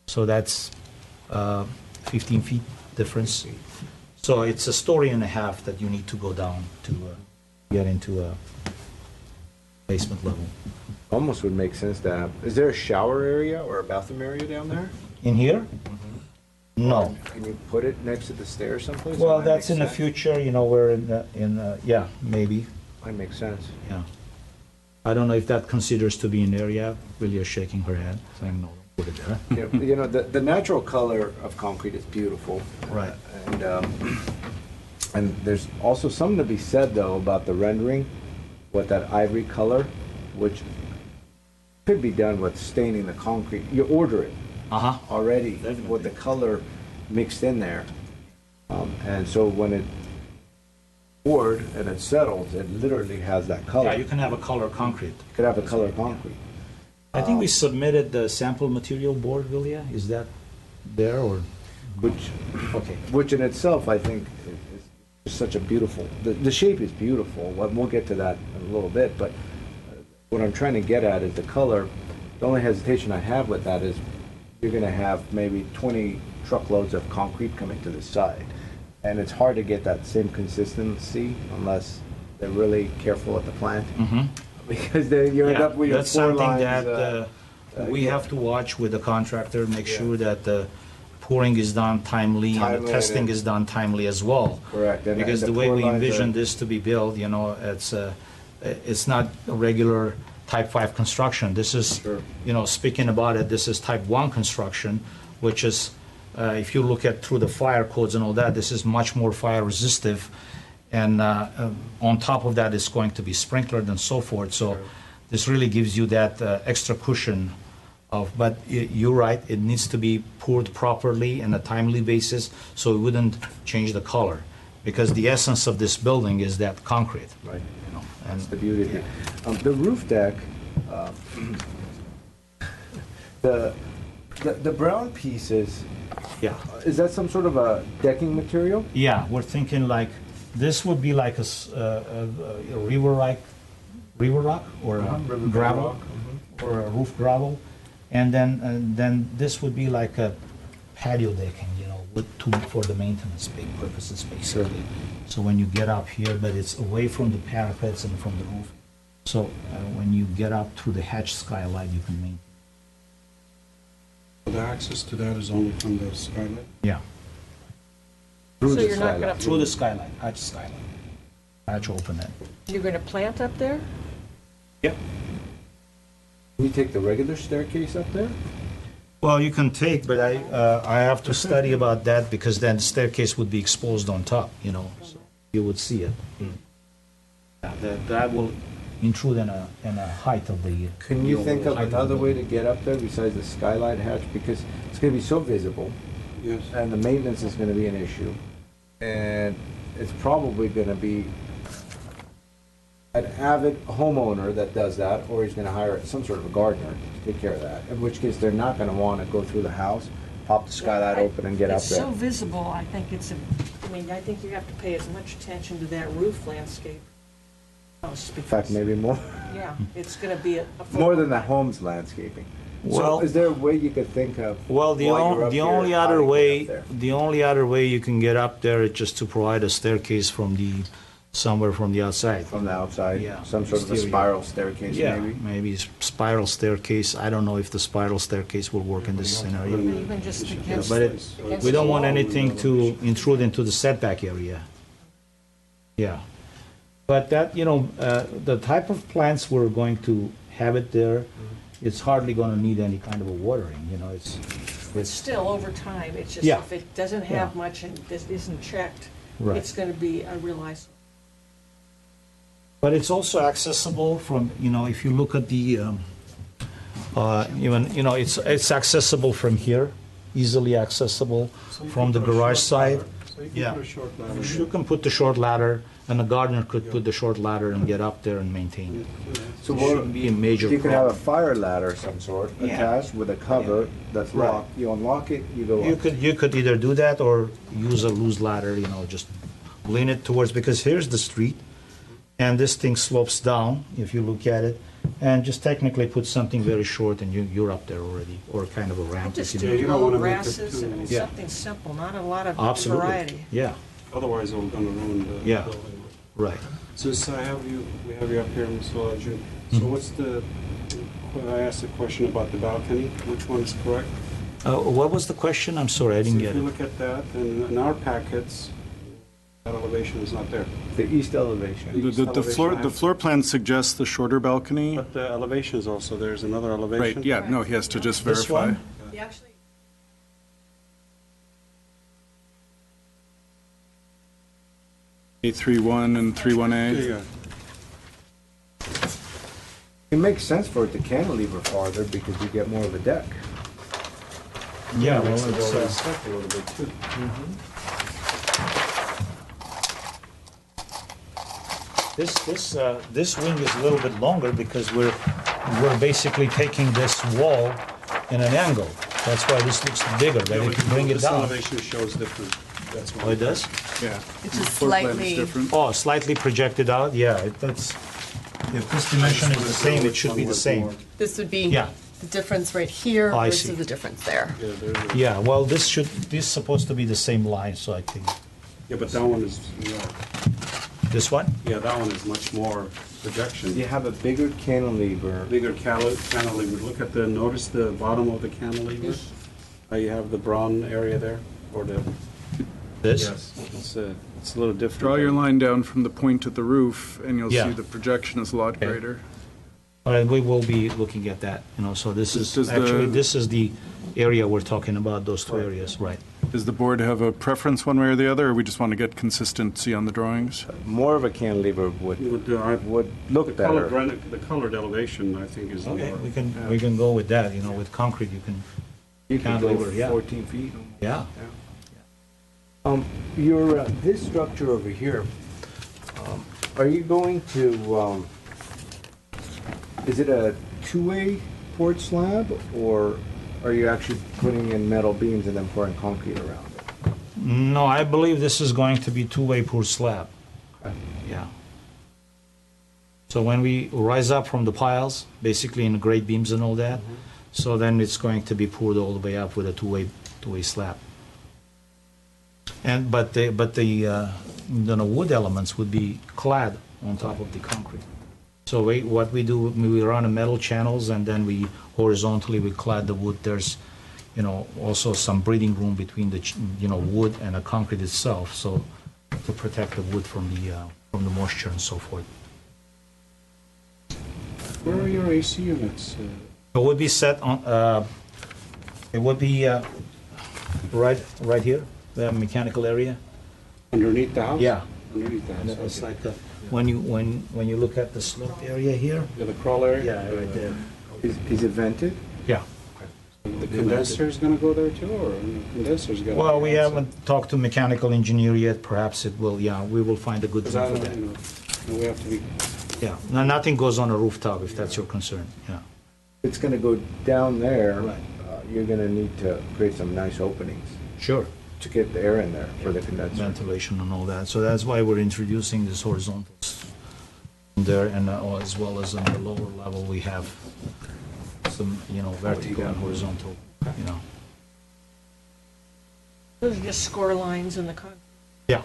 So that's 15 feet difference. So it's a story and a half that you need to go down to get into a basement level. Almost would make sense to have. Is there a shower area or a bathroom area down there? In here? No. Can you put it next to the stairs someplace? Well, Might that's make in the sense. future, you know, we're yeah, maybe, Might make sense. yeah. I don't know if that considers to be an area. Lily's shaking her head, saying no, don't put it there. You know, the natural color of concrete is beautiful. Right. And there's also something to be said, though, about the rendering with that ivory color, which could be done with staining the concrete. You order it already with the color mixed in there. And so when it poured and it settles, it literally has that color. Yeah, you can have a color concrete. You could have a color concrete. I think we submitted the sample material board, Vilya, is that there or? Which in itself, I think, is such a beautiful, the shape is beautiful. We'll get to that in a little bit, but what I'm trying to get at is the color. The only hesitation I have with that is you're going to have maybe 20 truckloads of concrete coming to the side. And it's hard to get that same consistency unless they're really careful at the plant. Because then you end up with your That's 4 something lines. that we have to watch with the contractor, make sure that the pouring is done timely and the Timely testing and- is done timely as well. Correct. And Because the the way pour we lines envision are- this to be built, you know, it's not a regular type 5 construction. This is, you know, speaking about it, this is type 1 construction, which is, if you look at through the fire codes and all that, this is much more fire resistive. And on top of that, it's going to be sprinklered and so forth. So this really gives you that extra cushion But you're right, it needs to be poured properly on a timely basis, so it wouldn't change the color. Because the essence of this building is that concrete. Right. You know, That's and the beauty of it. The roof deck, the brown pieces, yeah. is that some sort of a decking material? Yeah, we're thinking like, this would be like a river rock or a River gravel, rock, or a roof gravel. And then this would be like a patio decking, you know, for the maintenance purposes, basically. So when you get up here, but it's away from the parapets and from the roof. So when you get up to the hatch skylight, you can maintain. The access to that is only from the skylight? Yeah. Through So the you're not skylight. gonna, Through the skylight, hatch skylight. Hatch open it. you're gonna plant up there? Yeah. Can you take the regular staircase up there? Well, you can take, but I have to study about that because then the staircase would be exposed on top, you know, so you would see it. Yeah, that will intrude in a height of the. Can you think of height another the way to get up there besides the skylight hatch? Because it's going to be so visible, Yes. and the maintenance is going to be an issue. And it's probably going to be an avid homeowner that does that, or he's going to hire some sort of a gardener to take care of that. In which case, they're not going to want to go through the house, pop the skylight open, and get up It's so there. visible, I think I think you have to pay as much attention to that roof landscape. In fact, maybe more, Yeah, it's gonna be a. more than the home's landscaping. Well- So is there a way you could think of? Well, while you're up here, only how to other get way, up there? the only other way you can get up there is just to provide a staircase somewhere from the outside. From the outside? Yeah. Some sort of a Exterior. spiral staircase, Yeah, maybe? maybe spiral staircase. I don't know if the spiral staircase will work in this scenario. Even just against, But against we don't the want wall. anything to intrude into the setback area. Yeah. But that, you know, the type of plants we're going to have it there, it's hardly gonna need any kind of a watering, you know, it's, Still, over time, it's just, Yeah. if it doesn't have Yeah. much and this isn't checked, Right. it's gonna be a real eyesore. but it's also accessible from, you know, if you look at the, even, you know, it's accessible from here, easily accessible from the garage side. So you Yeah. can put a short ladder. You can put the short ladder, and the gardener could put the short ladder and get up there and maintain it. So It what- shouldn't be a major You can have a problem. fire ladder of some sort Yeah. attached with a cover that's Right. locked. You unlock it, you go You up. could either do that or use a loose ladder, you know, just lean it towards, because here's the street, and this thing slopes down, if you look at it, and just technically put something very short and you're up there already, or kind of a I ramp. just if do you you don't low wanna make it grasses too- and Yeah. something simple, not a lot of Absolutely. variety. Yeah, Otherwise, we're going to ruin the Yeah. building. right. Since we have you up here, Mr. Lodge, so what's the, I asked a question about the balcony, which one is correct? What was the question? I'm sorry, I didn't So get if you it. look at that, and in our packets, that elevation is not there. The east elevation. The floor plan suggests the shorter balcony. But the elevation is also, there's another Right, elevation. yeah, no, he has to just This verify. one? A31 and 31A. Yeah. It makes sense for it to cantilever farther because you get more of a deck. Yeah, well, Makes it it's, go step a little bit too. this wing is a little bit longer because we're basically taking this wall in an angle. That's why this looks bigger, but if you bring it This down. elevation shows different, that's why. Oh, it does? Yeah. It's just Floor plan is slightly. different. Oh, slightly projected out, yeah, that's, if this dimension is the same, it should be the same. This would be Yeah. the difference right here Oh, I versus see. the difference there. Yeah, there's a- Yeah, well, this is supposed to be the same line, so I think, yeah, but that one is, this one? yeah, that one is much more projection. You have a bigger cantilever. Bigger cantilever. Look at notice the bottom of the cantilever? How you have the brown area there, or the, This? yes, it's a little different. Draw your line down from the point at the roof, and you'll Yeah. see the projection is a lot greater. All right, we will be looking at that, you know, so this Does is, the- actually, this is the area we're talking about, those two areas, right? Does the board have a preference one way or the other, or we just want to get consistency on the drawings? More of a cantilever would look better. The colored elevation, I think, is Okay, lower. we can go with that, you know, with concrete, you can You can go cantilever, yeah. 14 feet. Yeah. Your, this structure over here, are you going to, is it a two-way poured slab, or are you actually putting in metal beams and then pouring concrete around it? No, I believe this is going to be two-way poured slab. Okay. Yeah. So when we rise up from the piles, basically in the grade beams and all that, so then it's going to be poured all the way up with a two-way slab. And but the wood elements would be clad on top of the concrete. So what we do, we run a metal channels, and then we horizontally we clad the wood. There's, you know, also some breathing room between the wood and the concrete itself, so to protect the wood from the moisture and so forth. Where are your AC units? It would be set on. It would be right here, the mechanical area. Underneath the house? Yeah. Underneath the house. It's Okay. like the, when you look at the slope area here. Yeah, the crawl area? Yeah, right there. Is it vented? Yeah. The condenser is going to go there too, or the condenser's got? Well, we haven't talked to mechanical engineer yet. Perhaps it will. Yeah, we will find a good Because thing I for don't, that. we have to be. Yeah. No, nothing goes on a rooftop if that's your concern. Yeah. It's going to go down there. Right. You're going to need to create some nice openings Sure. to get the air in there for the condenser. Ventilation and all that. So that's why we're introducing this horizontals there, and as well as on the lower level we have some, vertical and horizontal, Those are just score lines in the concrete. Yeah.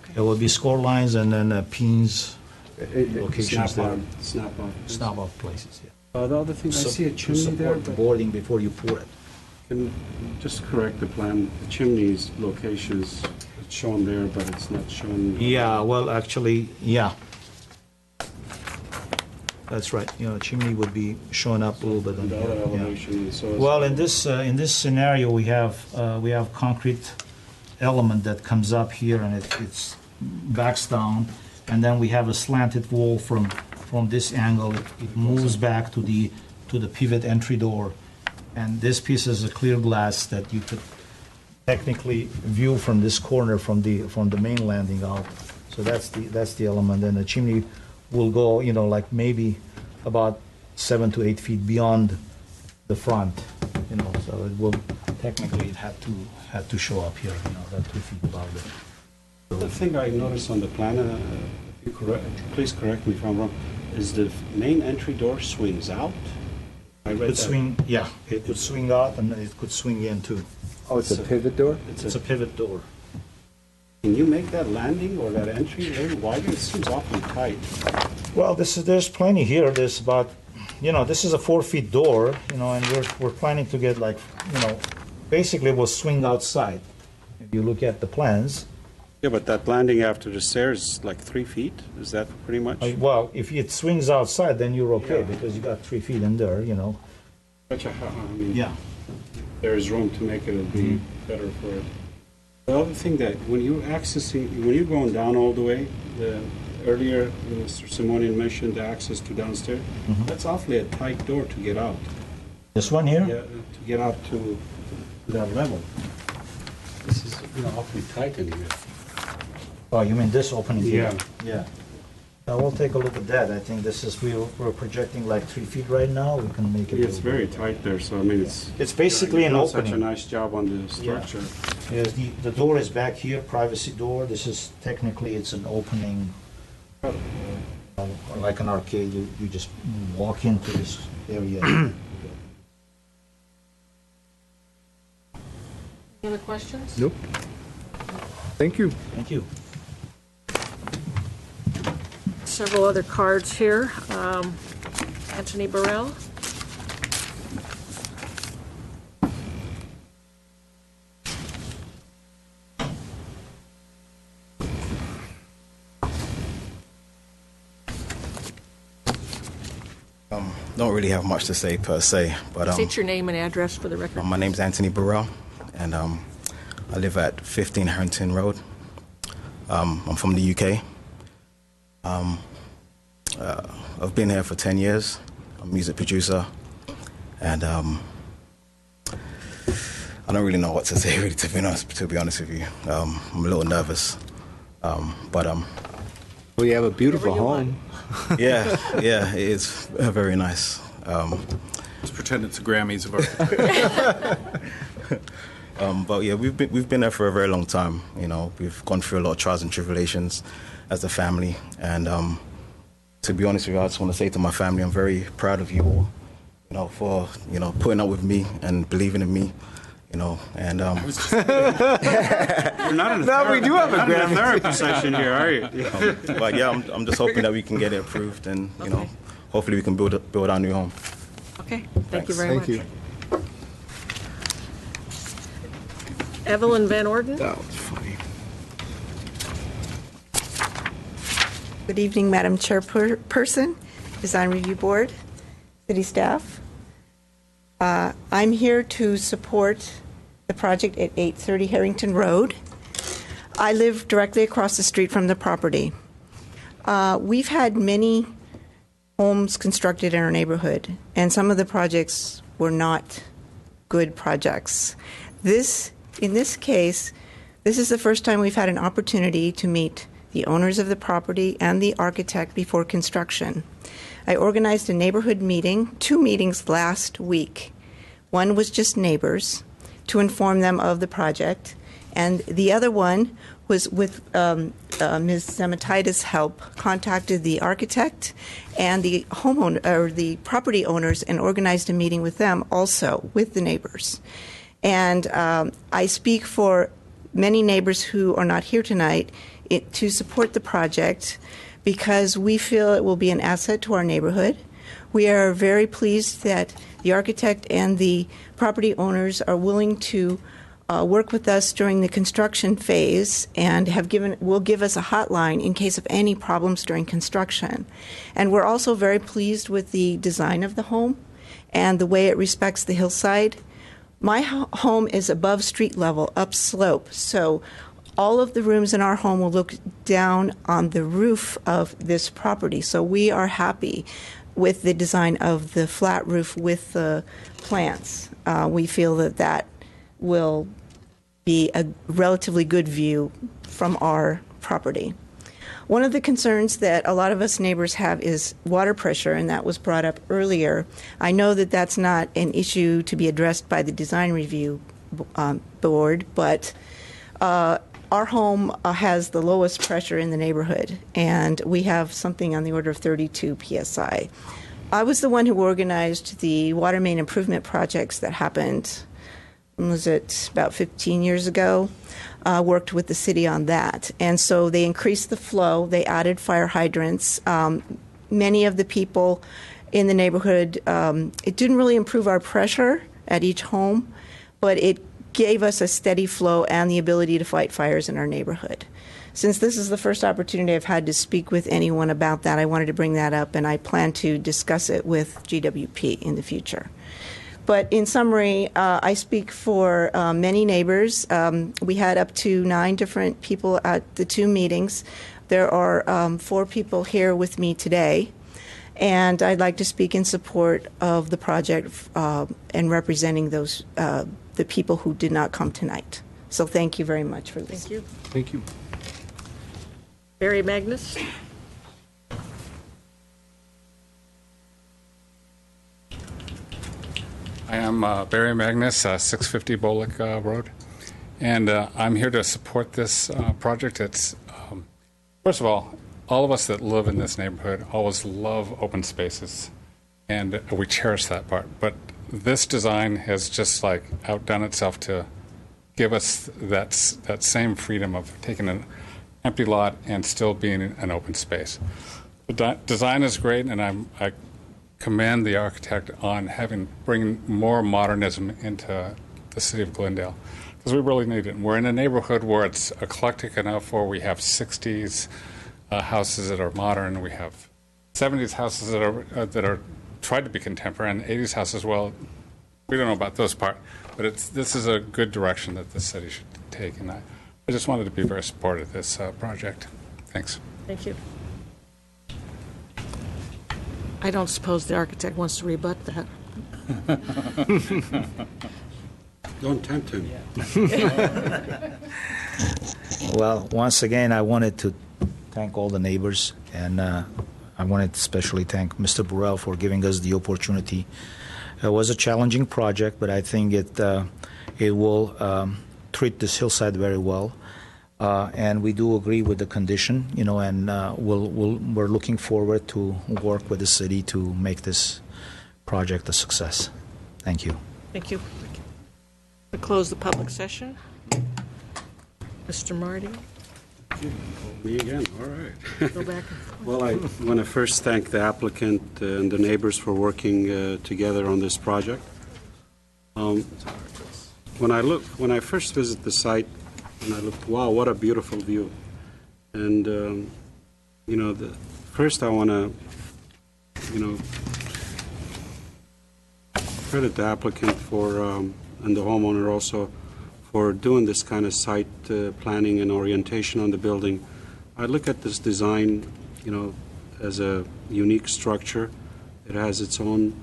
Okay. There will be score lines and then pins, locations there, Snap on. snap-off places, yeah. The other thing, I see a To chimney there, support the but boarding before you pour it. can just correct the plan. The chimney's locations, it's shown there, but it's not shown. Yeah, well, actually, yeah. That's right, chimney would be showing up a little bit. The other elevation, and so. Well, in this scenario, we have concrete element that comes up here and it's backs down, and then we have a slanted wall from this angle. It moves back to the pivot entry door, and this piece is a clear glass that you could technically view from this corner from the main landing out. So that's the element, and the chimney will go, like maybe about 7 to 8 feet beyond the front, so it will, technically it had to show up here, that 2 feet above it. The thing I noticed on the plan, please correct me if I'm wrong, is the main entry door swings out? I It read could that. swing, yeah, it could swing out and it could swing in too. Oh, it's a pivot door? It's a pivot door. Can you make that landing or that entry a little wider? It seems awfully tight. Well, there's plenty here. There's about, this is a 4 feet door, and we're planning to get basically we'll swing outside. If you look at the plans, Yeah, but that landing after the stairs is like 3 feet? Is that pretty much? well, if it swings outside, then you're okay because you got 3 feet in there, But I mean, Yeah. there is room to make it, it'll be better for it. The other thing that when you're going down all the way, earlier Mr. Simonian mentioned the access to downstairs. That's awfully a tight door to get out. This one here? Yeah, to get out to that level. This is awfully tight in here. Oh, you mean this opening here? Yeah. Yeah. We'll take a look at that. I think this is, we're projecting like 3 feet right now. We can make it. It's very tight there, so I mean, It's basically an you've done opening. Such a nice job on the structure. Yes, the door is back here, privacy door. This is, technically, it's an opening, like an arcade. You just walk into this area. Any other questions? Nope. Thank you. Thank you. Several other cards here. Anthony Burrell. Don't really have much to say per se, but State your name and address for the record. my name's Anthony Burrell, and I live at 15 Harrington Road. I'm from the UK. I've been here for 10 years. I'm a music producer, and I don't really know what to say, really, to be honest with you. I'm a little nervous, but Well, you have a beautiful home. yeah, it is very nice. Let's pretend it's the Grammys of architecture. But yeah, we've been there for a very long time. You know, we've gone through a lot of trials and tribulations as a family, and to be honest with you, I just want to say to my family, I'm very proud of you all. You know, for putting up with me and believing in me. You know, and You're not in a No, we do have a not in Grammy. therapy session here, are you? but yeah, I'm just hoping that we can get it approved, and hopefully we can build our new home. Okay, thank you very much. Thank you. Evelyn Van Orden? That was funny. Good evening, Madam Chairperson, Design Review Board, City staff. I'm here to support the project at 830 Harrington Road. I live directly across the street from the property. We've had many homes constructed in our neighborhood, and some of the projects were not good projects. In this case, this is the first time we've had an opportunity to meet the owners of the property and the architect before construction. I organized a neighborhood meeting, 2 meetings last week. One was just neighbors to inform them of the project, and the other one was with Ms. Zematitis' help, contacted the architect and the homeowner or the property owners and organized a meeting with them also, with the neighbors. And I speak for many neighbors who are not here tonight to support the project because we feel it will be an asset to our neighborhood. We are very pleased that the architect and the property owners are willing to work with us during the construction phase and will give us a hotline in case of any problems during construction. And we're also very pleased with the design of the home and the way it respects the hillside. My home is above street level, upslope, so all of the rooms in our home will look down on the roof of this property. So we are happy with the design of the flat roof with the plants. We feel that will be a relatively good view from our property. One of the concerns that a lot of us neighbors have is water pressure, and that was brought up earlier. I know that that's not an issue to be addressed by the design review board, but our home has the lowest pressure in the neighborhood, and we have something on the order of 32 psi. I was the one who organized the water main improvement projects that happened, was it about 15 years ago? Worked with the city on that. And so they increased the flow. They added fire hydrants. Many of the people in the neighborhood, it didn't really improve our pressure at each home, but it gave us a steady flow and the ability to fight fires in our neighborhood. Since this is the first opportunity I've had to speak with anyone about that, I wanted to bring that up, and I plan to discuss it with GWP in the future. But in summary, I speak for many neighbors. We had up to 9 different people at the 2 meetings. There are 4 people here with me today, and I'd like to speak in support of the project and representing those the people who did not come tonight. So thank you very much for this. Thank you. Thank you. Barry Magnus? I am Barry Magnus, 650 Bolick Road, and I'm here to support this project. It's first of all of us that live in this neighborhood always love open spaces, and we cherish that part. But this design has just like outdone itself to give us that same freedom of taking an empty lot and still being an open space. The design is great, and I commend the architect on bringing more modernism into the city of Glendale, because we really need it. And we're in a neighborhood where it's eclectic enough, where we have 60s houses that are modern, we have 70s houses that are tried to be contemporary, and 80s houses. Well, we don't know about those part, but this is a good direction that the city take. And I just wanted to be very supportive of this project. Thanks. Thank you. I don't suppose the architect wants to rebut that. Don't tempt him. Well, once again, I wanted to thank all the neighbors, and I wanted to especially thank Mr. Burrell for giving us the opportunity. It was a challenging project, but I think it will treat this hillside very well. And we do agree with the condition, and we're looking forward to work with the city to make this project a success. Thank you. Thank you. We close the public session. Mr. Marty, Me again, all right. go back. Well, I want to first thank the applicant and the neighbors for working together on this project. When I first visited the site, and I looked, wow, what a beautiful view. And, first I want to, credit the applicant for, and the homeowner also, for doing this kind of site planning and orientation on the building. I look at this design, as a unique structure. It has its own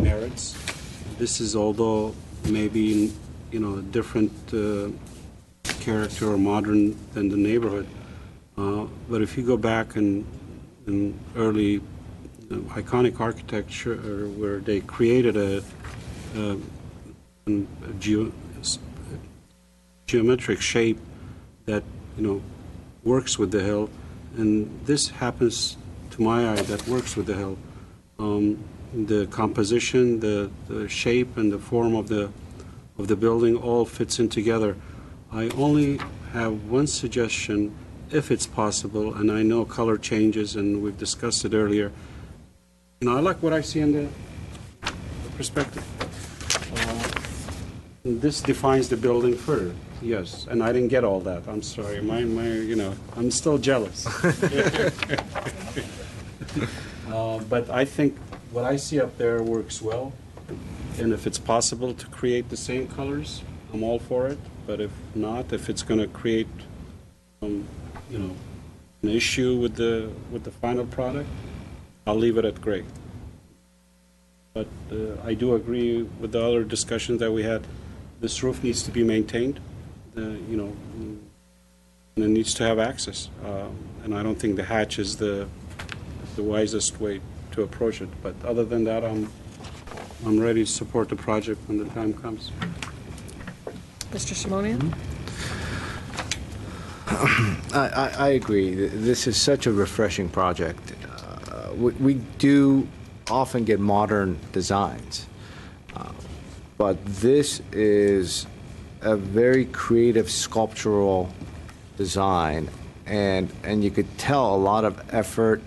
merits. This is, although maybe, a different character or modern than the neighborhood. But if you go back in early iconic architecture where they created a geometric shape that works with the hill, and this happens to my eye that works with the hill. The composition, the shape, and the form of the building all fits in together. I only have one suggestion, if it's possible, and I know color changes, and we've discussed it earlier. I like what I see in the perspective. This defines the building further. Yes, and I didn't get all that. I'm sorry. I'm still jealous. But I think what I see up there works well, and if it's possible to create the same colors, I'm all for it. But if not, if it's going to create, an issue with the final product, I'll leave it at gray. But I do agree with the other discussions that we had. This roof needs to be maintained, and it needs to have access. And I don't think the hatch is the wisest way to approach it. But other than that, I'm ready to support the project when the time comes. Mr. Simonian? I agree. This is such a refreshing project. We do often get modern designs, but this is a very creative sculptural design, and you could tell a lot of effort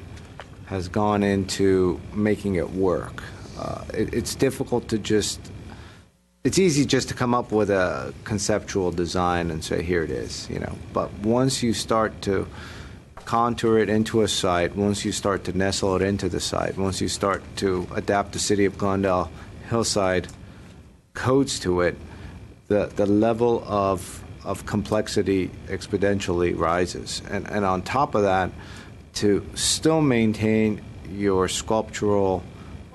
has gone into making it work. It's difficult to just. It's easy just to come up with a conceptual design and say, here it is, But once you start to contour it into a site, once you start to nestle it into the site, once you start to adapt the City of Glendale hillside codes to it, the level of complexity exponentially rises. And on top of that, to still maintain your sculptural,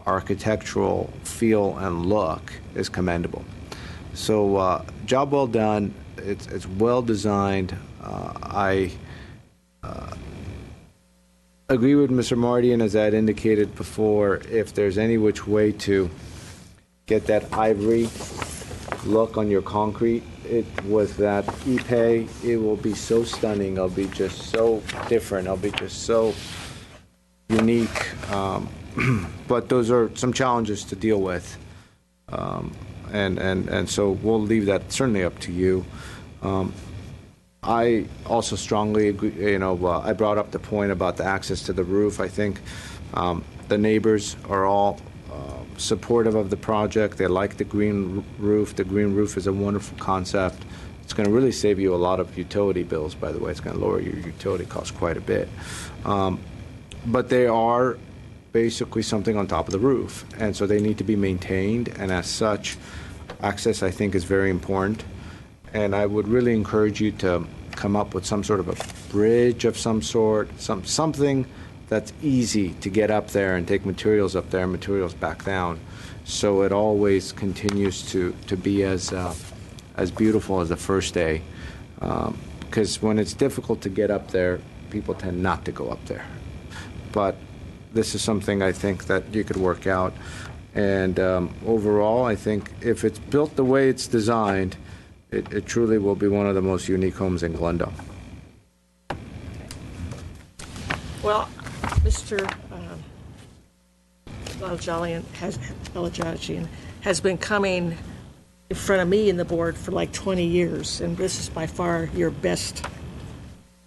architectural feel and look is commendable. So job well done. It's well designed. I agree with Mr. Marty, and as I had indicated before, if there's any which way to get that ivory look on your concrete, it with that Ipe, it will be so stunning. It'll be just so different. It'll be just so unique. But those are some challenges to deal with, and so we'll leave that certainly up to you. I also strongly agree. I brought up the point about the access to the roof. I think the neighbors are all supportive of the project. They like the green roof. The green roof is a wonderful concept. It's going to really save you a lot of utility bills. By the way, it's going to lower your utility costs quite a bit. But they are basically something on top of the roof, and so they need to be maintained, and as such, access, I think, is very important. And I would really encourage you to come up with some sort of a bridge of some sort, something that's easy to get up there and take materials up there and materials back down. So it always continues to be as beautiful as the first day. Because when it's difficult to get up there, people tend not to go up there. But this is something I think that you could work out. And overall, I think if it's built the way it's designed, it truly will be one of the most unique homes in Glendale. Well, Mr. Balajanian has been coming in front of me and the board for like 20 years, and this is by far your best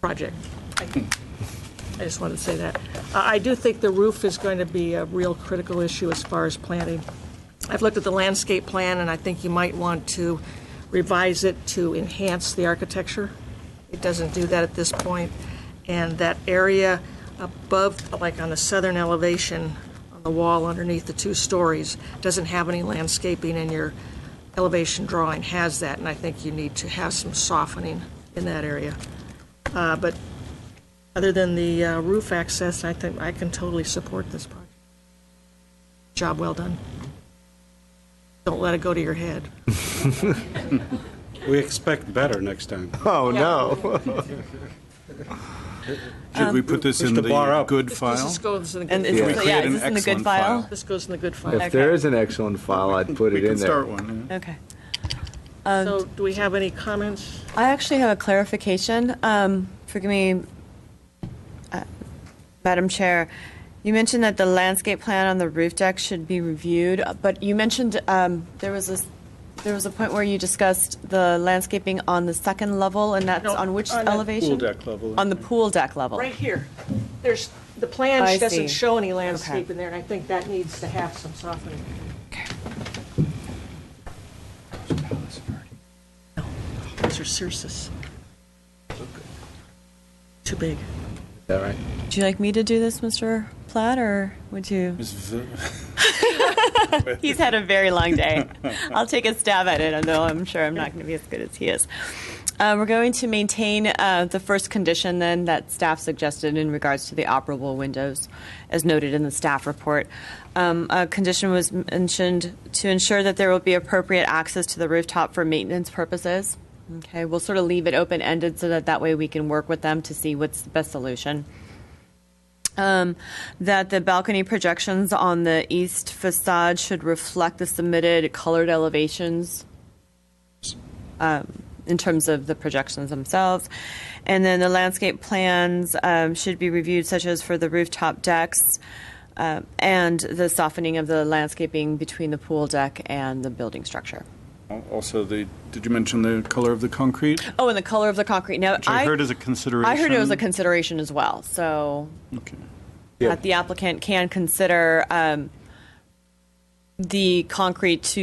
project. I just wanted to say that. I do think the roof is going to be a real critical issue as far as planting. I've looked at the landscape plan, and I think you might want to revise it to enhance the architecture. It doesn't do that at this point. And that area above, like on the southern elevation, on the wall underneath the 2 stories, doesn't have any landscaping, and your elevation drawing has that, and I think you need to have some softening in that area. But other than the roof access, I think I can totally support this project. Job well done. Don't let it go to your head. We expect better next time. Oh, no. Should we put this in the good file? This goes in the And good is Can we this, create yeah, an is this in the good excellent file? This goes in the good file. If there is an excellent file, I'd put We it in can there. start one. Yeah. Okay. So do we have any comments? I actually have a clarification. Forgive me, Madam Chair. You mentioned that the landscape plan on the roof deck should be reviewed, but you mentioned there was a point where you discussed the landscaping on the second level, and that's No, on which on the elevation? Pool deck level. On the pool deck level. Right here. There's, the plan I doesn't see. show any landscape in there, and I think that needs to have some softening. No, those are Cirrus. Too big. Is that right? Would you like me to do this, Mr. Platt, or would you? He's had a very long day. I'll take a stab at it, although I'm sure I'm not going to be as good as he is. We're going to maintain the first condition then that staff suggested in regards to the operable windows, as noted in the staff report. A condition was mentioned to ensure that there will be appropriate access to the rooftop for maintenance purposes. Okay, we'll sort of leave it open-ended so that way we can work with them to see what's the best solution. That the balcony projections on the east facade should reflect the submitted colored elevations in terms of the projections themselves. And then the landscape plans should be reviewed, such as for the rooftop decks and the softening of the landscaping between the pool deck and the building structure. Also, did you mention the color of the concrete? Oh, and the color of the concrete. Now, Which I heard as a consideration. I heard it was a consideration as well. So Okay. that the applicant can consider the concrete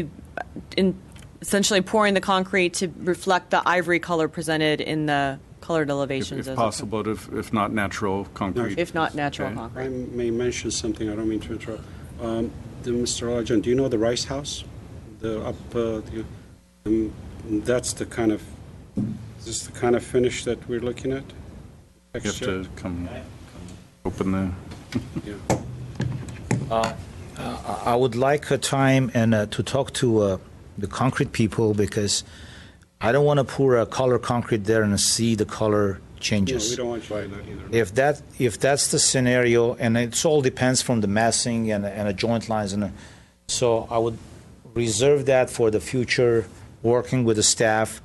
essentially pouring the concrete to reflect the ivory color presented in the colored elevations. If possible, if not natural concrete. If not natural Okay. concrete. I may mention something, I don't mean to interrupt. Mr. Olajan, do you know the Rice House? That's the kind of, is this the kind of finish that we're looking at? You have to come open the. Yeah. I would like a time and to talk to the concrete people, because I don't want to pour a color concrete there and see the color changes. No, we don't want to try that either. If that's the scenario, and it all depends from the massing and the joint lines, so I would reserve that for the future, working with the staff.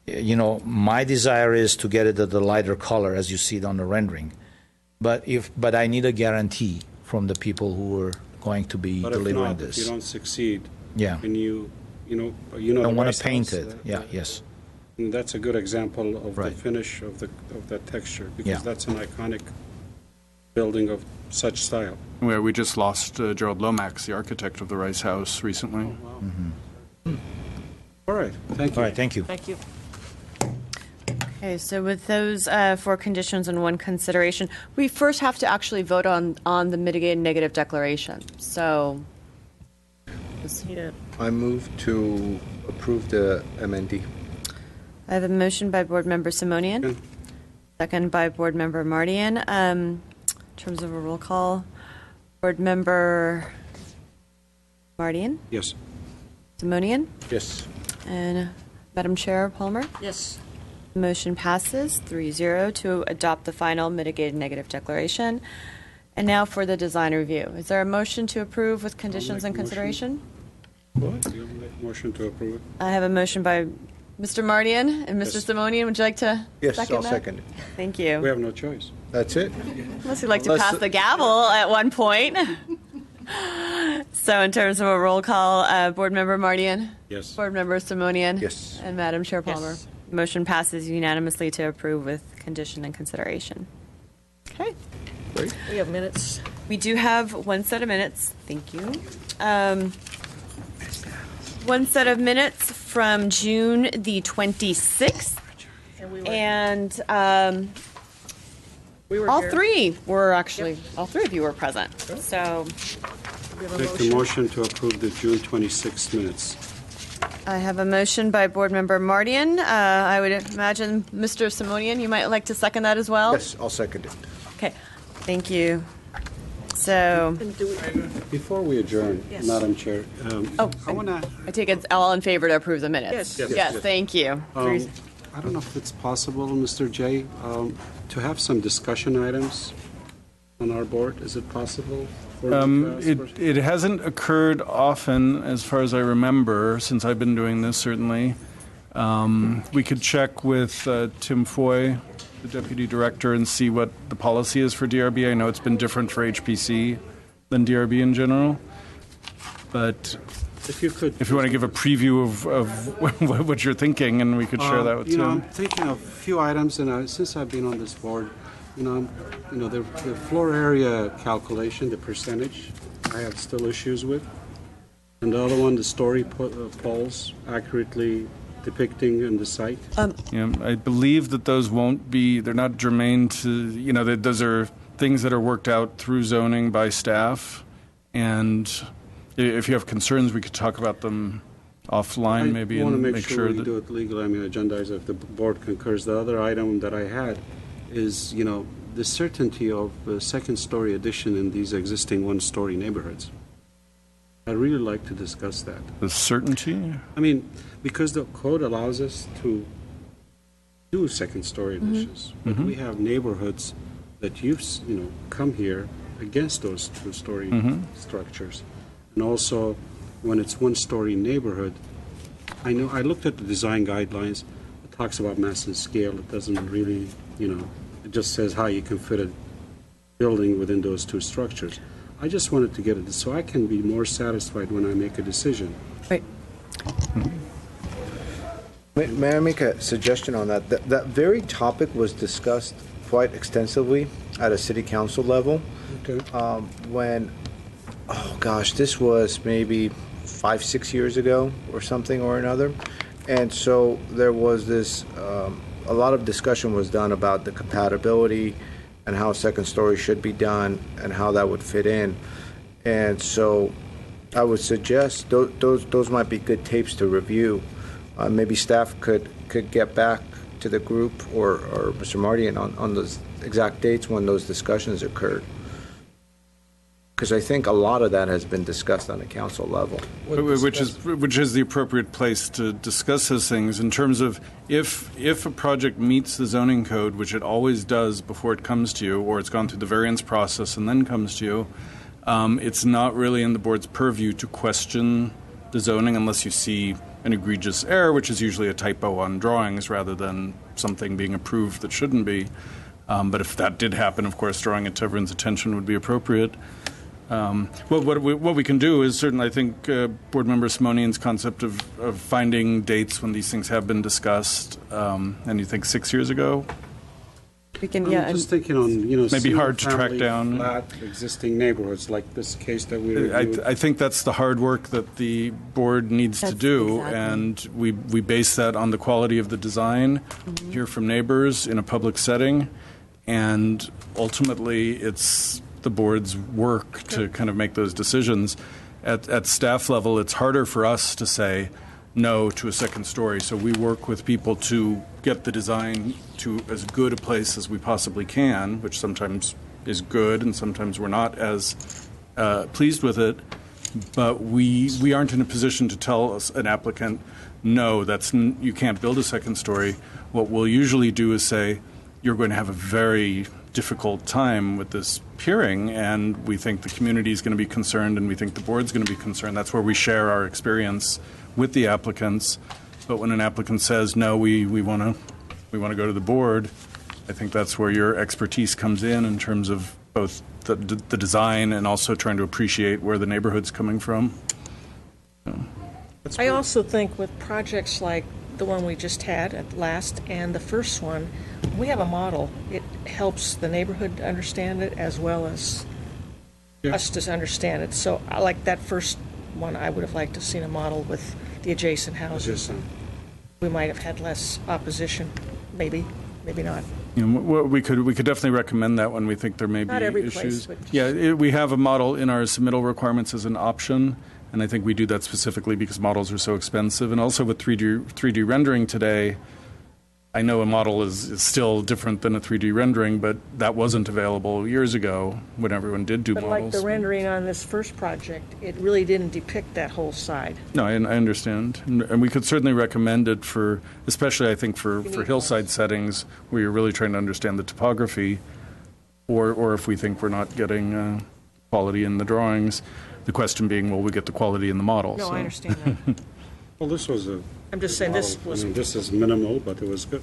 You know, my desire is to get it at the lighter color as you see it on the rendering, but I need a guarantee from the people who are going to be But delivering if not, this. if you don't succeed, Yeah. and you know I the don't want Rice to paint House, it. Yeah. Yes. and that's a good example of the Right. finish of that texture, because Yeah. that's an iconic building of such style. Where we just lost Gerald Lomax, the architect of the Rice House, recently. All right, thank you. All right. Thank you. Thank you. Okay, so with those 4 conditions and 1 consideration, we first have to actually vote on the mitigated negative declaration. So, Yeah. I move to approve the MND. I have a motion by Board Member Simonian, second by Board Member Mardian. In terms of a roll call, Board Member Mardian, Yes. Simonian, Yes. and Madam Chair Palmer. Yes. Motion passes 3-0 to adopt the final mitigated negative declaration. And now for the design review. Is there a motion to approve with conditions and consideration? What? You make a motion to approve it? I have a motion by Mr. Mardian and Mr. Yes. Simonian. Would you like to Yes, second I'll that? second it. Thank you. We have no choice. That's it? Unless you'd like to Unless- pass the gavel at one point. So in terms of a roll call, Board Member Mardian? Yes. Board Member Simonian? Yes. And Madam Chair Palmer? Yes. Motion passes unanimously to approve with condition and consideration. Okay. Great. We have minutes. We do have one set of minutes. Thank you. One set of minutes from June the 26th. And We were all here. three were actually, all three of you were present. So We have a Make the motion to approve the June 26 minutes. I have a motion by Board Member Mardian. I would imagine, Mr. Simonian, you might like to second that as well? Yes, I'll second it. Okay, thank you. So, And do we- Before we adjourn, Yes. Madam Chair, oh, I want to, I take it all in favor to approve the minutes? Yes. Yes, thank you. I don't know if it's possible, Mr. J, to have some discussion items on our board. Is it possible? for you to ask for- It hasn't occurred often, as far as I remember, since I've been doing this, certainly. We could check with Tim Foy, the Deputy Director, and see what the policy is for DRB. I know it's been different for HPC than DRB in general. But If you could. if you want to give a preview of what you're thinking, and we could share that with You know, I'm Tim. thinking of a few items, and since I've been on this board, the floor area calculation, the percentage, I have still issues with. And the other one, the story poles accurately depicting in the site. Yeah, I believe that those won't be, they're not germane to, that those are things that are worked out through zoning by staff. And if you have concerns, we could talk about them offline maybe I want to and make sure we that. do it legally. I mean, agendize if the board concurs. The other item that I had is, the certainty of a second-story addition in these existing one-story neighborhoods. I'd really like to discuss that. The certainty? I mean, because the code allows us to do second-story additions, but we have neighborhoods that come here against those two-story structures. And also, when it's one-story neighborhood, I looked at the design guidelines. It talks about mass and scale. It doesn't really, it just says how you can fit a building within those two structures. I just wanted to get it so I can be more satisfied when I make a decision. Right. May I make a suggestion on that? That very topic was discussed quite extensively at a city council level. Okay. This was maybe 5-6 years ago or something or another. And so there was this, a lot of discussion was done about the compatibility and how second story should be done and how that would fit in. And so I would suggest those might be good tapes to review. Maybe staff could get back to the group or Mr. Mardian on those exact dates when those discussions occurred. Because I think a lot of that has been discussed on the council level. Which is the appropriate place to discuss those things in terms of if a project meets the zoning code, which it always does before it comes to you, or it's gone through the variance process and then comes to you, it's not really in the board's purview to question the zoning unless you see an egregious error, which is usually a typo on drawings rather than something being approved that shouldn't be. But if that did happen, of course, drawing it to everyone's attention would be appropriate. What we can do is certainly, I think, Board Member Simonian's concept of finding dates when these things have been discussed, and you think 6 years ago? We can, I'm just thinking on, maybe hard to track single-family, down. flat existing neighborhoods, like this case that we reviewed. I think that's the hard work that the board needs to do, and we base that on the quality of the design, hear from neighbors in a public setting, and ultimately it's the board's work to kind of make those decisions. At staff level, it's harder for us to say, no to a second story. So we work with people to get the design to as good a place as we possibly can, which sometimes is good and sometimes we're not as pleased with it. But we aren't in a position to tell an applicant, no, you can't build a second story. What we'll usually do is say, you're going to have a very difficult time with this piering, and we think the community is going to be concerned, and we think the board's going to be concerned. That's where we share our experience with the applicants. But when an applicant says, no, we want to go to the board, I think that's where your expertise comes in terms of both the design and also trying to appreciate where the neighborhood's coming from. I also think with projects like the one we just had at last and the first one, we have a model. It helps the neighborhood understand it as well as us to understand it. So I like that first one. I would have liked to have seen a model with the adjacent houses. We might have had less opposition, maybe not. We could definitely recommend that when we think there may be Not every issues. place, but Yeah, we have a model in our submittal requirements as an option, and I think we do that specifically because models are so expensive. And also with 3D rendering today, I know a model is still different than a 3D rendering, but that wasn't available years ago when everyone did do But models. like the rendering on this first project, it really didn't depict that whole side. No, I understand. And we could certainly recommend it for, especially I think for hillside settings where you're really trying to understand the topography, or if we think we're not getting quality in the drawings. The question being, will we get the quality in the model? No, I understand that. Well, this was a. I'm just saying this was. This is minimal, but it was good,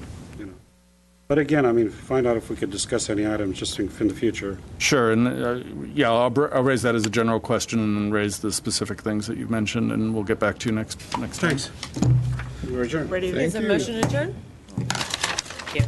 But again, find out if we could discuss any items just in the future. Sure, and I'll raise that as a general question and then raise the specific things that you've mentioned, and we'll get back to you next time. Thanks. We're adjourned. Ready to Is a motion adjourned? Yeah.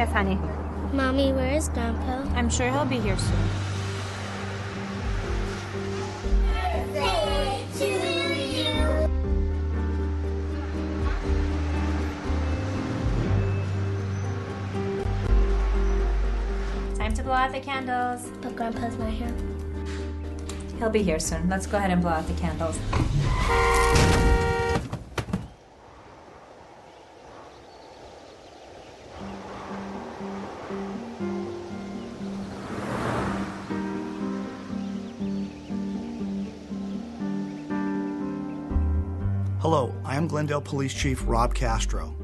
Yes, honey. Mommy, where is Grandpa? I'm sure he'll be here soon. Birthday to you. Time to blow out the candles. But Grandpa's not here. He'll be here soon. Let's go ahead and blow out the candles. Hello, I am Glendale Police Chief Rob Castro.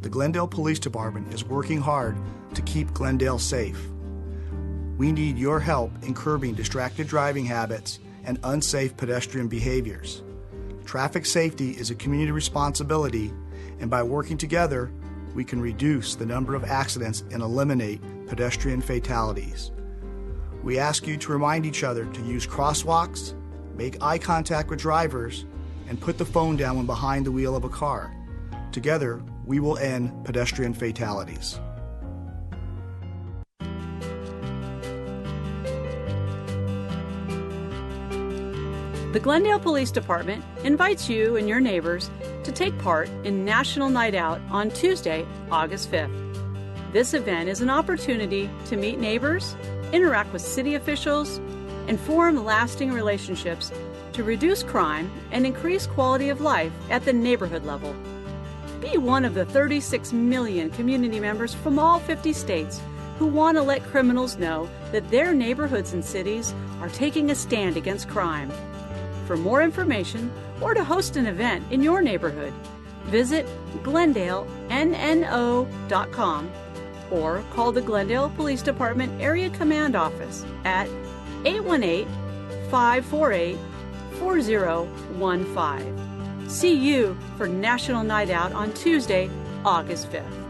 The Glendale Police Department is working hard to keep Glendale safe. We need your help in curbing distracted driving habits and unsafe pedestrian behaviors. Traffic safety is a community responsibility, and by working together, we can reduce the number of accidents and eliminate pedestrian fatalities. We ask you to remind each other to use crosswalks, make eye contact with drivers, and put the phone down when behind the wheel of a car. Together, we will end pedestrian fatalities. The Glendale Police Department invites you and your neighbors to take part in National Night Out on Tuesday, August 5th. This event is an opportunity to meet neighbors, interact with city officials, and form lasting relationships to reduce crime and increase quality of life at the neighborhood level. Be one of the 36 million community members from all 50 states who want to let criminals know that their neighborhoods and cities are taking a stand against crime. For more information or to host an event in your neighborhood, visit GlendaleNNO.com or call the Glendale Police Department Area Command Office at 818-548-4015. See you for National Night Out on Tuesday, August 5th.